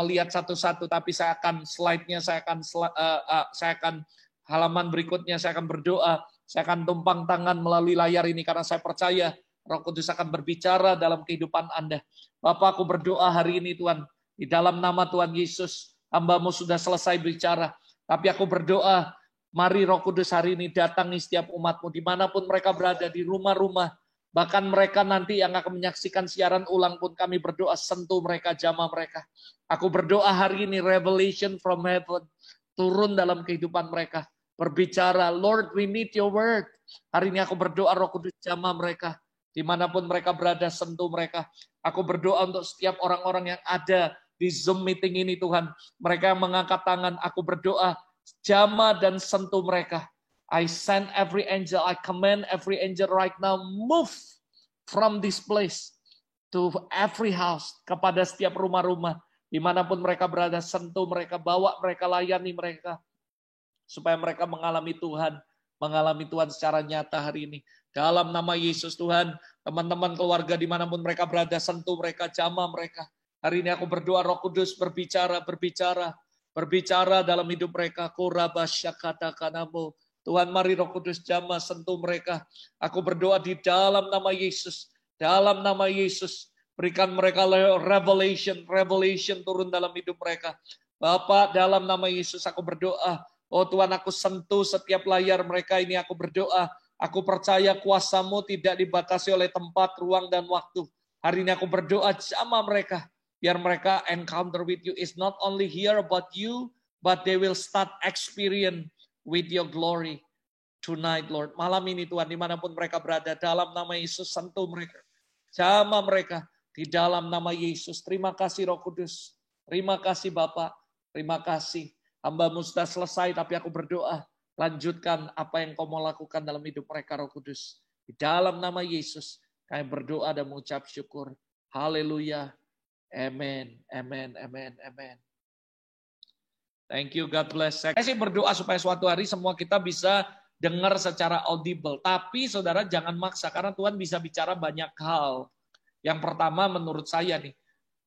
melihat satu-satu, tapi saya akan slide-nya, saya akan halaman berikutnya, saya akan berdoa. Saya akan tumpang tangan melalui layar ini karena saya percaya Roh Kudus akan berbicara dalam kehidupan Anda. Bapak, aku berdoa hari ini Tuhan, di dalam nama Tuhan Yesus, hamba-Mu sudah selesai bicara. Tapi aku berdoa, mari Roh Kudus hari ini datangi setiap umat-Mu, dimanapun mereka berada, di rumah-rumah, bahkan mereka nanti yang akan menyaksikan siaran ulang pun kami berdoa, sentuh mereka, jamah mereka. Aku berdoa hari ini, revelation from heaven, turun dalam kehidupan mereka. Berbicara, Lord, we need your word. Hari ini aku berdoa Roh Kudus jamah mereka. Dimanapun mereka berada, sentuh mereka. Aku berdoa untuk setiap orang-orang yang ada di Zoom meeting ini Tuhan. Mereka yang mengangkat tangan, aku berdoa, jamah dan sentuh mereka. I send every angel, I command every angel right now, move from this place to every house, kepada setiap rumah-rumah. Dimanapun mereka berada, sentuh mereka, bawa mereka, layani mereka. Supaya mereka mengalami Tuhan secara nyata hari ini. Dalam nama Yesus Tuhan, teman-teman keluarga dimanapun mereka berada, sentuh mereka, jamah mereka. Hari ini aku berdoa Roh Kudus berbicara dalam hidup mereka. Tuhan, mari Roh Kudus jamah, sentuh mereka. Aku berdoa di dalam nama Yesus. Dalam nama Yesus, berikan mereka revelation turun dalam hidup mereka. Bapak, dalam nama Yesus aku berdoa. Oh Tuhan, aku sentuh setiap layar mereka ini, aku berdoa. Aku percaya kuasa-Mu tidak dibatasi oleh tempat, ruang, dan waktu. Hari ini aku berdoa, jamah mereka. Biar mereka encounter with you is not only hear about you, but they will start experience with your glory tonight, Lord. Malam ini Tuhan, dimanapun mereka berada, dalam nama Yesus, sentuh mereka. Jamah mereka di dalam nama Yesus. Terima kasih Roh Kudus. Terima kasih Bapak. Terima kasih. Hamba-Mu sudah selesai, tapi aku berdoa, lanjutkan apa yang Kau mau lakukan dalam hidup mereka, Roh Kudus. Di dalam nama Yesus, kami berdoa dan mengucap syukur. Haleluya. Amen. Amen. Amen. Amen. Thank you, God bless. Saya sih berdoa supaya suatu hari semua kita bisa dengar secara audible. Tapi saudara jangan maksa, karena Tuhan bisa bicara banyak hal. Yang pertama menurut saya nih,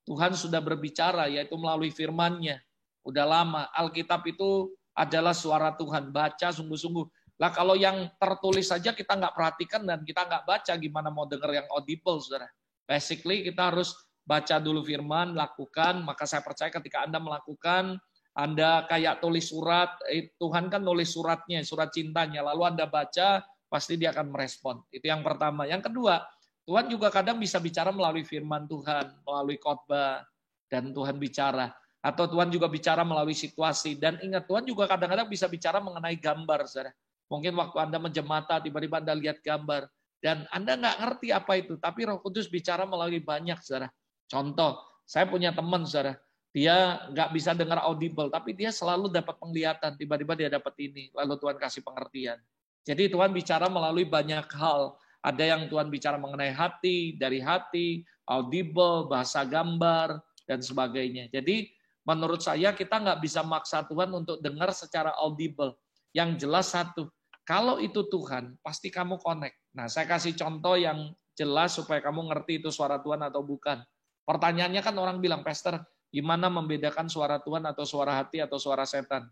Tuhan sudah berbicara, yaitu melalui firman-Nya. Udah lama, Alkitab itu adalah suara Tuhan, baca sungguh-sungguh. Lah kalau yang tertulis saja kita nggak perhatikan dan kita nggak baca, gimana mau dengar yang audible, saudara? Basically kita harus baca dulu firman, lakukan, maka saya percaya ketika Anda melakukan, Anda kayak tulis surat, Tuhan kan nulis suratnya, surat cintanya, lalu Anda baca, pasti dia akan merespon. Itu yang pertama. Yang kedua, Tuhan juga kadang bisa bicara melalui firman Tuhan, melalui khotbah, dan Tuhan bicara. Atau Tuhan juga bicara melalui situasi. Dan ingat, Tuhan juga kadang-kadang bisa bicara mengenai gambar, saudara. Mungkin waktu Anda menjemata, tiba-tiba Anda lihat gambar. Dan Anda nggak ngerti apa itu, tapi Roh Kudus bicara melalui banyak, saudara. Contoh, saya punya teman, saudara. Dia nggak bisa dengar audible, tapi dia selalu dapat penglihatan. Tiba-tiba dia dapat ini, lalu Tuhan kasih pengertian. Jadi Tuhan bicara melalui banyak hal. Ada yang Tuhan bicara mengenai hati, dari hati, audible, bahasa gambar, dan sebagainya. Jadi menurut saya kita nggak bisa maksa Tuhan untuk dengar secara audible. Yang jelas satu, kalau itu Tuhan, pasti kamu connect. Nah, saya kasih contoh yang jelas supaya kamu ngerti itu suara Tuhan atau bukan. Pertanyaannya kan orang bilang, Pastor, gimana membedakan suara Tuhan atau suara hati atau suara setan?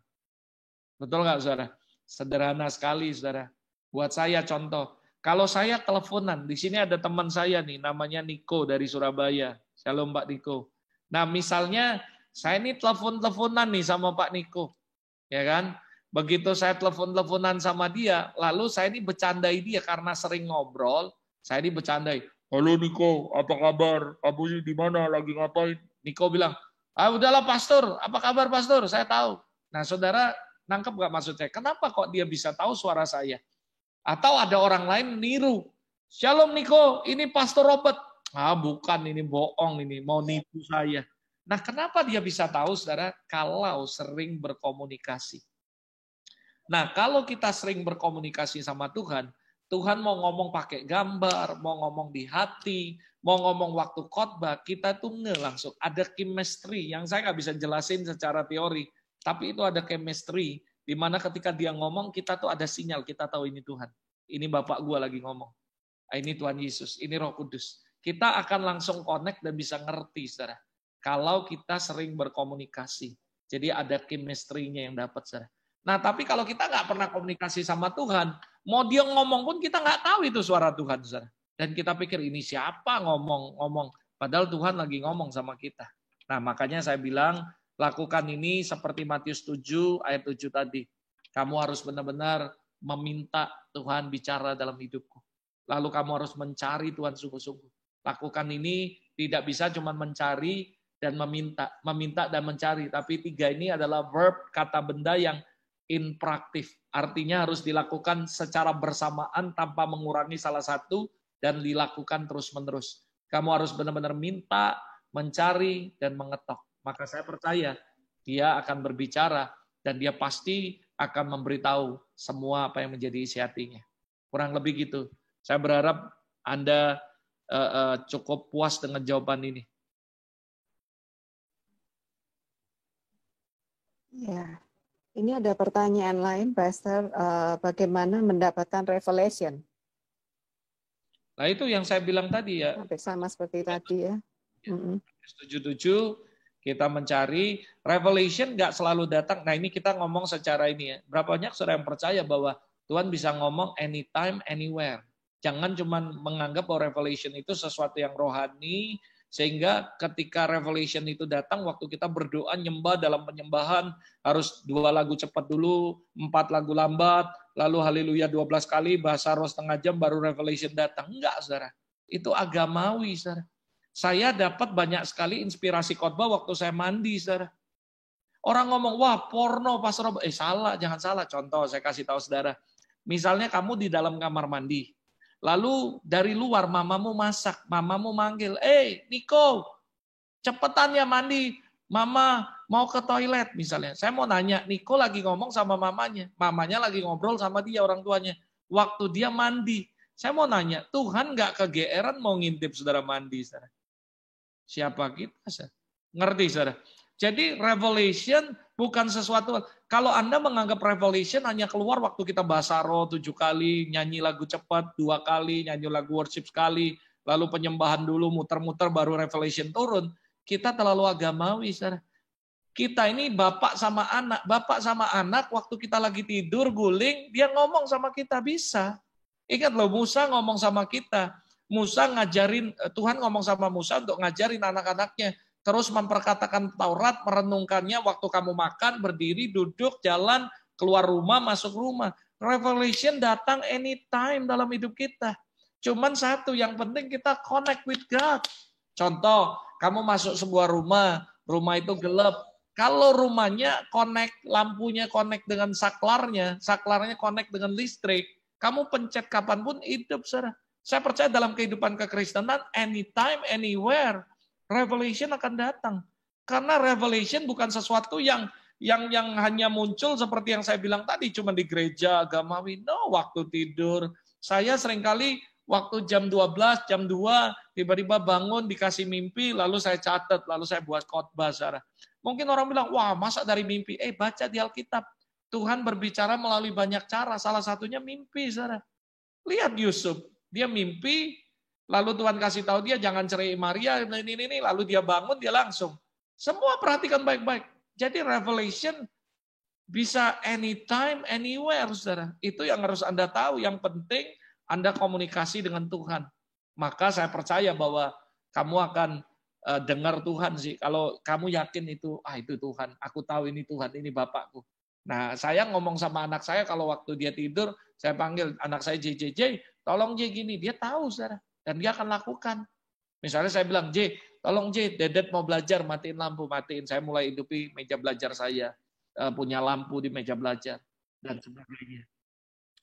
Betul nggak, saudara? Sederhana sekali, saudara. Buat saya contoh, kalau saya teleponan, di sini ada teman saya nih, namanya Niko dari Surabaya. Shalom Pak Niko. Nah, misalnya saya ini telepon-teleponan nih sama Pak Niko, ya kan? Begitu saya telepon-teleponan sama dia, lalu saya ini bercandai dia karena sering ngobrol, saya ini bercandai. Halo Niko, apa kabar? Kamu di mana? Lagi ngapain? Niko bilang, udahlah pastor, apa kabar pastor? Saya tahu. Nah saudara, nangkep gak maksud saya? Kenapa kok dia bisa tahu suara saya? Atau ada orang lain niru. Shalom Niko, ini pastor Robert. Bukan, ini bohong, ini mau nipu saya. Nah kenapa dia bisa tahu saudara? Kalau sering berkomunikasi. Nah, kalau kita sering berkomunikasi sama Tuhan, Tuhan mau ngomong pakai gambar, mau ngomong di hati, mau ngomong waktu khotbah, kita tuh langsung. Ada chemistry yang saya nggak bisa jelasin secara teori, tapi itu ada chemistry, di mana ketika dia ngomong, kita tuh ada sinyal, kita tahu ini Tuhan. Ini Bapak gua lagi ngomong. Ini Tuhan Yesus, ini Roh Kudus. Kita akan langsung connect dan bisa ngerti, saudara. Kalau kita sering berkomunikasi. Jadi ada chemistry-nya yang dapat, saudara. Nah, tapi kalau kita nggak pernah komunikasi sama Tuhan, mau dia ngomong pun kita nggak tahu itu suara Tuhan, saudara. Dan kita pikir ini siapa ngomong-ngomong, padahal Tuhan lagi ngomong sama kita. Nah, makanya saya bilang, lakukan ini seperti Matius 7 ayat 7 tadi. Kamu harus benar-benar meminta Tuhan bicara dalam hidupku. Lalu kamu harus mencari Tuhan sungguh-sungguh. Lakukan ini tidak bisa cuma mencari dan meminta dan mencari. Tapi 3 ini adalah verb, kata benda yang imperatif, artinya harus dilakukan secara bersamaan tanpa mengurangi salah satu dan dilakukan terus-menerus. Kamu harus benar-benar minta, mencari, dan mengetok. Maka saya percaya dia akan berbicara dan dia pasti akan memberitahu semua apa yang menjadi isi hatinya. Kurang lebih gitu. Saya berharap Anda cukup puas dengan jawaban ini. Ya. Ini ada pertanyaan lain, Pastor, bagaimana mendapatkan revelation? Nah itu yang saya bilang tadi ya. Hampir sama seperti tadi ya. 77 kita mencari revelation nggak selalu datang. Nah ini kita ngomong secara ini ya. Berapa banyak saudara yang percaya bahwa Tuhan bisa ngomong anytime, anywhere. Jangan cuma menganggap bahwa revelation itu sesuatu yang rohani, sehingga ketika revelation itu datang, waktu kita berdoa nyembah dalam penyembahan, harus 2 lagu cepat dulu, 4 lagu lambat, lalu haleluya 12 kali, bahasa roh setengah jam, baru revelation datang. Enggak, saudara. Itu agamawi, saudara. Saya dapat banyak sekali inspirasi khotbah waktu saya mandi, saudara. Orang ngomong, wah porno, Pastor Rob. Salah, jangan salah. Contoh, saya kasih tahu saudara. Misalnya kamu di dalam kamar mandi. Lalu dari luar mamamu masak, mamamu manggil, Niko, cepetan ya mandi, mama mau ke toilet misalnya. Saya mau nanya, Niko lagi ngomong sama mamanya lagi ngobrol sama dia orang tuanya. Waktu dia mandi, saya mau nanya, Tuhan nggak kegeeran mau ngintip saudara mandi, saudara? Siapa kita, saudara? Ngerti, saudara? Jadi revelation bukan sesuatu. Kalau Anda menganggap revelation hanya keluar waktu kita bahasa roh 7 kali, nyanyi lagu cepat 2 kali, nyanyi lagu worship sekali, lalu penyembahan dulu muter-muter baru revelation turun, kita terlalu agamawi, saudara. Kita ini bapak sama anak waktu kita lagi tidur guling, dia ngomong sama kita bisa. Ingat loh, Musa ngomong sama kita. Musa ngajarin, Tuhan ngomong sama Musa untuk ngajarin anak-anaknya. Terus memperkatakan Taurat, merenungkannya waktu kamu makan, berdiri, duduk, jalan, keluar rumah, masuk rumah. Revelation datang anytime dalam hidup kita. Cuman satu, yang penting kita connect with God. Contoh, kamu masuk sebuah rumah itu gelap. Kalau rumahnya connect, lampunya connect dengan saklarnya connect dengan listrik, kamu pencet kapanpun hidup, saudara. Saya percaya dalam kehidupan kekristenan, anytime, anywhere, revelation akan datang. Karena revelation bukan sesuatu yang hanya muncul seperti yang saya bilang tadi, cuma di gereja agamawi. No, waktu tidur. Saya seringkali waktu jam 12, jam 2, tiba-tiba bangun, dikasih mimpi, lalu saya catat, lalu saya buat khotbah, saudara. Mungkin orang bilang, wah masa dari mimpi? Baca di Alkitab. Tuhan berbicara melalui banyak cara, salah satunya mimpi, saudara. Lihat Yusuf, dia mimpi, lalu Tuhan kasih tahu dia jangan cerai Maria, ini, lalu dia bangun, dia langsung. Semua perhatikan baik-baik. Jadi revelation bisa anytime, anywhere, saudara. Itu yang harus Anda tahu. Yang penting Anda komunikasi dengan Tuhan. Maka saya percaya bahwa kamu akan dengar Tuhan sih. Kalau kamu yakin itu, itu Tuhan. Aku tahu ini Tuhan, ini Bapakku. Nah, saya ngomong sama anak saya kalau waktu dia tidur, saya panggil anak saya JJJ, tolong J gini, dia tahu saudara, dan dia akan lakukan. Misalnya saya bilang, J, tolong J, Dedet mau belajar, matiin lampu, matiin. Saya mulai hidupi meja belajar saya, punya lampu di meja belajar, dan sebagainya.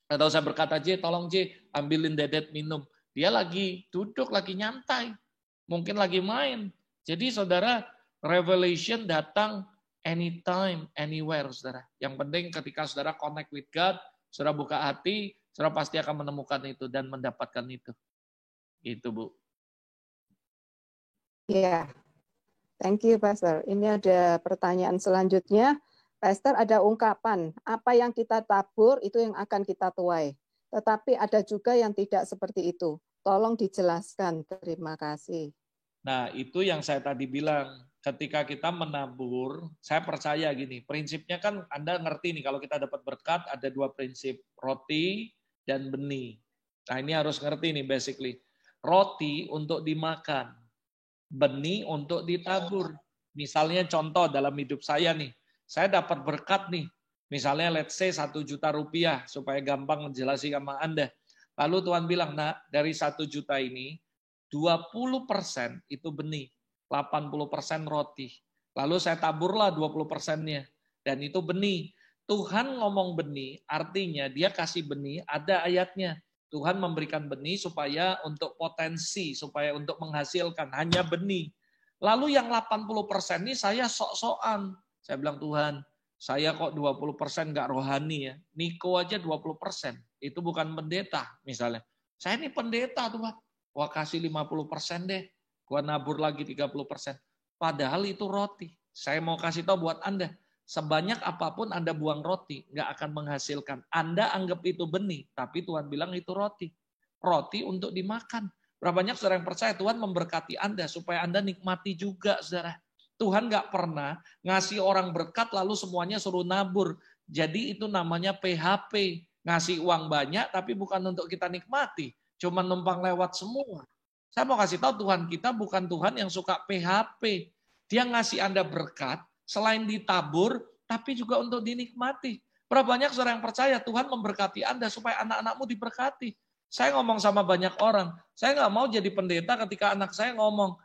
Atau saya berkata, J, tolong J, ambilin Dedet minum. Dia lagi duduk, lagi nyantai, mungkin lagi main. Jadi saudara, revelation datang anytime, anywhere, saudara. Yang penting ketika saudara connect with God, saudara buka hati, saudara pasti akan menemukan itu dan mendapatkan itu. Itu, Bu. Ya, thank you, Pastor. Ini ada pertanyaan selanjutnya. Pastor, ada ungkapan, apa yang kita tabur itu yang akan kita tuai. Tetapi ada juga yang tidak seperti itu. Tolong dijelaskan. Terima kasih. Nah, itu yang saya tadi bilang. Ketika kita menabur, saya percaya gini, prinsipnya kan Anda ngerti nih, kalau kita dapat berkat, ada dua prinsip, roti dan benih. Nah, ini harus ngerti nih basically. Roti untuk dimakan, benih untuk ditabur. Misalnya contoh dalam hidup saya nih, saya dapat berkat nih, misalnya let's say 1 juta rupiah, supaya gampang menjelaskan sama Anda. Lalu Tuhan bilang, nah dari 1 juta ini, 20% itu benih, 80% roti. Lalu saya taburlah 20%-nya. Dan itu benih. Tuhan ngomong benih, artinya dia kasih benih, ada ayatnya. Tuhan memberikan benih supaya untuk potensi, supaya untuk menghasilkan, hanya benih. Lalu yang 80% ini saya sok-sokan. Saya bilang, Tuhan, saya kok 20% nggak rohani ya. Niko aja 20%. Itu bukan pendeta misalnya. Saya ini pendeta Tuhan. Wah kasih 50% deh. Gua nabur lagi 30%. Padahal itu roti. Saya mau kasih tahu buat Anda. Sebanyak apapun Anda buang roti, nggak akan menghasilkan. Anda anggap itu benih, tapi Tuhan bilang itu roti. Roti untuk dimakan. Berapa banyak saudara yang percaya Tuhan memberkati Anda supaya Anda nikmati juga, saudara. Tuhan nggak pernah ngasih orang berkat lalu semuanya suruh nabur. Jadi itu namanya PHP. Ngasih uang banyak tapi bukan untuk kita nikmati. Cuma numpang lewat semua. Saya mau kasih tahu Tuhan kita bukan Tuhan yang suka PHP. Dia ngasih Anda berkat selain ditabur, tapi juga untuk dinikmati. Berapa banyak saudara yang percaya Tuhan memberkati Anda supaya anak-anakmu diberkati. Saya ngomong sama banyak orang, saya nggak mau jadi pendeta ketika anak saya ngomong,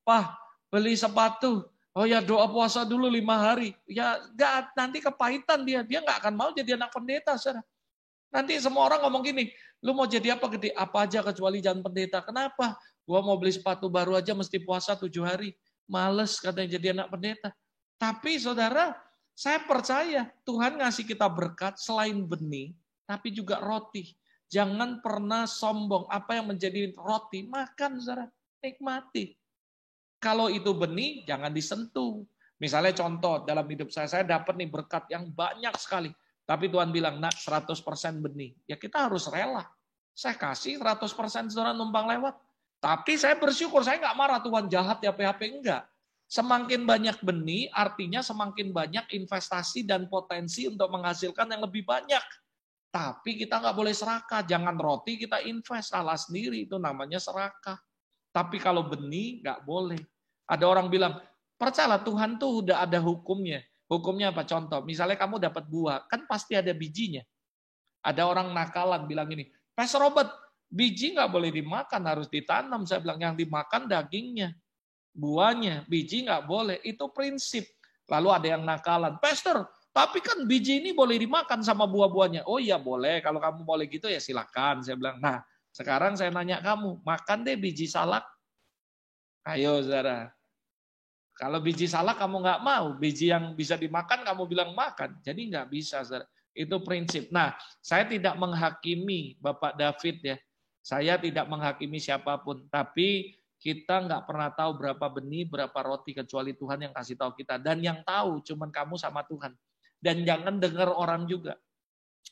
Pak, beli sepatu. Oh ya doa puasa dulu 5 hari. Ya nggak, nanti kepahitan dia nggak akan mau jadi anak pendeta, saudara. Nanti semua orang ngomong gini, lu mau jadi apa gede? Apa aja kecuali jangan pendeta. Kenapa? Gua mau beli sepatu baru aja mesti puasa 7 hari. Males katanya jadi anak pendeta. Tapi saudara, saya percaya Tuhan ngasih kita berkat selain benih, tapi juga roti. Jangan pernah sombong. Apa yang menjadi roti, makan saudara. Nikmati. Kalau itu benih, jangan disentuh. Misalnya contoh, dalam hidup saya dapat nih berkat yang banyak sekali. Tapi Tuhan bilang, nak 100% benih. Ya kita harus rela. Saya kasih 100% saudara numpang lewat. Tapi saya bersyukur, saya nggak marah Tuhan jahat ya PHP, enggak. Semakin banyak benih, artinya semakin banyak investasi dan potensi untuk menghasilkan yang lebih banyak. Tapi kita nggak boleh serakah. Jangan roti kita invest, salah sendiri. Itu namanya serakah. Tapi kalau benih, nggak boleh. Ada orang bilang, percayalah Tuhan tuh udah ada hukumnya. Hukumnya apa? Contoh, misalnya kamu dapat buah, kan pasti ada bijinya. Ada orang nakalan bilang ini, Pastor Robert, biji nggak boleh dimakan, harus ditanam. Saya bilang yang dimakan dagingnya, buahnya, biji nggak boleh. Itu prinsip. Lalu ada yang nakalan, Pastor, tapi kan biji ini boleh dimakan sama buah-buahnya. Oh iya boleh, kalau kamu boleh gitu ya silakan. Saya bilang, nah sekarang saya nanya kamu, makan deh biji salak. Ayo saudara. Kalau biji salak kamu nggak mau, biji yang bisa dimakan kamu bilang makan. Jadi nggak bisa, saudara. Itu prinsip. Nah, saya tidak menghakimi Bapak David ya. Saya tidak menghakimi siapapun. Tapi kita nggak pernah tahu berapa benih, berapa roti, kecuali Tuhan yang kasih tahu kita. Dan yang tahu cuman kamu sama Tuhan. Dan jangan dengar orang juga.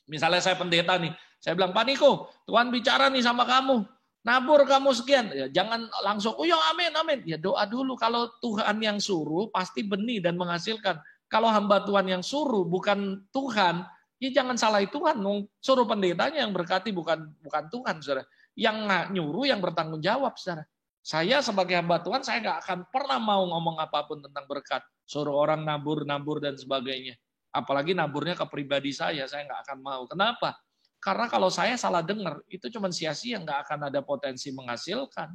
Misalnya saya pendeta nih, saya bilang, Pak Niko, Tuhan bicara nih sama kamu. Nabur kamu sekian, ya, jangan langsung, oh ya amin, amin. Ya doa dulu, kalau Tuhan yang suruh pasti benih dan menghasilkan. Kalau hamba Tuhan yang suruh, bukan Tuhan, ya jangan salahi Tuhan. Suruh pendetanya yang berkati, bukan Tuhan, saudara. Yang nyuruh, yang bertanggung jawab, saudara. Saya sebagai hamba Tuhan, saya nggak akan pernah mau ngomong apapun tentang berkat. Suruh orang nabur dan sebagainya. Apalagi naburnya ke pribadi saya nggak akan mau. Kenapa? Karena kalau saya salah dengar, itu cuma sia-sia, nggak akan ada potensi menghasilkan.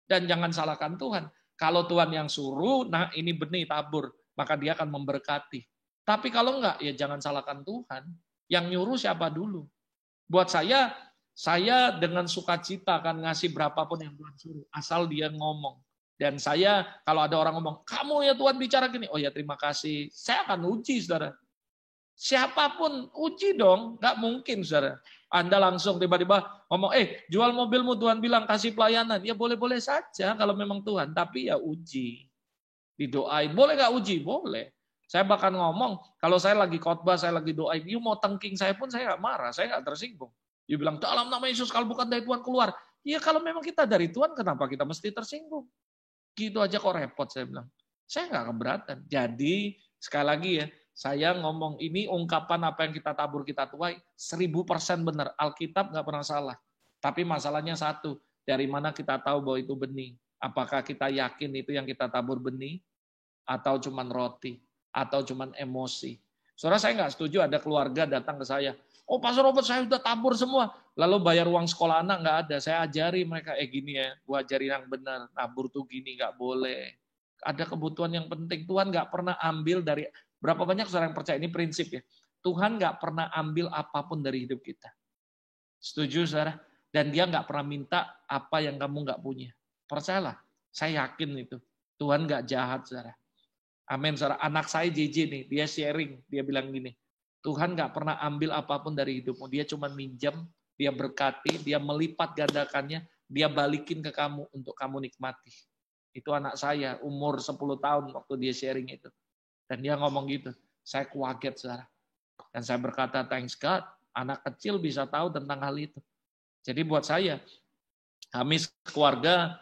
Dan jangan salahkan Tuhan. Kalau Tuhan yang suruh, nah ini benih tabur, maka dia akan memberkati. Tapi kalau enggak, ya jangan salahkan Tuhan. Yang nyuruh siapa dulu? Buat saya dengan sukacita akan ngasih berapapun yang Tuhan suruh, asal dia ngomong. Dan saya, kalau ada orang ngomong, kamu ya Tuhan bicara gini, oh ya terima kasih. Saya akan uji, saudara. Siapapun uji dong, nggak mungkin, saudara. Anda langsung tiba-tiba ngomong, jual mobilmu Tuhan bilang kasih pelayanan. Ya boleh-boleh saja kalau memang Tuhan, tapi ya uji. Didoain. Boleh nggak uji? Boleh. Saya bahkan ngomong, kalau saya lagi khotbah, saya lagi doain, you mau tengking saya pun saya nggak marah, saya nggak tersinggung. You bilang, dalam nama Yesus kalau bukan dari Tuhan keluar. Ya kalau memang kita dari Tuhan, kenapa kita mesti tersinggung? Gitu aja kok repot, saya bilang. Saya nggak keberatan. Jadi, sekali lagi ya, saya ngomong ini ungkapan apa yang kita tabur kita tuai 1000% benar. Alkitab nggak pernah salah. Tapi masalahnya satu, dari mana kita tahu bahwa itu benih? Apakah kita yakin itu yang kita tabur benih? Atau cuman roti? Atau cuman emosi? Saudara, saya nggak setuju ada keluarga datang ke saya. Oh Pastor Robert, saya udah tabur semua. Lalu bayar uang sekolah anak nggak ada. Saya ajari mereka, gini ya, gua ajari yang benar. Tabur tuh gini, nggak boleh. Ada kebutuhan yang penting. Tuhan nggak pernah ambil dari. Berapa banyak saudara yang percaya ini prinsip ya. Tuhan nggak pernah ambil apapun dari hidup kita. Setuju saudara? Dan dia nggak pernah minta apa yang kamu nggak punya. Percayalah, saya yakin itu. Tuhan nggak jahat saudara. Amin saudara. Anak saya JJ nih, dia sharing, dia bilang gini. Tuhan nggak pernah ambil apapun dari hidupmu. Dia cuma minjem, dia berkati, dia melipat gandakannya, dia balikin ke kamu untuk kamu nikmati. Itu anak saya, umur 10 tahun waktu dia sharing itu. Dan dia ngomong gitu, saya kaget saudara. Dan saya berkata, thanks God, anak kecil bisa tahu tentang hal itu. Jadi buat saya, kami keluarga,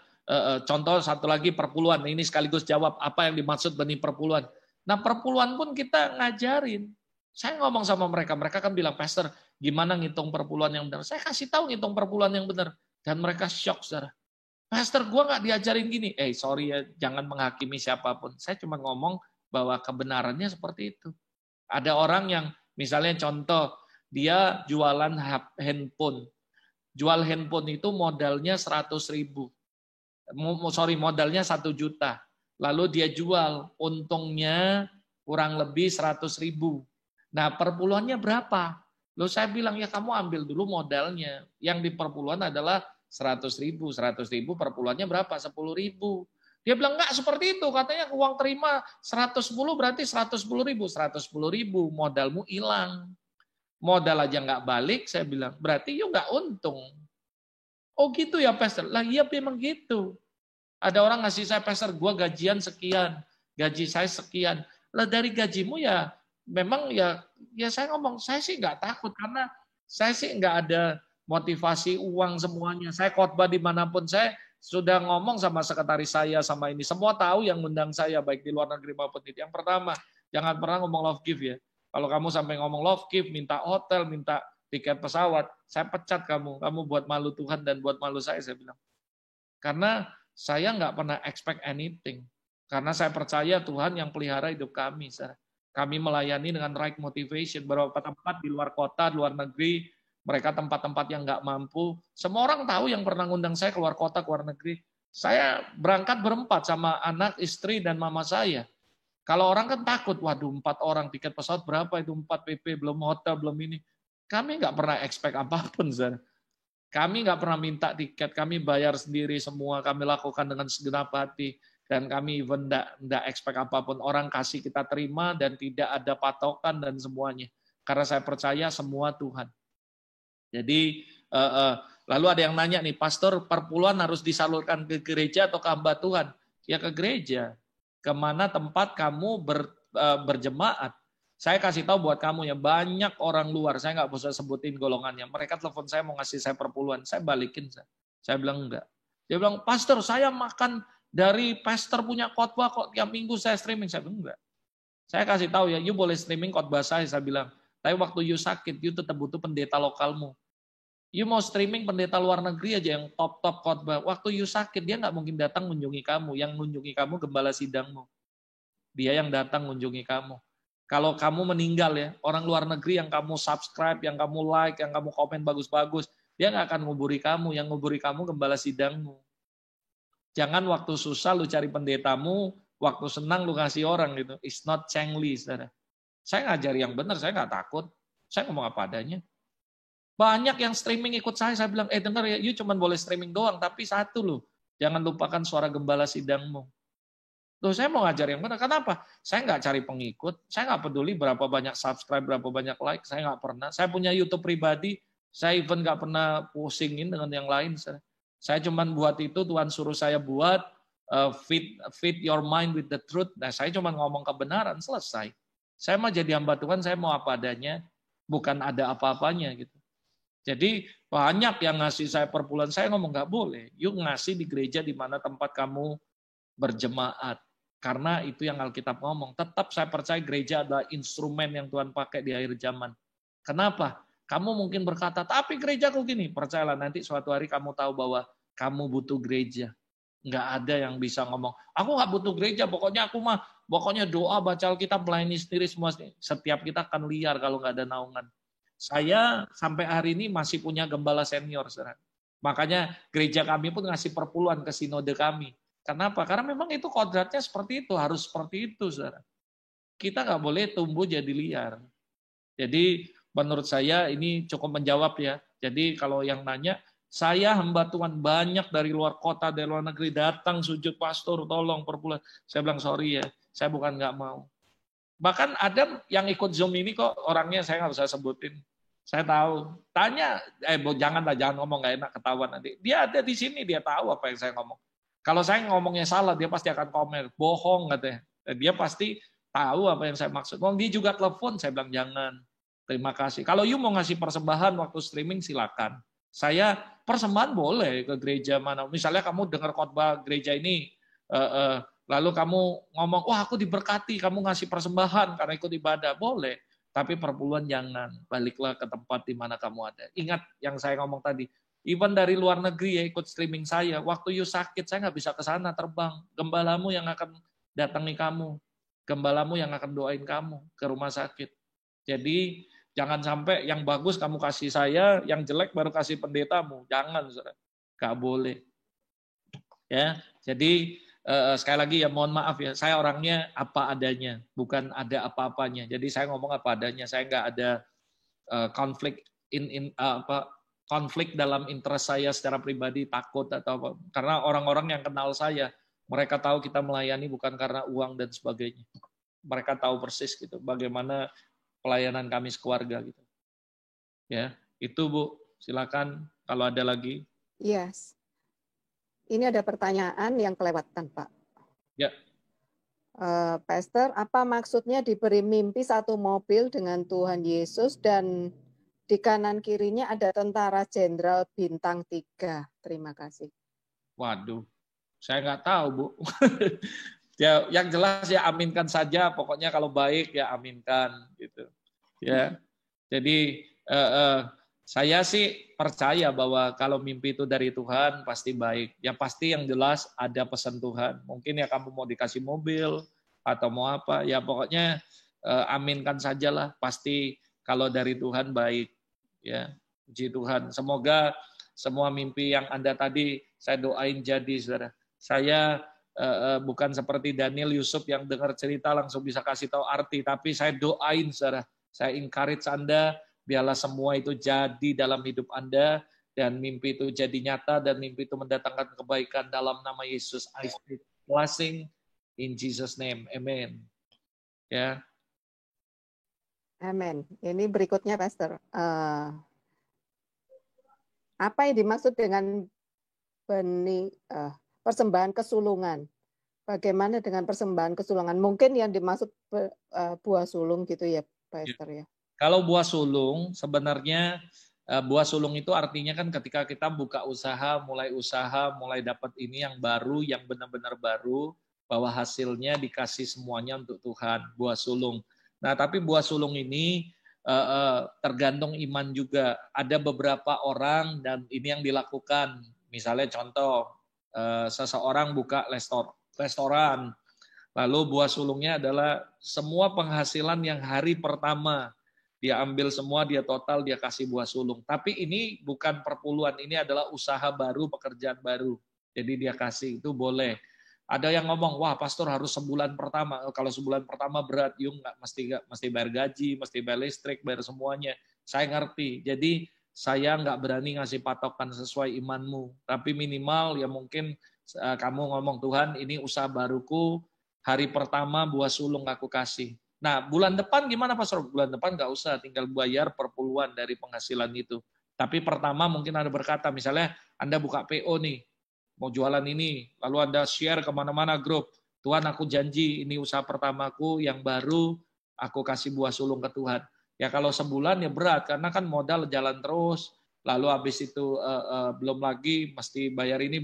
contoh satu lagi perpuluhan, ini sekaligus jawab apa yang dimaksud benih perpuluhan. Nah perpuluhan pun kita ngajarin. Saya ngomong sama mereka, mereka kan bilang, Pastor, gimana ngitung perpuluhan yang benar? Saya kasih tahu ngitung perpuluhan yang benar. Dan mereka shock saudara. Pastor, gue nggak diajarin gini. Sorry ya, jangan menghakimi siapapun. Saya cuma ngomong, bahwa kebenarannya seperti itu. Ada orang yang misalnya contoh, dia jualan handphone. Jual handphone itu modalnya 100.000. Modalnya 1 juta. Lalu dia jual, untungnya kurang lebih 100.000. Nah perpuluhannya berapa? Lalu saya bilang, ya kamu ambil dulu modalnya. Yang di perpuluhan adalah 100.000. 100.000 perpuluhannya berapa? 10.000. Dia bilang, enggak seperti itu. Katanya uang terima 110 berarti 110.000. 110.000 modalmu hilang. Modal aja enggak balik, saya bilang. Berarti you enggak untung. Oh gitu ya Pastor? Lah iya memang gitu. Ada orang ngasih saya, Pastor, gua gajian sekian. Gaji saya sekian. Lah dari gajimu ya memang ya saya ngomong, saya sih enggak takut. Karena saya sih enggak ada motivasi uang semuanya. Saya khotbah dimanapun saya sudah ngomong sama sekretaris saya, sama ini. Semua tahu yang ngundang saya, baik di luar negeri maupun di. Yang pertama, jangan pernah ngomong love gift ya. Kalau kamu sampai ngomong love gift, minta hotel, minta tiket pesawat, saya pecat kamu. Kamu buat malu Tuhan dan buat malu saya bilang. Karena saya nggak pernah expect anything. Karena saya percaya Tuhan yang pelihara hidup kami. Kami melayani dengan right motivation. Beberapa tempat di luar kota, luar negeri, mereka tempat-tempat yang nggak mampu. Semua orang tahu yang pernah ngundang saya keluar kota, keluar negeri. Saya berangkat berempat sama anak, istri, dan mama saya. Kalau orang kan takut, waduh 4 orang, tiket pesawat berapa itu, 4 PP, belum hotel, belum ini. Kami nggak pernah expect apapun, Zara. Kami nggak pernah minta tiket, kami bayar sendiri semua, kami lakukan dengan segenap hati. Dan kami even nggak expect apapun. Orang kasih kita terima dan tidak ada patokan dan semuanya. Karena saya percaya semua Tuhan. Jadi lalu ada yang nanya nih, Pastor, perpuluhan harus disalurkan ke gereja atau ke hamba Tuhan? Ya ke gereja. Kemana tempat kamu berjemaat. Saya kasih tahu buat kamu ya, banyak orang luar, saya nggak bisa sebutin golongannya. Mereka telepon saya mau ngasih saya perpuluhan, saya balikin. Saya bilang enggak. Dia bilang, Pastor, saya makan dari pastor punya khotbah kok tiap minggu saya streaming. Saya bilang enggak. Saya kasih tahu ya, you boleh streaming khotbah saya bilang. Tapi waktu you sakit, you tetap butuh pendeta lokalmu. You mau streaming pendeta luar negeri aja yang top-top khotbah. Waktu you sakit, dia nggak mungkin datang mengunjungi kamu. Yang mengunjungi kamu gembala sidangmu. Dia yang datang mengunjungi kamu. Kalau kamu meninggal ya, orang luar negeri yang kamu subscribe, yang kamu like, yang kamu komen bagus-bagus, dia nggak akan nguburi kamu. Yang nguburi kamu gembala sidangmu. Jangan waktu susah lu cari pendetamu, waktu senang lu ngasih orang gitu. It's not cengli, saudara. Saya ngajari yang benar, saya nggak takut. Saya ngomong apa adanya. Banyak yang streaming ikut saya bilang, dengar ya, you cuma boleh streaming doang, tapi satu loh, jangan lupakan suara gembala sidangmu. Loh, saya mau ngajar yang benar. Kenapa? Saya nggak cari pengikut. Saya nggak peduli berapa banyak subscribe, berapa banyak like. Saya nggak pernah. Saya punya YouTube pribadi. Saya even nggak pernah pusingin dengan yang lain. Saya cuma buat itu, Tuhan suruh saya buat, feed your mind with the truth. Nah, saya cuma ngomong kebenaran, selesai. Saya mau jadi hamba Tuhan, saya mau apa adanya. Bukan ada apa-apanya gitu. Jadi banyak yang ngasih saya per bulan. Saya ngomong nggak boleh. Yuk ngasih di gereja di mana tempat kamu berjemaat. Karena itu yang Alkitab ngomong. Tetap saya percaya gereja adalah instrumen yang Tuhan pakai di akhir zaman. Kenapa? Kamu mungkin berkata, tapi gerejaku gini. Percayalah nanti suatu hari kamu tahu bahwa kamu butuh gereja. Nggak ada yang bisa ngomong, aku nggak butuh gereja, pokoknya doa, baca Alkitab, melayani sendiri semua. Setiap kita akan liar kalau nggak ada naungan. Saya sampai hari ini masih punya gembala senior, saudara. Makanya gereja kami pun ngasih perpuluhan ke sinode kami. Kenapa? Karena memang itu kodratnya seperti itu, harus seperti itu, saudara. Kita nggak boleh tumbuh jadi liar. Jadi menurut saya ini cukup menjawab ya. Jadi kalau yang nanya, saya hamba Tuhan banyak dari luar kota, dari luar negeri datang sujud, pastor tolong per bulan. Saya bilang sorry ya, saya bukan nggak mau. Bahkan ada yang ikut Zoom ini kok orangnya saya nggak usah sebutin. Saya tahu. Tanya, jangan ngomong nggak enak, ketahuan nanti. Dia ada di sini, dia tahu apa yang saya ngomong. Kalau saya ngomongnya salah, dia pasti akan komen, bohong katanya. Dia pasti tahu apa yang saya maksud. Dia juga telepon, saya bilang jangan. Terima kasih. Kalau you mau ngasih persembahan waktu streaming, silakan. Saya persembahan boleh ke gereja mana. Misalnya kamu dengar khotbah gereja ini, lalu kamu ngomong, wah aku diberkati, kamu ngasih persembahan karena ikut ibadah, boleh. Tapi perpuluhan jangan, baliklah ke tempat di mana kamu ada. Ingat yang saya ngomong tadi, even dari luar negeri ya ikut streaming saya, waktu you sakit saya nggak bisa ke sana terbang. Gembalamu yang akan datangi kamu, gembalamu yang akan doain kamu ke rumah sakit. Jadi jangan sampai yang bagus kamu kasih saya, yang jelek baru kasih pendetamu. Jangan, saudara. Nggak boleh. Ya, jadi sekali lagi ya mohon maaf ya, saya orangnya apa adanya, bukan ada apa-apanya. Jadi saya ngomong apa adanya, saya nggak ada konflik konflik dalam interest saya secara pribadi, takut atau apa. Karena orang-orang yang kenal saya, mereka tahu kita melayani bukan karena uang dan sebagainya. Mereka tahu persis gitu bagaimana pelayanan kami sekeluarga gitu. Ya, itu Bu, silakan kalau ada lagi. Yes. Ini ada pertanyaan yang kelewatan, Pak. Ya. Pastor, apa maksudnya diberi mimpi satu mobil dengan Tuhan Yesus dan di kanan kirinya ada tentara jenderal bintang 3? Terima kasih. Waduh, saya nggak tahu Bu. Ya, yang jelas ya aminkan saja. Pokoknya kalau baik ya aminkan gitu. Ya, jadi saya sih percaya bahwa kalau mimpi itu dari Tuhan pasti baik. Ya pasti yang jelas ada pesan Tuhan. Mungkin ya kamu mau dikasih mobil atau mau apa. Ya pokoknya aminkan sajalah. Pasti kalau dari Tuhan baik. Ya, puji Tuhan. Semoga semua mimpi yang Anda tadi saya doain jadi, saudara. Saya bukan seperti Daniel Yusuf yang dengar cerita langsung bisa kasih tahu arti. Tapi saya doain, saudara. Saya encourage Anda. Biarlah semua itu jadi dalam hidup Anda dan mimpi itu jadi nyata dan mimpi itu mendatangkan kebaikan dalam nama Yesus. I speak blessing in Jesus name. Amen. Ya. Amen. Ini berikutnya, Pastor. Apa yang dimaksud dengan persembahan kesulungan? Bagaimana dengan persembahan kesulungan? Mungkin yang dimaksud buah sulung gitu ya, Pastor ya. Kalau buah sulung, sebenarnya buah sulung itu artinya kan ketika kita buka usaha, mulai dapat ini yang baru, yang benar-benar baru, bahwa hasilnya dikasih semuanya untuk Tuhan, buah sulung. Nah, tapi buah sulung ini tergantung iman juga. Ada beberapa orang dan ini yang dilakukan. Misalnya contoh, seseorang buka restoran, Lalu buah sulungnya adalah semua penghasilan yang hari pertama. Dia ambil semua, dia total, dia kasih buah sulung. Tapi ini bukan perpuluhan, ini adalah usaha baru, pekerjaan baru. Jadi dia kasih, itu boleh. Ada yang ngomong, wah pastor harus sebulan pertama. Kalau sebulan pertama berat, yuk mesti bayar gaji, mesti bayar listrik, bayar semuanya. Saya ngerti. Jadi saya nggak berani ngasih patokan sesuai imanmu. Tapi minimal ya mungkin kamu ngomong, Tuhan ini usaha baruku, hari pertama buah sulung aku kasih. Nah, bulan depan gimana Pastor? Bulan depan nggak usah, tinggal bayar perpuluhan dari penghasilan itu. Tapi pertama mungkin Anda berkata, misalnya Anda buka PO nih, mau jualan ini, lalu Anda share kemana-mana grup, Tuhan aku janji ini usaha pertamaku yang baru, aku kasih buah sulung ke Tuhan. Ya kalau sebulan ya berat, karena kan modal jalan terus, lalu habis itu belum lagi mesti bayar ini,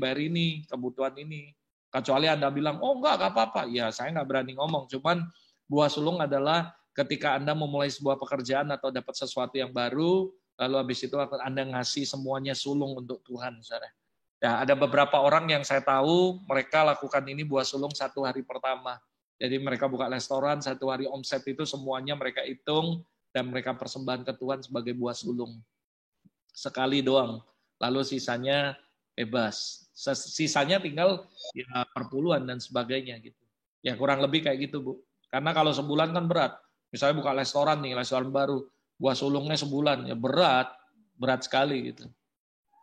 kebutuhan ini. Kecuali Anda bilang, oh enggak apa-apa. Ya saya nggak berani ngomong, cuman buah sulung adalah ketika Anda memulai sebuah pekerjaan atau dapat sesuatu yang baru, lalu habis itu Anda ngasih semuanya sulung untuk Tuhan. Saudara. Ya, ada beberapa orang yang saya tahu, mereka lakukan ini buah sulung 1 hari pertama. Jadi mereka buka restoran, 1 hari omset itu semuanya mereka hitung, dan mereka persembahkan ke Tuhan sebagai buah sulung. Sekali doang. Lalu sisanya bebas. Sisanya tinggal ya, perpuluhan dan sebagainya. Gitu. Ya kurang lebih kayak gitu, Bu. Karena kalau sebulan kan berat. Misalnya buka restoran nih, restoran baru, buah sulungnya sebulan, ya berat sekali gitu.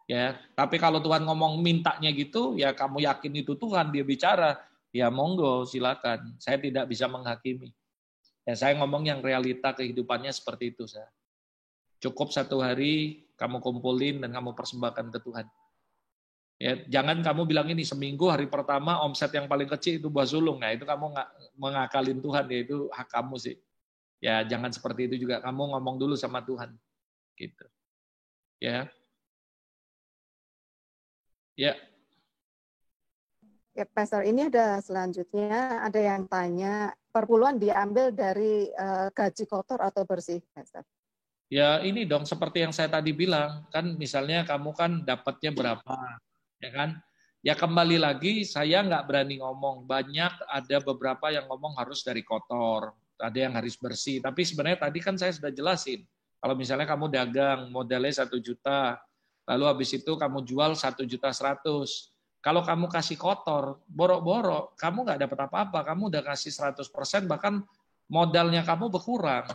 Ya, tapi kalau Tuhan ngomong mintanya gitu, ya kamu yakin itu Tuhan dia bicara, ya monggo silakan. Saya tidak bisa menghakimi. Ya saya ngomong yang realita kehidupannya seperti itu, saya. Cukup 1 hari kamu kumpulin dan kamu persembahkan ke Tuhan. Ya, jangan kamu bilang ini seminggu hari pertama omset yang paling kecil itu buah sulung. Nah, itu kamu nggak mengakalin Tuhan, ya itu hak kamu sih. Ya, jangan seperti itu juga. Kamu ngomong dulu sama Tuhan. Gitu. Ya. Ya. Ya, Pastor, ini ada selanjutnya ada yang tanya perpuluhan diambil dari gaji kotor atau bersih, Pastor? Ya, ini dong seperti yang saya tadi bilang, kan misalnya kamu kan dapatnya berapa, ya kan? Ya kembali lagi saya nggak berani ngomong. Banyak ada beberapa yang ngomong harus dari kotor, ada yang harus bersih. Tapi sebenarnya tadi kan saya sudah jelasin. Kalau misalnya kamu dagang modalnya 1 juta, lalu habis itu kamu jual 1.100.000. Kalau kamu kasih kotor, borok-borok, kamu nggak dapat apa-apa. Kamu udah kasih 100%, bahkan modalnya kamu berkurang.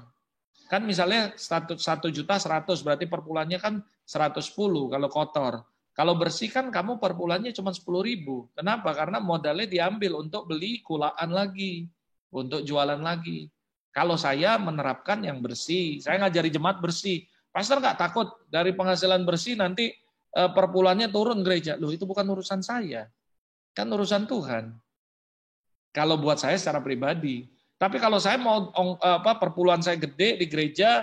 Kan misalnya 1.100.000 berarti perpuluhannya kan 110 kalau kotor. Kalau bersih kan kamu perpuluhannya cuma 10.000. Kenapa? Karena modalnya diambil untuk beli kulaan lagi, untuk jualan lagi. Kalau saya menerapkan yang bersih, saya ngajari jemaat bersih. Pastor nggak takut dari penghasilan bersih nanti perpuluhannya turun gereja. Loh itu bukan urusan saya, kan urusan Tuhan. Kalau buat saya secara pribadi. Tapi kalau saya mau perpuluhan saya gede di gereja,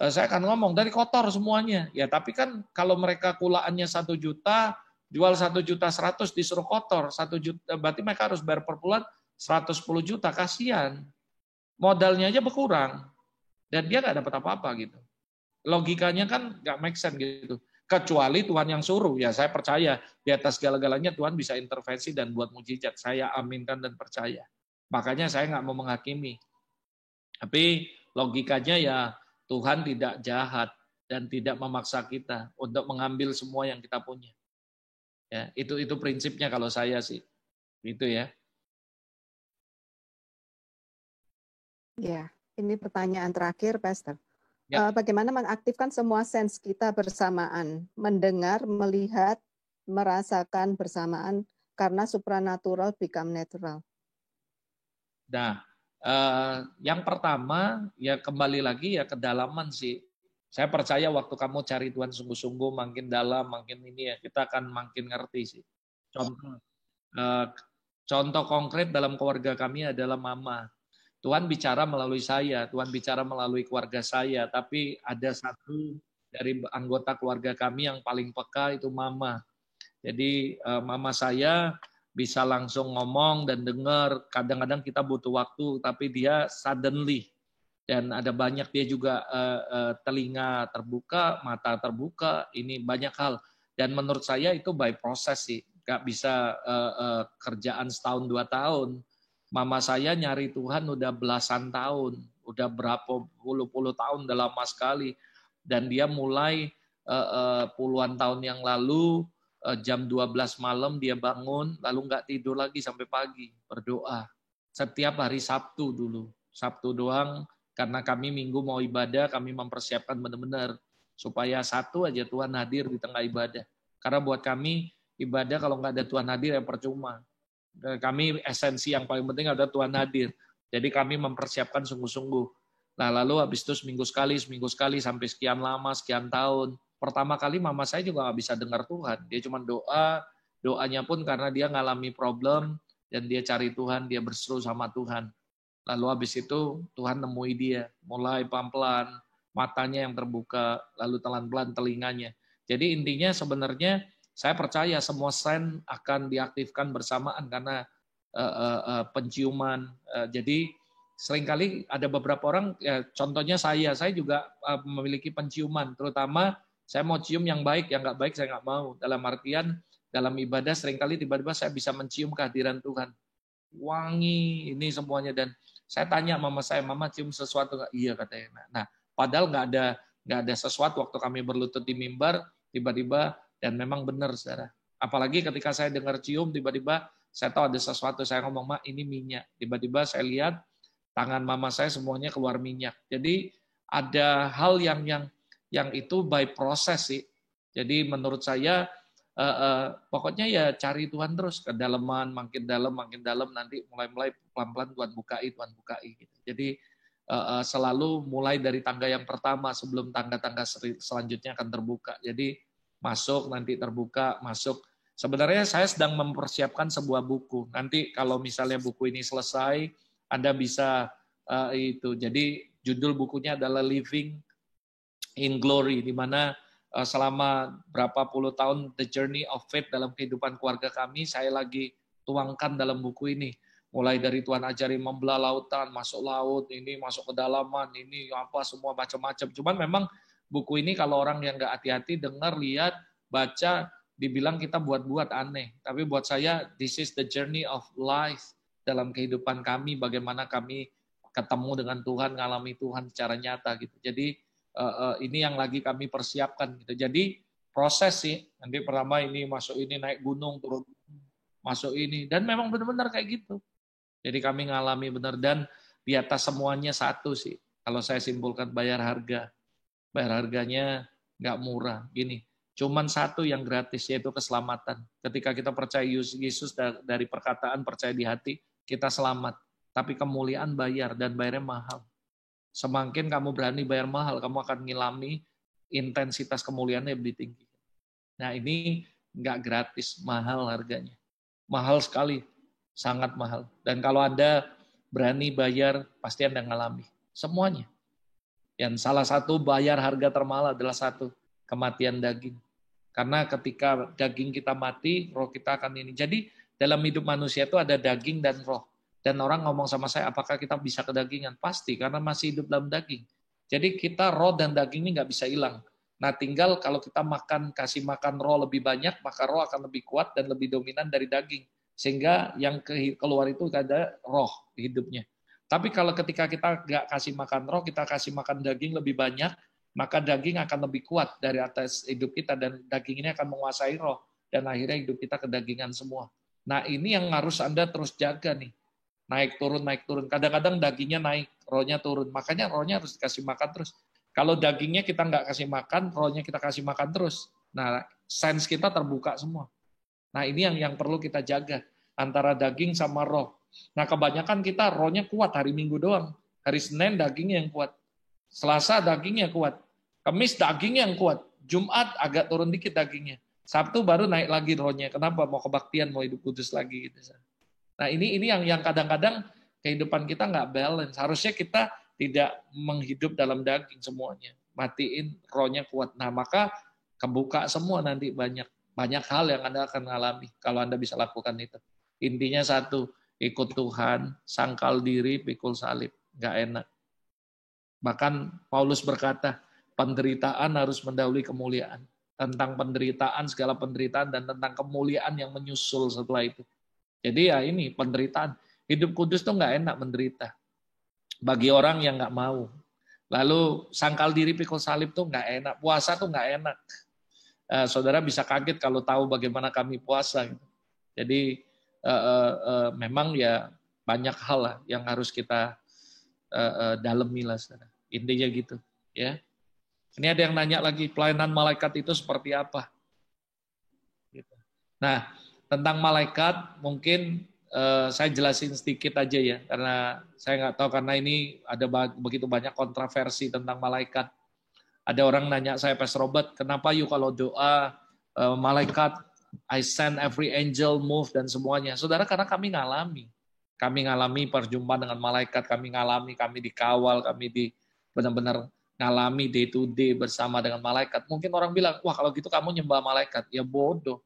saya akan ngomong dari kotor semuanya. Ya, tapi kan kalau mereka kulaannya 1 juta, jual 1.100.000 disuruh kotor 1 juta, berarti mereka harus bayar perpuluhan 110 juta, kasihan. Modalnya aja berkurang dan dia nggak dapat apa-apa gitu. Logikanya kan nggak make sense gitu. Kecuali Tuhan yang suruh, ya saya percaya di atas segala-galanya Tuhan bisa intervensi dan buat mujizat. Saya aminkan dan percaya. Makanya saya nggak mau menghakimi. Tapi logikanya ya Tuhan tidak jahat dan tidak memaksa kita untuk mengambil semua yang kita punya. Ya, itu prinsipnya kalau saya sih. Gitu ya. Ya, ini pertanyaan terakhir, Pastor. Ya. Bagaimana mengaktifkan semua sense kita bersamaan, mendengar, melihat, merasakan bersamaan karena supranatural become natural. Nah, yang pertama ya kembali lagi ya kedalaman sih. Saya percaya waktu kamu cari Tuhan sungguh-sungguh makin dalam, makin ini ya kita akan makin ngerti sih. Contoh konkret dalam keluarga kami adalah mama. Tuhan bicara melalui saya, Tuhan bicara melalui keluarga saya, tapi ada satu dari anggota keluarga kami yang paling peka itu mama. Jadi mama saya bisa langsung ngomong dan dengar. Kadang-kadang kita butuh waktu, tapi dia suddenly. Dan ada banyak dia juga telinga terbuka, mata terbuka. Ini banyak hal. Dan menurut saya itu by proses sih. Gak bisa kerjaan setahun 2 tahun. Mama saya nyari Tuhan udah belasan tahun, udah berapa puluh tahun, udah lama sekali. Dan dia mulai puluhan tahun yang lalu, jam 12 malam dia bangun, lalu nggak tidur lagi sampai pagi, berdoa. Setiap hari Sabtu dulu. Sabtu doang, karena kami Minggu mau ibadah, kami mempersiapkan benar-benar supaya satu aja Tuhan hadir di tengah ibadah. Karena buat kami, ibadah kalau nggak ada Tuhan hadir ya percuma. Kami esensi yang paling penting adalah Tuhan hadir. Jadi kami mempersiapkan sungguh-sungguh. Nah lalu habis itu seminggu sekali, sampai sekian lama, sekian tahun. Pertama kali mama saya juga nggak bisa dengar Tuhan. Dia cuma doa, doanya pun karena dia ngalami problem, dan dia cari Tuhan, dia berseru sama Tuhan. Lalu habis itu Tuhan nemui dia, mulai pelan-pelan, matanya yang terbuka, lalu pelan-pelan telinganya. Jadi intinya sebenarnya saya percaya semua sen akan diaktifkan bersamaan karena penciuman. Jadi seringkali ada beberapa orang, ya, contohnya saya juga memiliki penciuman, terutama saya mau cium yang baik, yang nggak baik saya nggak mau. Dalam artian dalam ibadah seringkali tiba-tiba saya bisa mencium kehadiran Tuhan. Wangi ini semuanya, dan saya tanya mama saya, mama cium sesuatu nggak? Iya katanya. Nah, padahal nggak ada sesuatu waktu kami berlutut di mimbar, tiba-tiba, dan memang benar, saudara. Apalagi ketika saya dengar cium, tiba-tiba saya tahu ada sesuatu, saya ngomong, "Ma, ini minyak." Tiba-tiba saya lihat tangan mama saya semuanya keluar minyak. Jadi ada hal yang itu by proses sih. Jadi menurut saya pokoknya ya cari Tuhan terus, kedalaman, makin dalam, nanti mulai pelan-pelan Tuhan bukai gitu. Jadi selalu mulai dari tangga yang pertama sebelum tangga-tangga selanjutnya akan terbuka. Jadi masuk, nanti terbuka, masuk. Sebenarnya saya sedang mempersiapkan sebuah buku. Nanti kalau misalnya buku ini selesai, Anda bisa itu. Jadi judul bukunya adalah Living in Glory, di mana selama berapa puluh tahun The Journey of Faith dalam kehidupan keluarga kami, saya lagi tuangkan dalam buku ini. Mulai dari Tuhan ajari membelah lautan, masuk laut, ini masuk ke dalaman, ini apa semua macam-macam. Cuman memang buku ini kalau orang yang nggak hati-hati dengar, lihat, baca, dibilang kita buat-buat aneh. Tapi buat saya, this is the journey of life dalam kehidupan kami, bagaimana kami ketemu dengan Tuhan, ngalami Tuhan secara nyata gitu. Jadi ini yang lagi kami persiapkan gitu. Jadi proses sih. Nanti pertama ini masuk, ini naik gunung, turun masuk ini, dan memang benar-benar kayak gitu. Jadi kami ngalami benar, dan di atas semuanya satu sih. Kalau saya simpulkan, bayar harganya nggak murah. Gini, cuman satu yang gratis, yaitu keselamatan. Ketika kita percaya Yesus dari perkataan, percaya di hati, kita selamat. Tapi kemuliaan bayar, dan bayarnya mahal. Semakin kamu berani bayar mahal, kamu akan ngilami intensitas kemuliaannya lebih tinggi. Nah ini nggak gratis, mahal harganya. Mahal sekali, sangat mahal. Dan kalau Anda berani bayar, pasti Anda ngalami semuanya. Yang salah satu bayar harga termahal adalah satu, kematian daging. Karena ketika daging kita mati, roh kita akan ini. Jadi dalam hidup manusia itu ada daging dan roh. Dan orang ngomong sama saya, apakah kita bisa kedagingan? Pasti, karena masih hidup dalam daging. Jadi kita roh dan daging ini nggak bisa hilang. Nah tinggal kalau kita kasih makan roh lebih banyak, maka roh akan lebih kuat dan lebih dominan dari daging. Sehingga yang keluar itu ada roh di hidupnya. Tapi kalau ketika kita nggak kasih makan roh, kita kasih makan daging lebih banyak, maka daging akan lebih kuat dari atas hidup kita, dan daging ini akan menguasai roh. Dan akhirnya hidup kita kedagingan semua. Nah ini yang harus Anda terus jaga nih. Naik turun. Kadang-kadang dagingnya naik, rohnya turun. Makanya rohnya harus dikasih makan terus. Kalau dagingnya kita nggak kasih makan, rohnya kita kasih makan terus. Nah, sense kita terbuka semua. Nah, ini yang perlu kita jaga. Antara daging sama roh. Nah, kebanyakan kita rohnya kuat hari Minggu doang. Hari Senin dagingnya yang kuat. Selasa dagingnya kuat. Kamis dagingnya yang kuat. Jumat agak turun dikit dagingnya. Sabtu baru naik lagi rohnya. Kenapa? Mau kebaktian, mau hidup kudus lagi gitu. Nah ini yang kadang-kadang kehidupan kita nggak balance. Harusnya kita tidak menghidup dalam daging semuanya. Matiin rohnya kuat. Nah maka kebuka semua nanti banyak hal yang Anda akan alami kalau Anda bisa lakukan itu. Intinya satu, ikut Tuhan, sangkal diri, pikul salib. Nggak enak. Bahkan Paulus berkata, penderitaan harus mendahului kemuliaan. Tentang penderitaan, segala penderitaan, dan tentang kemuliaan yang menyusul setelah itu. Jadi ya ini penderitaan. Hidup kudus tuh nggak enak menderita. Bagi orang yang nggak mau. Lalu sangkal diri pikul salib tuh nggak enak. Puasa tuh nggak enak. Saudara bisa kaget kalau tahu bagaimana kami puasa. Jadi memang ya banyak hal lah yang harus kita dalemi lah, saudara. Intinya gitu, ya. Ini ada yang nanya lagi, pelayanan malaikat itu seperti apa? Gitu. Nah, tentang malaikat mungkin saya jelasin sedikit aja ya, karena saya nggak tahu, karena ini ada begitu banyak kontroversi tentang malaikat. Ada orang nanya saya, Pastor Robert, kenapa you kalau doa malaikat, I send every angel move dan semuanya. Saudara, karena kami ngalami perjumpaan dengan malaikat, kami dikawal, benar-benar ngalami day to day bersama dengan malaikat. Mungkin orang bilang, wah kalau gitu kamu nyembah malaikat. Ya bodoh.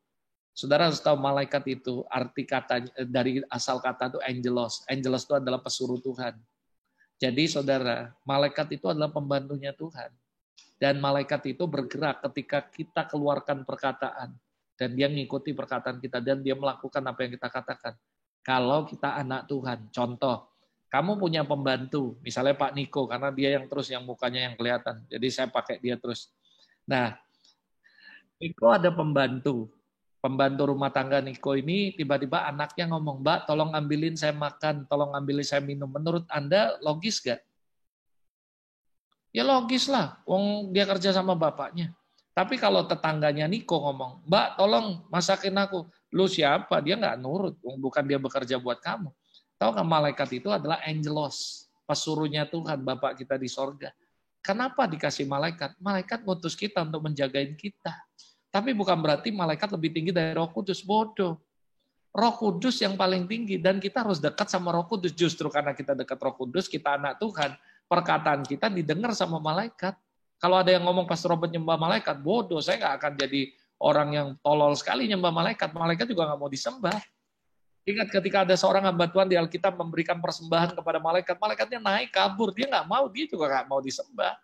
Saudara harus tahu malaikat itu arti katanya dari asal kata itu angelos. Angelos itu adalah pesuruh Tuhan. Jadi saudara, malaikat itu adalah pembantunya Tuhan. Dan malaikat itu bergerak ketika kita keluarkan perkataan. Dan dia mengikuti perkataan kita. Dan dia melakukan apa yang kita katakan. Kalau kita anak Tuhan. Contoh, kamu punya pembantu. Misalnya Pak Niko, karena dia yang terus yang mukanya yang kelihatan. Jadi saya pakai dia terus. Nah, Niko ada pembantu. Pembantu rumah tangga Niko ini tiba-tiba anaknya ngomong, Mbak, tolong ambilin saya makan, tolong ambilin saya minum. Menurut Anda logis gak? Ya logis lah, wong dia kerja sama bapaknya. Tapi kalau tetangganya Niko ngomong, Mbak tolong masakin aku. Lu siapa? Dia nggak nurut, bukan dia bekerja buat kamu. Tahu kan malaikat itu adalah angelos, pesuruhnya Tuhan, Bapak kita di sorga. Kenapa dikasih malaikat? Malaikat ngutus kita untuk menjagain kita. Tapi bukan berarti malaikat lebih tinggi dari Roh Kudus, bodoh. Roh Kudus yang paling tinggi, dan kita harus dekat sama Roh Kudus. Justru karena kita dekat Roh Kudus, kita anak Tuhan, perkataan kita didengar sama malaikat. Kalau ada yang ngomong Pastor Robert nyembah malaikat, bodoh, saya nggak akan jadi orang yang tolol sekali nyembah malaikat. Malaikat juga nggak mau disembah. Ingat ketika ada seorang hamba Tuhan di Alkitab memberikan persembahan kepada malaikat, malaikatnya naik kabur, dia nggak mau, dia juga nggak mau disembah.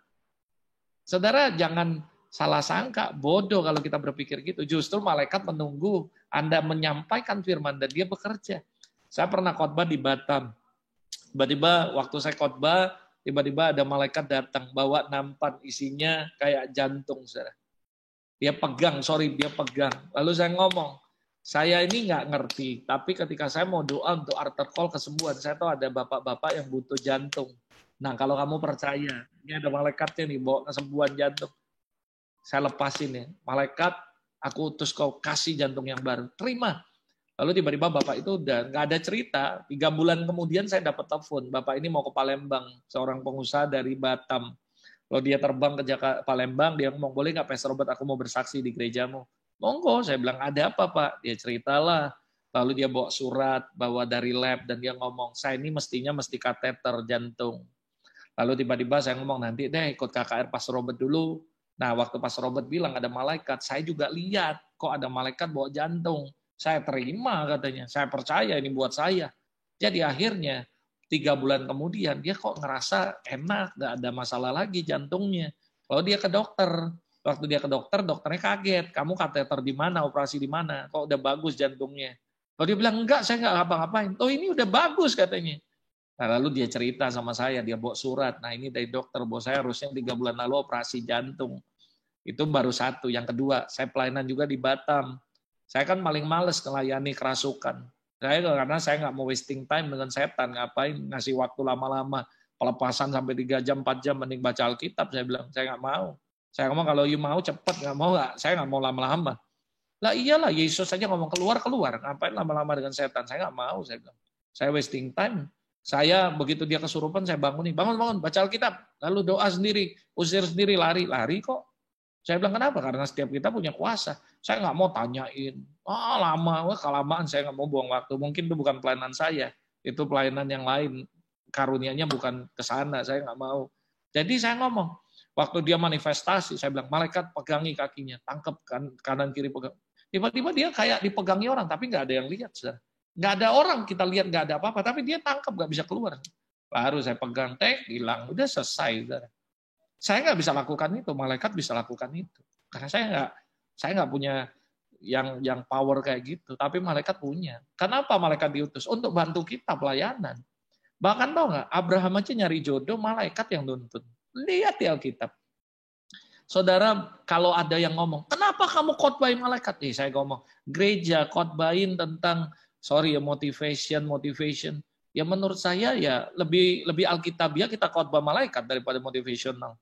Saudara jangan salah sangka, bodoh kalau kita berpikir gitu. Justru malaikat menunggu Anda menyampaikan firman dan dia bekerja. Saya pernah khotbah di Batam. Tiba-tiba waktu saya khotbah, tiba-tiba ada malaikat datang bawa nampan isinya kayak jantung, saudara. Dia pegang. Lalu saya ngomong, saya ini nggak ngerti, tapi ketika saya mau doa untuk altar call kesembuhan, saya tahu ada bapak-bapak yang butuh jantung. Nah kalau kamu percaya, ini ada malaikatnya nih bawa kesembuhan jantung. Saya lepasin ya, malaikat, aku utus kau kasih jantung yang baru, terima. Lalu tiba-tiba bapak itu udah nggak ada cerita. 3 bulan kemudian saya dapat telepon, bapak ini mau ke Palembang, seorang pengusaha dari Batam. Lalu dia terbang ke Palembang, dia ngomong, boleh nggak Pastor Robert, aku mau bersaksi di gerejamu. Monggo, saya bilang, ada apa Pak? Dia ceritalah. Lalu dia bawa surat, bawa dari lab, dan dia ngomong, saya ini mesti kateter jantung. Lalu tiba-tiba saya ngomong, nanti deh ikut KKR Pastor Robert dulu. Nah, waktu Pastor Robert bilang ada malaikat, saya juga lihat, kok ada malaikat bawa jantung. Saya terima katanya, saya percaya ini buat saya. Jadi akhirnya, 3 bulan kemudian, dia kok ngerasa enak, gak ada masalah lagi jantungnya. Lalu dia ke dokter. Waktu dia ke dokter, dokternya kaget. Kamu kateter di mana, operasi di mana? Kok udah bagus jantungnya? Lalu dia bilang, enggak, saya enggak ngapa-ngapain. Oh ini udah bagus katanya. Nah, lalu dia cerita sama saya, dia bawa surat. Nah ini dari dokter, bahwa saya harusnya 3 bulan lalu operasi jantung. Itu baru satu. Yang kedua, saya pelayanan juga di Batam. Saya kan paling males melayani kerasukan. Karena saya nggak mau wasting time dengan setan. Ngapain ngasih waktu lama-lama. Pelepasan sampai 3 jam, 4 jam, mending baca Alkitab. Saya bilang, saya nggak mau. Saya ngomong kalau you mau cepat, nggak mau nggak, saya nggak mau lama-lama. Lah iyalah, Yesus saja ngomong keluar, ngapain lama-lama dengan setan? Saya nggak mau, saya bilang. Saya wasting time. Saya begitu dia kesurupan, saya bangun, baca Alkitab, lalu doa sendiri, usir sendiri, lari kok. Saya bilang kenapa? Karena setiap kita punya kuasa. Saya nggak mau tanyain, lama, kelamaan, saya nggak mau buang waktu. Mungkin itu bukan pelayanan saya, itu pelayanan yang lain. Karunianya bukan ke sana, saya nggak mau. Jadi saya ngomong, waktu dia manifestasi, saya bilang, malaikat pegangi kakinya, tangkap kanan kiri pegang. Tiba-tiba dia kayak dipegangi orang, tapi nggak ada yang lihat. Nggak ada orang, kita lihat nggak ada apa-apa, tapi dia tangkap, nggak bisa keluar. Baru saya pegang, hilang, udah selesai. Saya nggak bisa lakukan itu, malaikat bisa lakukan itu. Karena saya nggak punya yang power kayak gitu, tapi malaikat punya. Kenapa malaikat diutus? Untuk bantu kita pelayanan. Bahkan tahu nggak, Abraham aja nyari jodoh, malaikat yang nuntun. Lihat di Alkitab. Saudara, kalau ada yang ngomong, kenapa kamu khotbahin malaikat? Saya ngomong, gereja khotbahin tentang, motivation. Ya menurut saya ya lebih alkitabiah kita khotbah malaikat daripada motivational.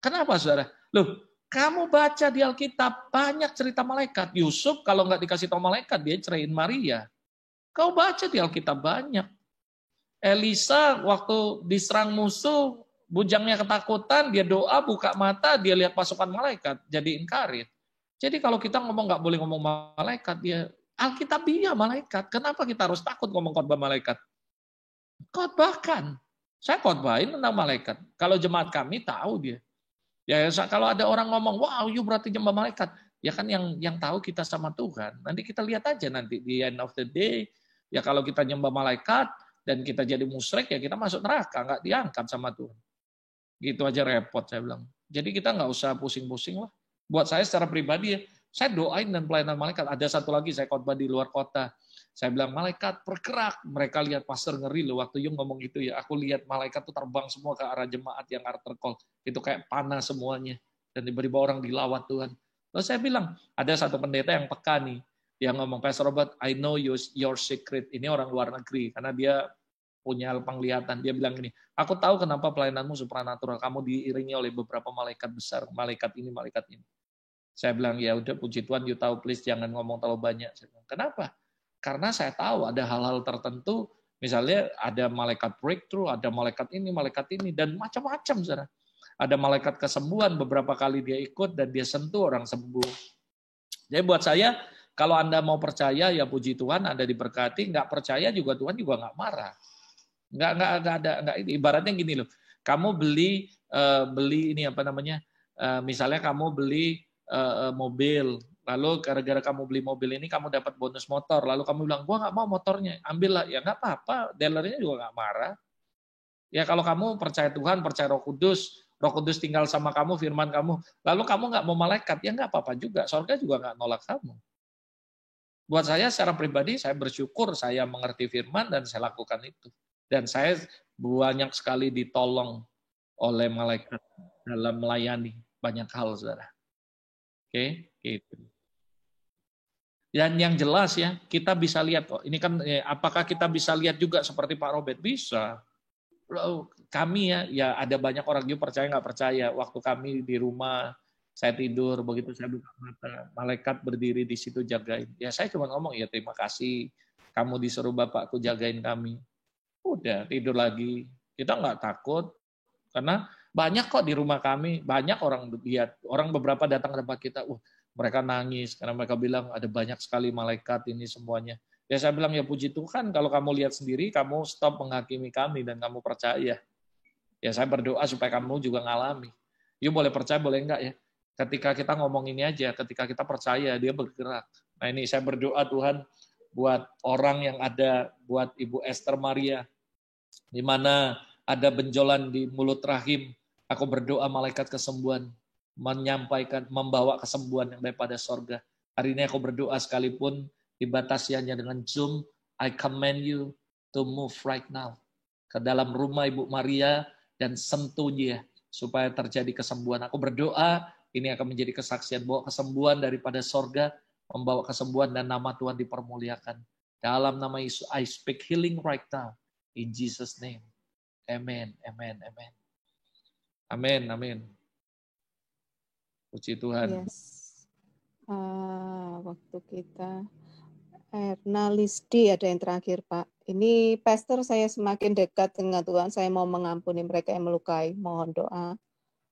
Kenapa saudara? Loh, kamu baca di Alkitab banyak cerita malaikat. Yusuf kalau nggak dikasih tahu malaikat, dia ceraiin Maria. Kau baca di Alkitab banyak. Elisa waktu diserang musuh, bujangnya ketakutan, dia doa, buka mata, dia lihat pasukan malaikat, jadi inkarit. Jadi kalau kita ngomong nggak boleh ngomong malaikat, dia Alkitabiah malaikat. Kenapa kita harus takut ngomong khotbah malaikat? Khotbahkan. Saya khotbahin tentang malaikat. Kalau jemaat kami tahu dia. Ya kalau ada orang ngomong, wow, you berarti nyembah malaikat. Ya kan yang tahu kita sama Tuhan. Nanti kita lihat aja nanti di end of the day. Ya kalau kita nyembah malaikat dan kita jadi musyrik, ya kita masuk neraka, nggak diangkat sama Tuhan. Gitu aja repot saya bilang. Jadi kita nggak usah pusing-pusing lah. Buat saya secara pribadi ya, saya doain dan pelayanan malaikat. Ada satu lagi saya khotbah di luar kota. Saya bilang, malaikat bergerak. Mereka lihat pastor ngeri loh. Waktu Yung ngomong gitu ya, aku lihat malaikat tuh terbang semua ke arah jemaat yang altar call. Itu kayak panah semuanya. Dan tiba-tiba orang dilawat Tuhan. Lalu saya bilang, ada satu pendeta yang peka nih. Dia ngomong, Pastor Robert, I know your secret. Ini orang luar negeri. Karena dia punya penglihatan. Dia bilang gini, aku tahu kenapa pelayananmu supranatural. Kamu diiringi oleh beberapa malaikat besar. Malaikat ini, malaikat ini. Saya bilang, ya udah puji Tuhan, you tahu please jangan ngomong terlalu banyak. Saya bilang, kenapa? Karena saya tahu ada hal-hal tertentu, misalnya ada malaikat breakthrough, ada malaikat ini, dan macam-macam. Saudara. Ada malaikat kesembuhan, beberapa kali dia ikut dan dia sentuh orang sembuh. Jadi buat saya, kalau Anda mau percaya, ya puji Tuhan, Anda diberkati. Nggak percaya juga Tuhan juga nggak marah. Nggak ini. Ibaratnya gini loh, kamu beli ini apa namanya? Misalnya kamu beli mobil. Lalu gara-gara kamu beli mobil ini, kamu dapat bonus motor. Lalu kamu bilang, gua nggak mau motornya, ambillah. Ya nggak apa-apa, dealernya juga nggak marah. Ya kalau kamu percaya Tuhan, percaya Roh Kudus tinggal sama kamu, firman kamu, lalu kamu nggak mau malaikat, ya nggak apa-apa juga. Surga juga nggak nolak kamu. Buat saya secara pribadi, saya bersyukur saya mengerti firman dan saya lakukan itu. Dan saya banyak sekali ditolong oleh malaikat dalam melayani banyak hal, saudara. Oke, gitu. Dan yang jelas ya, kita bisa lihat kok. Ini kan apakah kita bisa lihat juga seperti Pak Robert? Bisa. Kami ya ada banyak orang juga percaya nggak percaya. Waktu kami di rumah, saya tidur, begitu saya buka mata, malaikat berdiri di situ jagain. Ya saya cuma ngomong, ya terima kasih. Kamu disuruh Bapakku jagain kami. Udah, tidur lagi. Kita nggak takut. Karena banyak kok di rumah kami, banyak orang lihat. Orang beberapa datang ke tempat kita, mereka nangis karena mereka bilang ada banyak sekali malaikat ini semuanya. Ya saya bilang, ya puji Tuhan, kalau kamu lihat sendiri, kamu stop menghakimi kami dan kamu percaya. Ya saya berdoa supaya kamu juga ngalami. You boleh percaya, boleh enggak ya. Ketika kita ngomong ini aja, ketika kita percaya, dia bergerak. Nah ini saya berdoa Tuhan buat orang yang ada, buat Ibu Esther Maria, di mana ada benjolan di mulut rahim. Aku berdoa malaikat kesembuhan menyampaikan, membawa kesembuhan yang daripada sorga. Hari ini aku berdoa sekalipun dibatasi hanya dengan Zoom, I command you to move right now ke dalam rumah Ibu Maria dan sentuh dia supaya terjadi kesembuhan. Aku berdoa ini akan menjadi kesaksian bahwa kesembuhan daripada sorga membawa kesembuhan dan nama Tuhan dipermuliakan. Dalam nama Yesus, I speak healing right now in Jesus name. Amen, amen, amen. Amin, amin. Puji Tuhan. Yes. Waktu kita Erna Lisdi ada yang terakhir Pak. Ini pastor, saya semakin dekat dengan Tuhan. Saya mau mengampuni mereka yang melukai. Mohon doa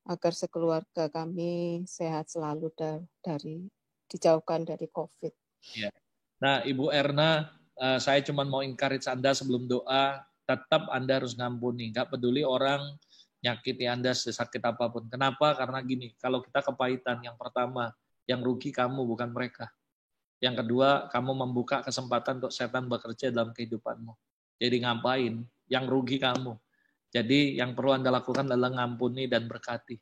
agar sekeluarga kami sehat selalu dijauhkan dari COVID. Ya. Nah, Ibu Erna, saya cuma mau encourage Anda sebelum doa, tetap Anda harus ngampuni. Nggak peduli orang nyakiti Anda sesakit apapun. Kenapa? Karena gini, kalau kita kepahitan, yang pertama, yang rugi kamu bukan mereka. Yang kedua, kamu membuka kesempatan untuk setan bekerja dalam kehidupanmu. Jadi ngapain? Yang rugi kamu. Jadi yang perlu Anda lakukan adalah ngampuni dan berkati.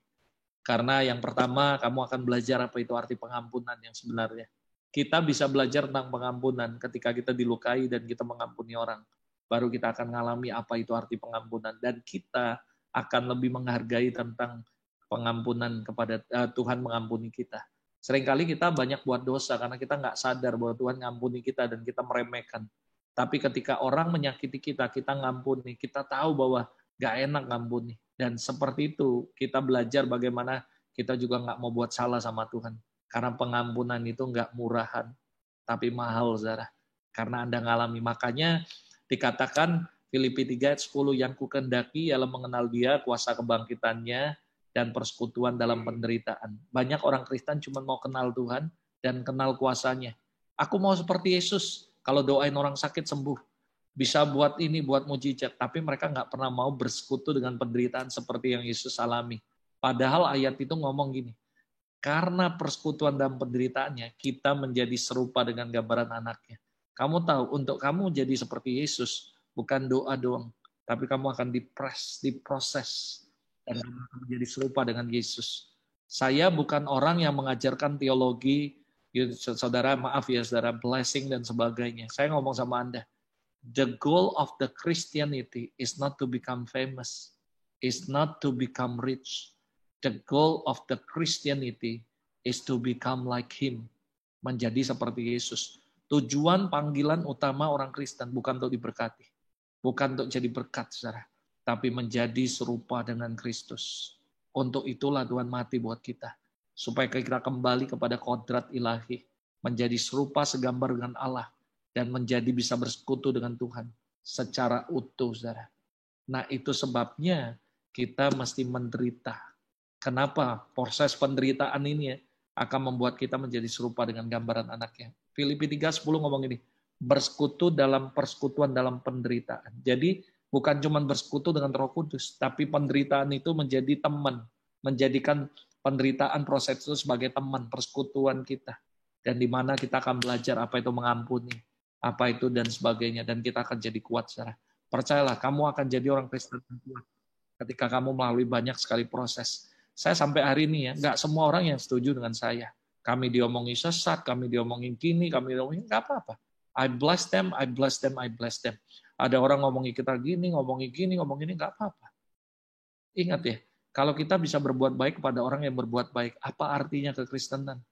Karena yang pertama, kamu akan belajar apa itu arti pengampunan yang sebenarnya. Kita bisa belajar tentang pengampunan ketika kita dilukai dan kita mengampuni orang. Baru kita akan mengalami apa itu arti pengampunan. Dan kita akan lebih menghargai tentang pengampunan kepada Tuhan mengampuni kita. Seringkali kita banyak buat dosa karena kita nggak sadar bahwa Tuhan ngampuni kita dan kita meremehkan. Tapi ketika orang menyakiti kita, kita ngampuni. Kita tahu bahwa nggak enak ngampuni. Dan seperti itu kita belajar bagaimana kita juga nggak mau buat salah sama Tuhan. Karena pengampunan itu nggak murahan, tapi mahal, saudara. Karena Anda ngalami. Makanya dikatakan Filipi 3 ayat 10, yang kukendaki ialah mengenal Dia, kuasa kebangkitannya, dan persekutuan dalam penderitaan. Banyak orang Kristen cuma mau kenal Tuhan dan kenal kuasanya. Aku mau seperti Yesus, kalau doain orang sakit sembuh. Bisa buat ini, buat mujizat. Tapi mereka nggak pernah mau bersekutu dengan penderitaan seperti yang Yesus alami. Padahal ayat itu ngomong gini, karena persekutuan dalam penderitaannya, kita menjadi serupa dengan gambaran anaknya. Kamu tahu, untuk kamu jadi seperti Yesus, bukan doa doang, tapi kamu akan diproses, dan kamu akan menjadi serupa dengan Yesus. Saya bukan orang yang mengajarkan teologi, saudara, maaf ya saudara, blessing dan sebagainya. Saya ngomong sama Anda, the goal of the Christianity is not to become famous, is not to become rich. The goal of the Christianity is to become like Him, menjadi seperti Yesus. Tujuan panggilan utama orang Kristen bukan untuk diberkati, bukan untuk jadi berkat, saudara, tapi menjadi serupa dengan Kristus. Untuk itulah Tuhan mati buat kita, supaya kita kembali kepada kodrat ilahi, menjadi serupa segambar dengan Allah, dan menjadi bisa bersekutu dengan Tuhan secara utuh, saudara. Nah, itu sebabnya kita mesti menderita. Kenapa? Proses penderitaan ini akan membuat kita menjadi serupa dengan gambaran anaknya. Filipi 3:10 ngomong ini, bersekutu dalam persekutuan dalam penderitaan. Jadi bukan cuma bersekutu dengan Roh Kudus, tapi penderitaan itu menjadi teman, menjadikan penderitaan proses itu sebagai teman, persekutuan kita. Dan di mana kita akan belajar apa itu mengampuni, apa itu dan sebagainya, dan kita akan jadi kuat, saudara. Percayalah, kamu akan jadi orang Kristen yang kuat ketika kamu melalui banyak sekali proses. Saya sampai hari ini nggak semua orang yang setuju dengan saya. Kami diomongin sesat, kami diomongin gini, kami diomongin nggak apa-apa. I bless them, I bless them, I bless them. Ada orang ngomongin kita gini, ngomongin gini, ngomongin ini, nggak apa-apa. Ingat ya, kalau kita bisa berbuat baik kepada orang yang berbuat baik, apa artinya kekristenan?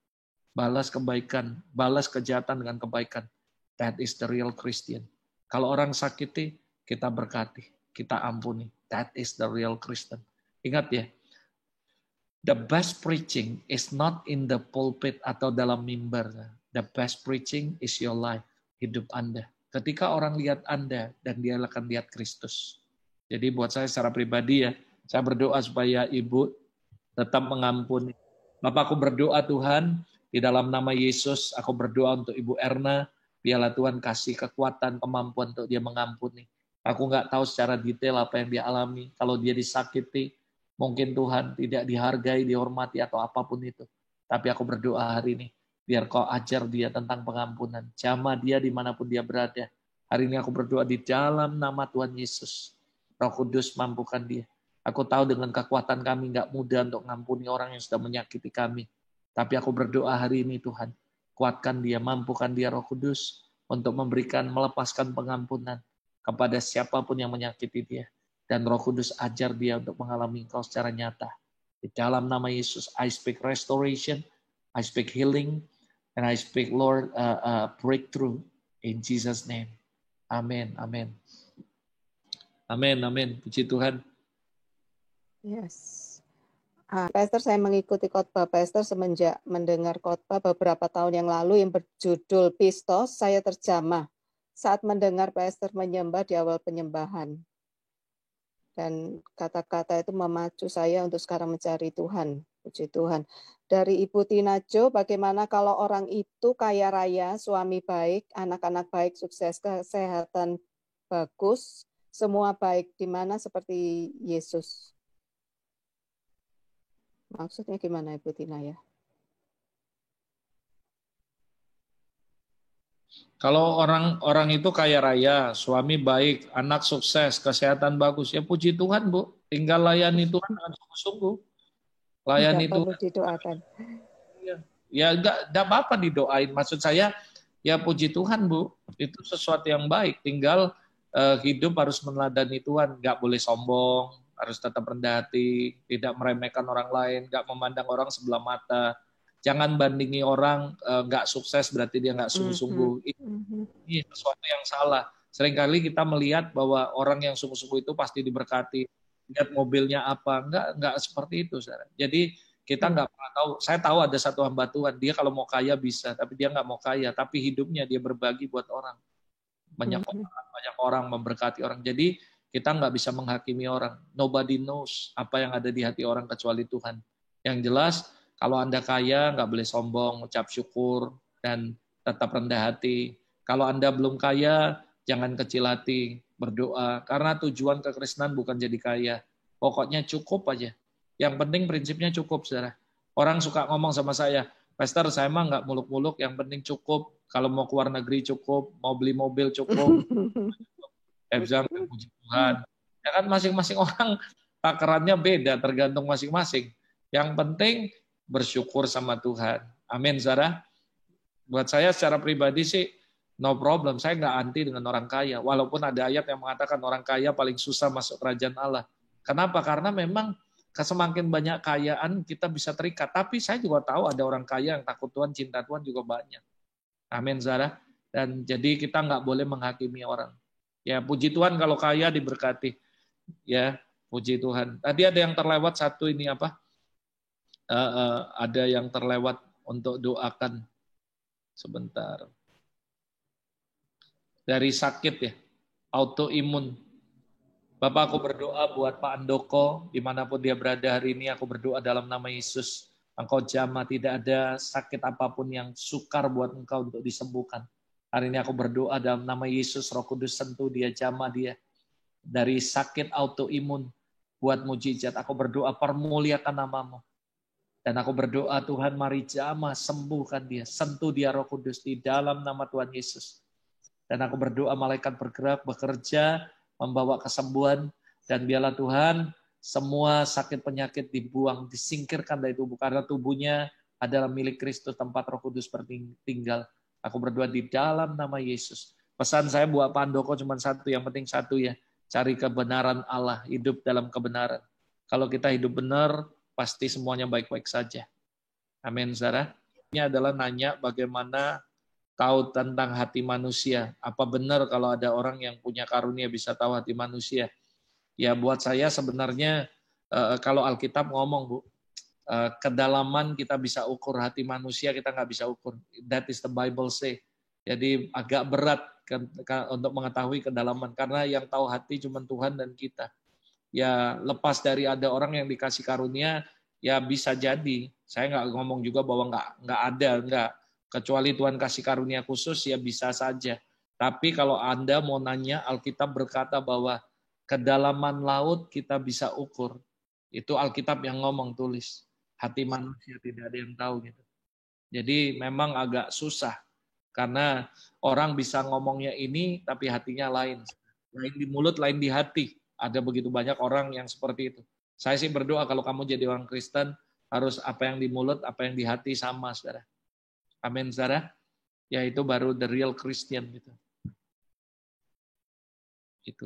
Balas kebaikan, balas kejahatan dengan kebaikan. That is the real Christian. Kalau orang sakiti, kita berkati, kita ampuni. That is the real Christian. Ingat ya, the best preaching is not in the pulpit atau dalam mimbar. The best preaching is your life, hidup Anda. Ketika orang lihat Anda, dan dia akan lihat Kristus. Jadi buat saya secara pribadi ya, saya berdoa supaya Ibu tetap mengampuni. Bapak, aku berdoa Tuhan, di dalam nama Yesus, aku berdoa untuk Ibu Erna, biarlah Tuhan kasih kekuatan, kemampuan untuk dia mengampuni. Aku nggak tahu secara detail apa yang dia alami. Kalau dia disakiti, mungkin Tuhan tidak dihargai, dihormati, atau apapun itu. Tapi aku berdoa hari ini, biar kau ajar dia tentang pengampunan. Jamah dia dimanapun dia berada. Hari ini aku berdoa di dalam nama Tuhan Yesus. Roh Kudus mampukan dia. Aku tahu dengan kekuatan kami nggak mudah untuk mengampuni orang yang sudah menyakiti kami. Tapi aku berdoa hari ini Tuhan, kuatkan dia, mampukan dia Roh Kudus untuk memberikan, melepaskan pengampunan kepada siapapun yang menyakiti dia. Dan Roh Kudus ajar dia untuk mengalami Engkau secara nyata. Di dalam nama Yesus, I speak restoration, I speak healing, and I speak, Lord, breakthrough in Jesus' name. Amin, amin. Amin, amin. Puji Tuhan. Yes. Pastor, saya mengikuti khotbah Pastor semenjak mendengar khotbah beberapa tahun yang lalu yang berjudul Pistos, saya terjamah saat mendengar Pastor menyembah di awal penyembahan. Dan kata-kata itu memacu saya untuk sekarang mencari Tuhan. Puji Tuhan. Dari Ibu Tina Jo, bagaimana kalau orang itu kaya raya, suami baik, anak-anak baik, sukses, kesehatan bagus, semua baik, di mana seperti Yesus? Maksudnya gimana Ibu Tina ya? Kalau orang itu kaya raya, suami baik, anak sukses, kesehatan bagus, ya puji Tuhan Bu. Tinggal layani Tuhan dengan sungguh-sungguh. Layani Tidak perlu Tuhan. didoakan. Ya. Ya enggak apa-apa didoain. Maksud saya, ya puji Tuhan Bu, itu sesuatu yang baik. Tinggal hidup harus meneladani Tuhan, nggak boleh sombong, harus tetap rendah hati, tidak meremehkan orang lain, nggak memandang orang sebelah mata. Jangan bandingi orang nggak sukses berarti dia nggak sungguh-sungguh. Ini sesuatu yang salah. Seringkali kita melihat bahwa orang yang sungguh-sungguh itu pasti diberkati. Lihat mobilnya apa, enggak seperti itu, saudara. Jadi kita nggak pernah tahu. Saya tahu ada satu hamba Tuhan, dia kalau mau kaya bisa, tapi dia nggak mau kaya. Tapi hidupnya dia berbagi buat orang. Banyak orang memberkati orang. Jadi kita nggak bisa menghakimi orang. Nobody knows apa yang ada di hati orang kecuali Tuhan. Yang jelas, kalau Anda kaya, nggak boleh sombong, ucap syukur, dan tetap rendah hati. Kalau Anda belum kaya, jangan kecil hati, berdoa. Karena tujuan kekristenan bukan jadi kaya. Pokoknya cukup aja. Yang penting prinsipnya cukup, saudara. Orang suka ngomong sama saya, Pastor, saya mah nggak muluk-muluk, yang penting cukup. Kalau mau keluar negeri cukup, mau beli mobil cukup. Saya bilang, puji Tuhan. Ya kan masing-masing orang takarannya beda, tergantung masing-masing. Yang penting bersyukur sama Tuhan. Amin, saudara. Buat saya secara pribadi sih, no problem. Saya nggak anti dengan orang kaya. Walaupun ada ayat yang mengatakan orang kaya paling susah masuk kerajaan Allah. Kenapa? Karena memang semakin banyak kayaan kita bisa terikat. Tapi saya juga tahu ada orang kaya yang takut Tuhan, cinta Tuhan juga banyak. Amin, saudara. Dan jadi kita nggak boleh menghakimi orang. Ya, puji Tuhan kalau kaya diberkati. Ya, puji Tuhan. Tadi ada yang terlewat satu ini apa? Ada yang terlewat untuk doakan. Sebentar. Dari sakit ya, autoimun. Bapak, aku berdoa buat Pak Andoko, dimanapun dia berada hari ini, aku berdoa dalam nama Yesus. Engkau jamah, tidak ada sakit apapun yang sukar buat engkau untuk disembuhkan. Hari ini aku berdoa dalam nama Yesus, Roh Kudus sentuh dia, jamah dia. Dari sakit autoimun, buat mujizat. Aku berdoa permuliakan namamu. Dan aku berdoa Tuhan mari jamah, sembuhkan dia. Sentuh dia Roh Kudus di dalam nama Tuhan Yesus. Dan aku berdoa malaikat bergerak, bekerja, membawa kesembuhan. Dan biarlah Tuhan, semua sakit penyakit dibuang, disingkirkan dari tubuh. Karena tubuhnya adalah milik Kristus, tempat Roh Kudus bertinggal. Aku berdoa di dalam nama Yesus. Pesan saya buat Pak Andoko cuma satu, yang penting satu ya. Cari kebenaran Allah, hidup dalam kebenaran. Kalau kita hidup benar, pasti semuanya baik-baik saja. Amin, saudara. Ini adalah nanya bagaimana tahu tentang hati manusia. Apa benar kalau ada orang yang punya karunia bisa tahu hati manusia? Ya buat saya sebenarnya kalau Alkitab ngomong Bu, kedalaman kita bisa ukur, hati manusia kita nggak bisa ukur. That is the Bible say. Jadi agak berat untuk mengetahui kedalaman karena yang tahu hati cuma Tuhan dan kita. Ya lepas dari ada orang yang dikasih karunia, ya bisa jadi. Saya nggak ngomong juga bahwa nggak ada, nggak. Kecuali Tuhan kasih karunia khusus, ya bisa saja. Tapi kalau Anda mau nanya, Alkitab berkata bahwa kedalaman laut kita bisa ukur. Itu Alkitab yang ngomong, tulis. Hati manusia tidak ada yang tahu gitu. Jadi memang agak susah. Karena orang bisa ngomongnya ini, tapi hatinya lain. Lain di mulut, lain di hati. Ada begitu banyak orang yang seperti itu. Saya sih berdoa kalau kamu jadi orang Kristen, harus apa yang di mulut, apa yang di hati sama, saudara. Amin, saudara. Ya itu baru the real Christian gitu.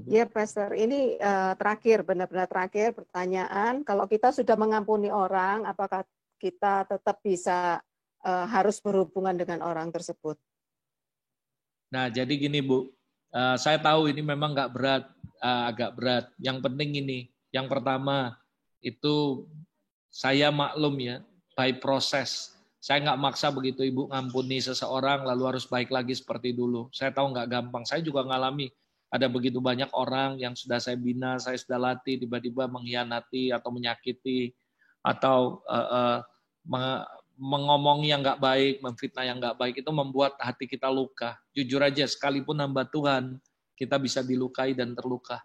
Ya, Pastor. Ini terakhir, benar-benar terakhir pertanyaan. Kalau kita sudah mengampuni orang, apakah kita tetap bisa harus berhubungan dengan orang tersebut? Nah, jadi gini Bu, saya tahu ini memang nggak berat, agak berat. Yang penting ini, yang pertama itu saya maklum ya, by proses. Saya nggak maksa begitu Ibu ngampuni seseorang lalu harus baik lagi seperti dulu. Saya tahu nggak gampang. Saya juga ngalami ada begitu banyak orang yang sudah saya bina, saya sudah latih, tiba-tiba mengkhianati atau menyakiti atau mengomongi yang nggak baik, memfitnah yang nggak baik, itu membuat hati kita luka. Jujur aja, sekalipun hamba Tuhan, kita bisa dilukai dan terluka.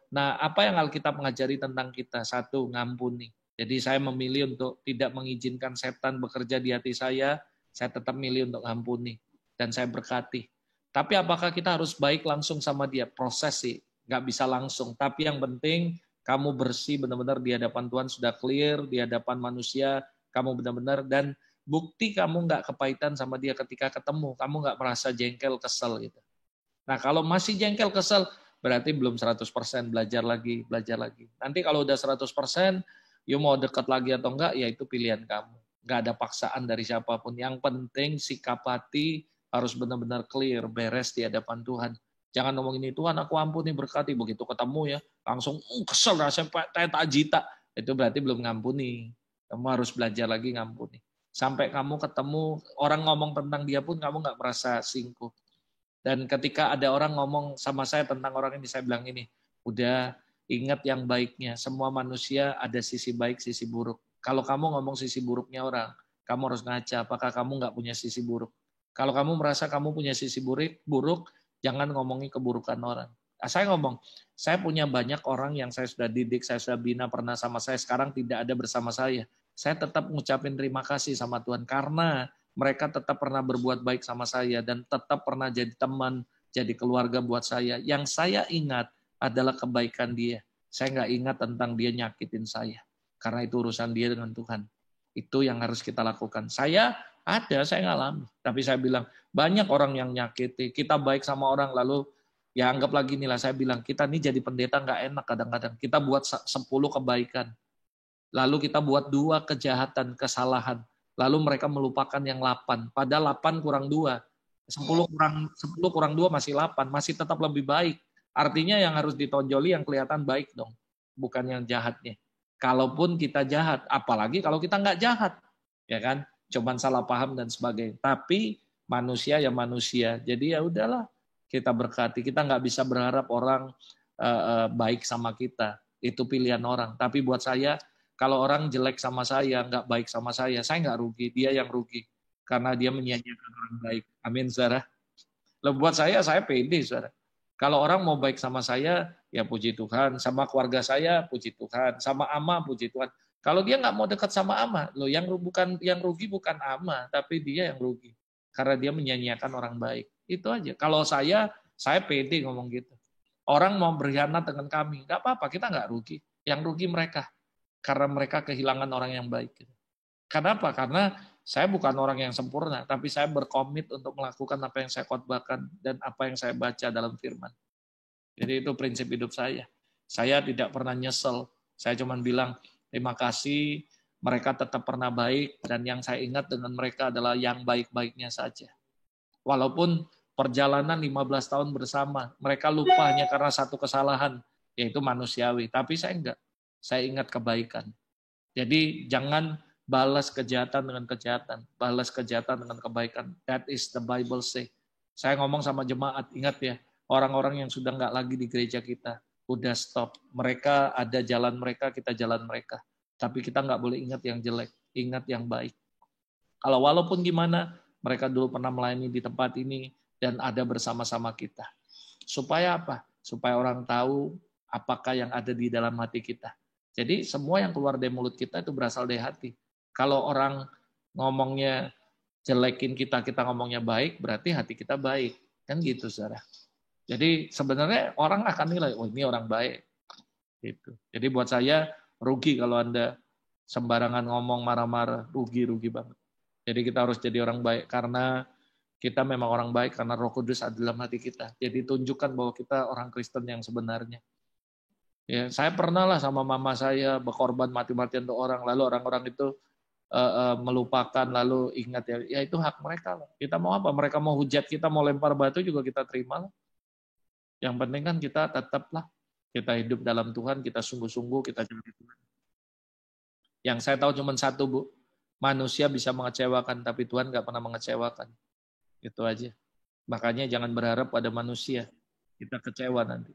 Nah, apa yang Alkitab mengajari tentang kita? Satu, ngampuni. Jadi saya memilih untuk tidak mengizinkan setan bekerja di hati saya tetap milih untuk ngampuni. Dan saya berkati. Tapi apakah kita harus baik langsung sama dia? Proses sih, nggak bisa langsung. Tapi yang penting, kamu bersih benar-benar di hadapan Tuhan, sudah clear, di hadapan manusia, kamu benar-benar, dan Bukti kamu nggak kepahitan sama dia ketika ketemu, kamu nggak merasa jengkel, kesel gitu. Nah kalau masih jengkel, kesel, berarti belum 100%, belajar lagi, belajar lagi. Nanti kalau udah 100%, you mau dekat lagi atau enggak, ya itu pilihan kamu. Nggak ada paksaan dari siapapun. Yang penting sikap hati harus benar-benar clear, beres di hadapan Tuhan. Jangan ngomong ini, Tuhan aku ampuni, berkati. Begitu ketemu ya, langsung kesel, rasanya tak jita. Itu berarti belum ngampuni. Kamu harus belajar lagi ngampuni. Sampai kamu ketemu, orang ngomong tentang dia pun kamu nggak merasa singkup. Dan ketika ada orang ngomong sama saya tentang orang ini, saya bilang ini, udah ingat yang baiknya. Semua manusia ada sisi baik, sisi buruk. Kalau kamu ngomong sisi buruknya orang, kamu harus ngaca, apakah kamu nggak punya sisi buruk. Kalau kamu merasa kamu punya sisi buruk, jangan ngomongi keburukan orang. Saya ngomong, saya punya banyak orang yang saya sudah didik, saya sudah bina, pernah sama saya, sekarang tidak ada bersama saya. Saya tetap mengucapkan terima kasih sama Tuhan, karena mereka tetap pernah berbuat baik sama saya, dan tetap pernah jadi teman, jadi keluarga buat saya. Yang saya ingat adalah kebaikan dia. Saya nggak ingat tentang dia nyakitin saya. Karena itu urusan dia dengan Tuhan. Itu yang harus kita lakukan. Saya ngalami. Tapi saya bilang, banyak orang yang nyakiti. Kita baik sama orang, lalu ya anggap lagi inilah, saya bilang, kita nih jadi pendeta nggak enak kadang-kadang. Kita buat 10 kebaikan. Lalu kita buat 2 kejahatan, kesalahan. Lalu mereka melupakan yang 8. Padahal 8 kurang 2. 10 kurang 2 masih 8. Masih tetap lebih baik. Artinya yang harus ditonjoli yang kelihatan baik dong. Bukan yang jahatnya. Kalaupun kita jahat, apalagi kalau kita nggak jahat, ya kan, cuman salah paham dan sebagainya. Tapi manusia ya manusia, jadi ya udahlah, kita berkati. Kita nggak bisa berharap orang baik sama kita, itu pilihan orang. Tapi buat saya, kalau orang jelek sama saya, nggak baik sama saya nggak rugi, dia yang rugi, karena dia menyia-nyiakan orang baik. Amin, saudara. Buat saya pede, saudara. Kalau orang mau baik sama saya, ya puji Tuhan. Sama keluarga saya, puji Tuhan. Sama ama, puji Tuhan. Kalau dia nggak mau dekat sama ama, yang rugi bukan ama, tapi dia yang rugi. Karena dia menyanyiakan orang baik. Itu aja. Kalau saya pede ngomong gitu. Orang mau berkhianat dengan kami, nggak apa-apa, kita nggak rugi. Yang rugi mereka. Karena mereka kehilangan orang yang baik. Kenapa? Karena saya bukan orang yang sempurna, tapi saya berkomit untuk melakukan apa yang saya khotbahkan dan apa yang saya baca dalam firman. Jadi itu prinsip hidup saya. Saya tidak pernah nyesel. Saya cuma bilang, terima kasih, mereka tetap pernah baik, dan yang saya ingat dengan mereka adalah yang baik-baiknya saja. Walaupun perjalanan 15 tahun bersama, mereka lupa hanya karena satu kesalahan, yaitu manusiawi. Tapi saya enggak. Saya ingat kebaikan. Jadi jangan balas kejahatan dengan kejahatan, balas kejahatan dengan kebaikan. That is the Bible say. Saya ngomong sama jemaat, ingat ya, orang-orang yang sudah nggak lagi di gereja kita, udah stop. Mereka ada jalan mereka, kita jalan mereka. Tapi kita nggak boleh ingat yang jelek, ingat yang baik. Kalau walaupun gimana, mereka dulu pernah melayani di tempat ini dan ada bersama-sama kita. Supaya apa? Supaya orang tahu apakah yang ada di dalam hati kita. Jadi semua yang keluar dari mulut kita itu berasal dari hati. Kalau orang ngomongnya jelekin kita ngomongnya baik, berarti hati kita baik. Kan gitu, saudara. Jadi sebenarnya orang akan nilai, oh ini orang baik. Gitu. Jadi buat saya, rugi kalau Anda sembarangan ngomong marah-marah, rugi banget. Jadi kita harus jadi orang baik, karena kita memang orang baik, karena Roh Kudus ada dalam hati kita. Jadi tunjukkan bahwa kita orang Kristen yang sebenarnya. Ya, saya pernah lah sama mama saya berkorban mati-matian untuk orang, lalu orang-orang itu melupakan, lalu ingat ya itu hak mereka lah. Kita mau apa? Mereka mau hujat kita, mau lempar batu juga kita terima lah. Yang penting kan kita tetaplah kita hidup dalam Tuhan, kita sungguh-sungguh, kita cari Tuhan. Yang saya tahu cuma satu, Bu, manusia bisa mengecewakan, tapi Tuhan nggak pernah mengecewakan. Itu aja. Makanya jangan berharap pada manusia, kita kecewa nanti.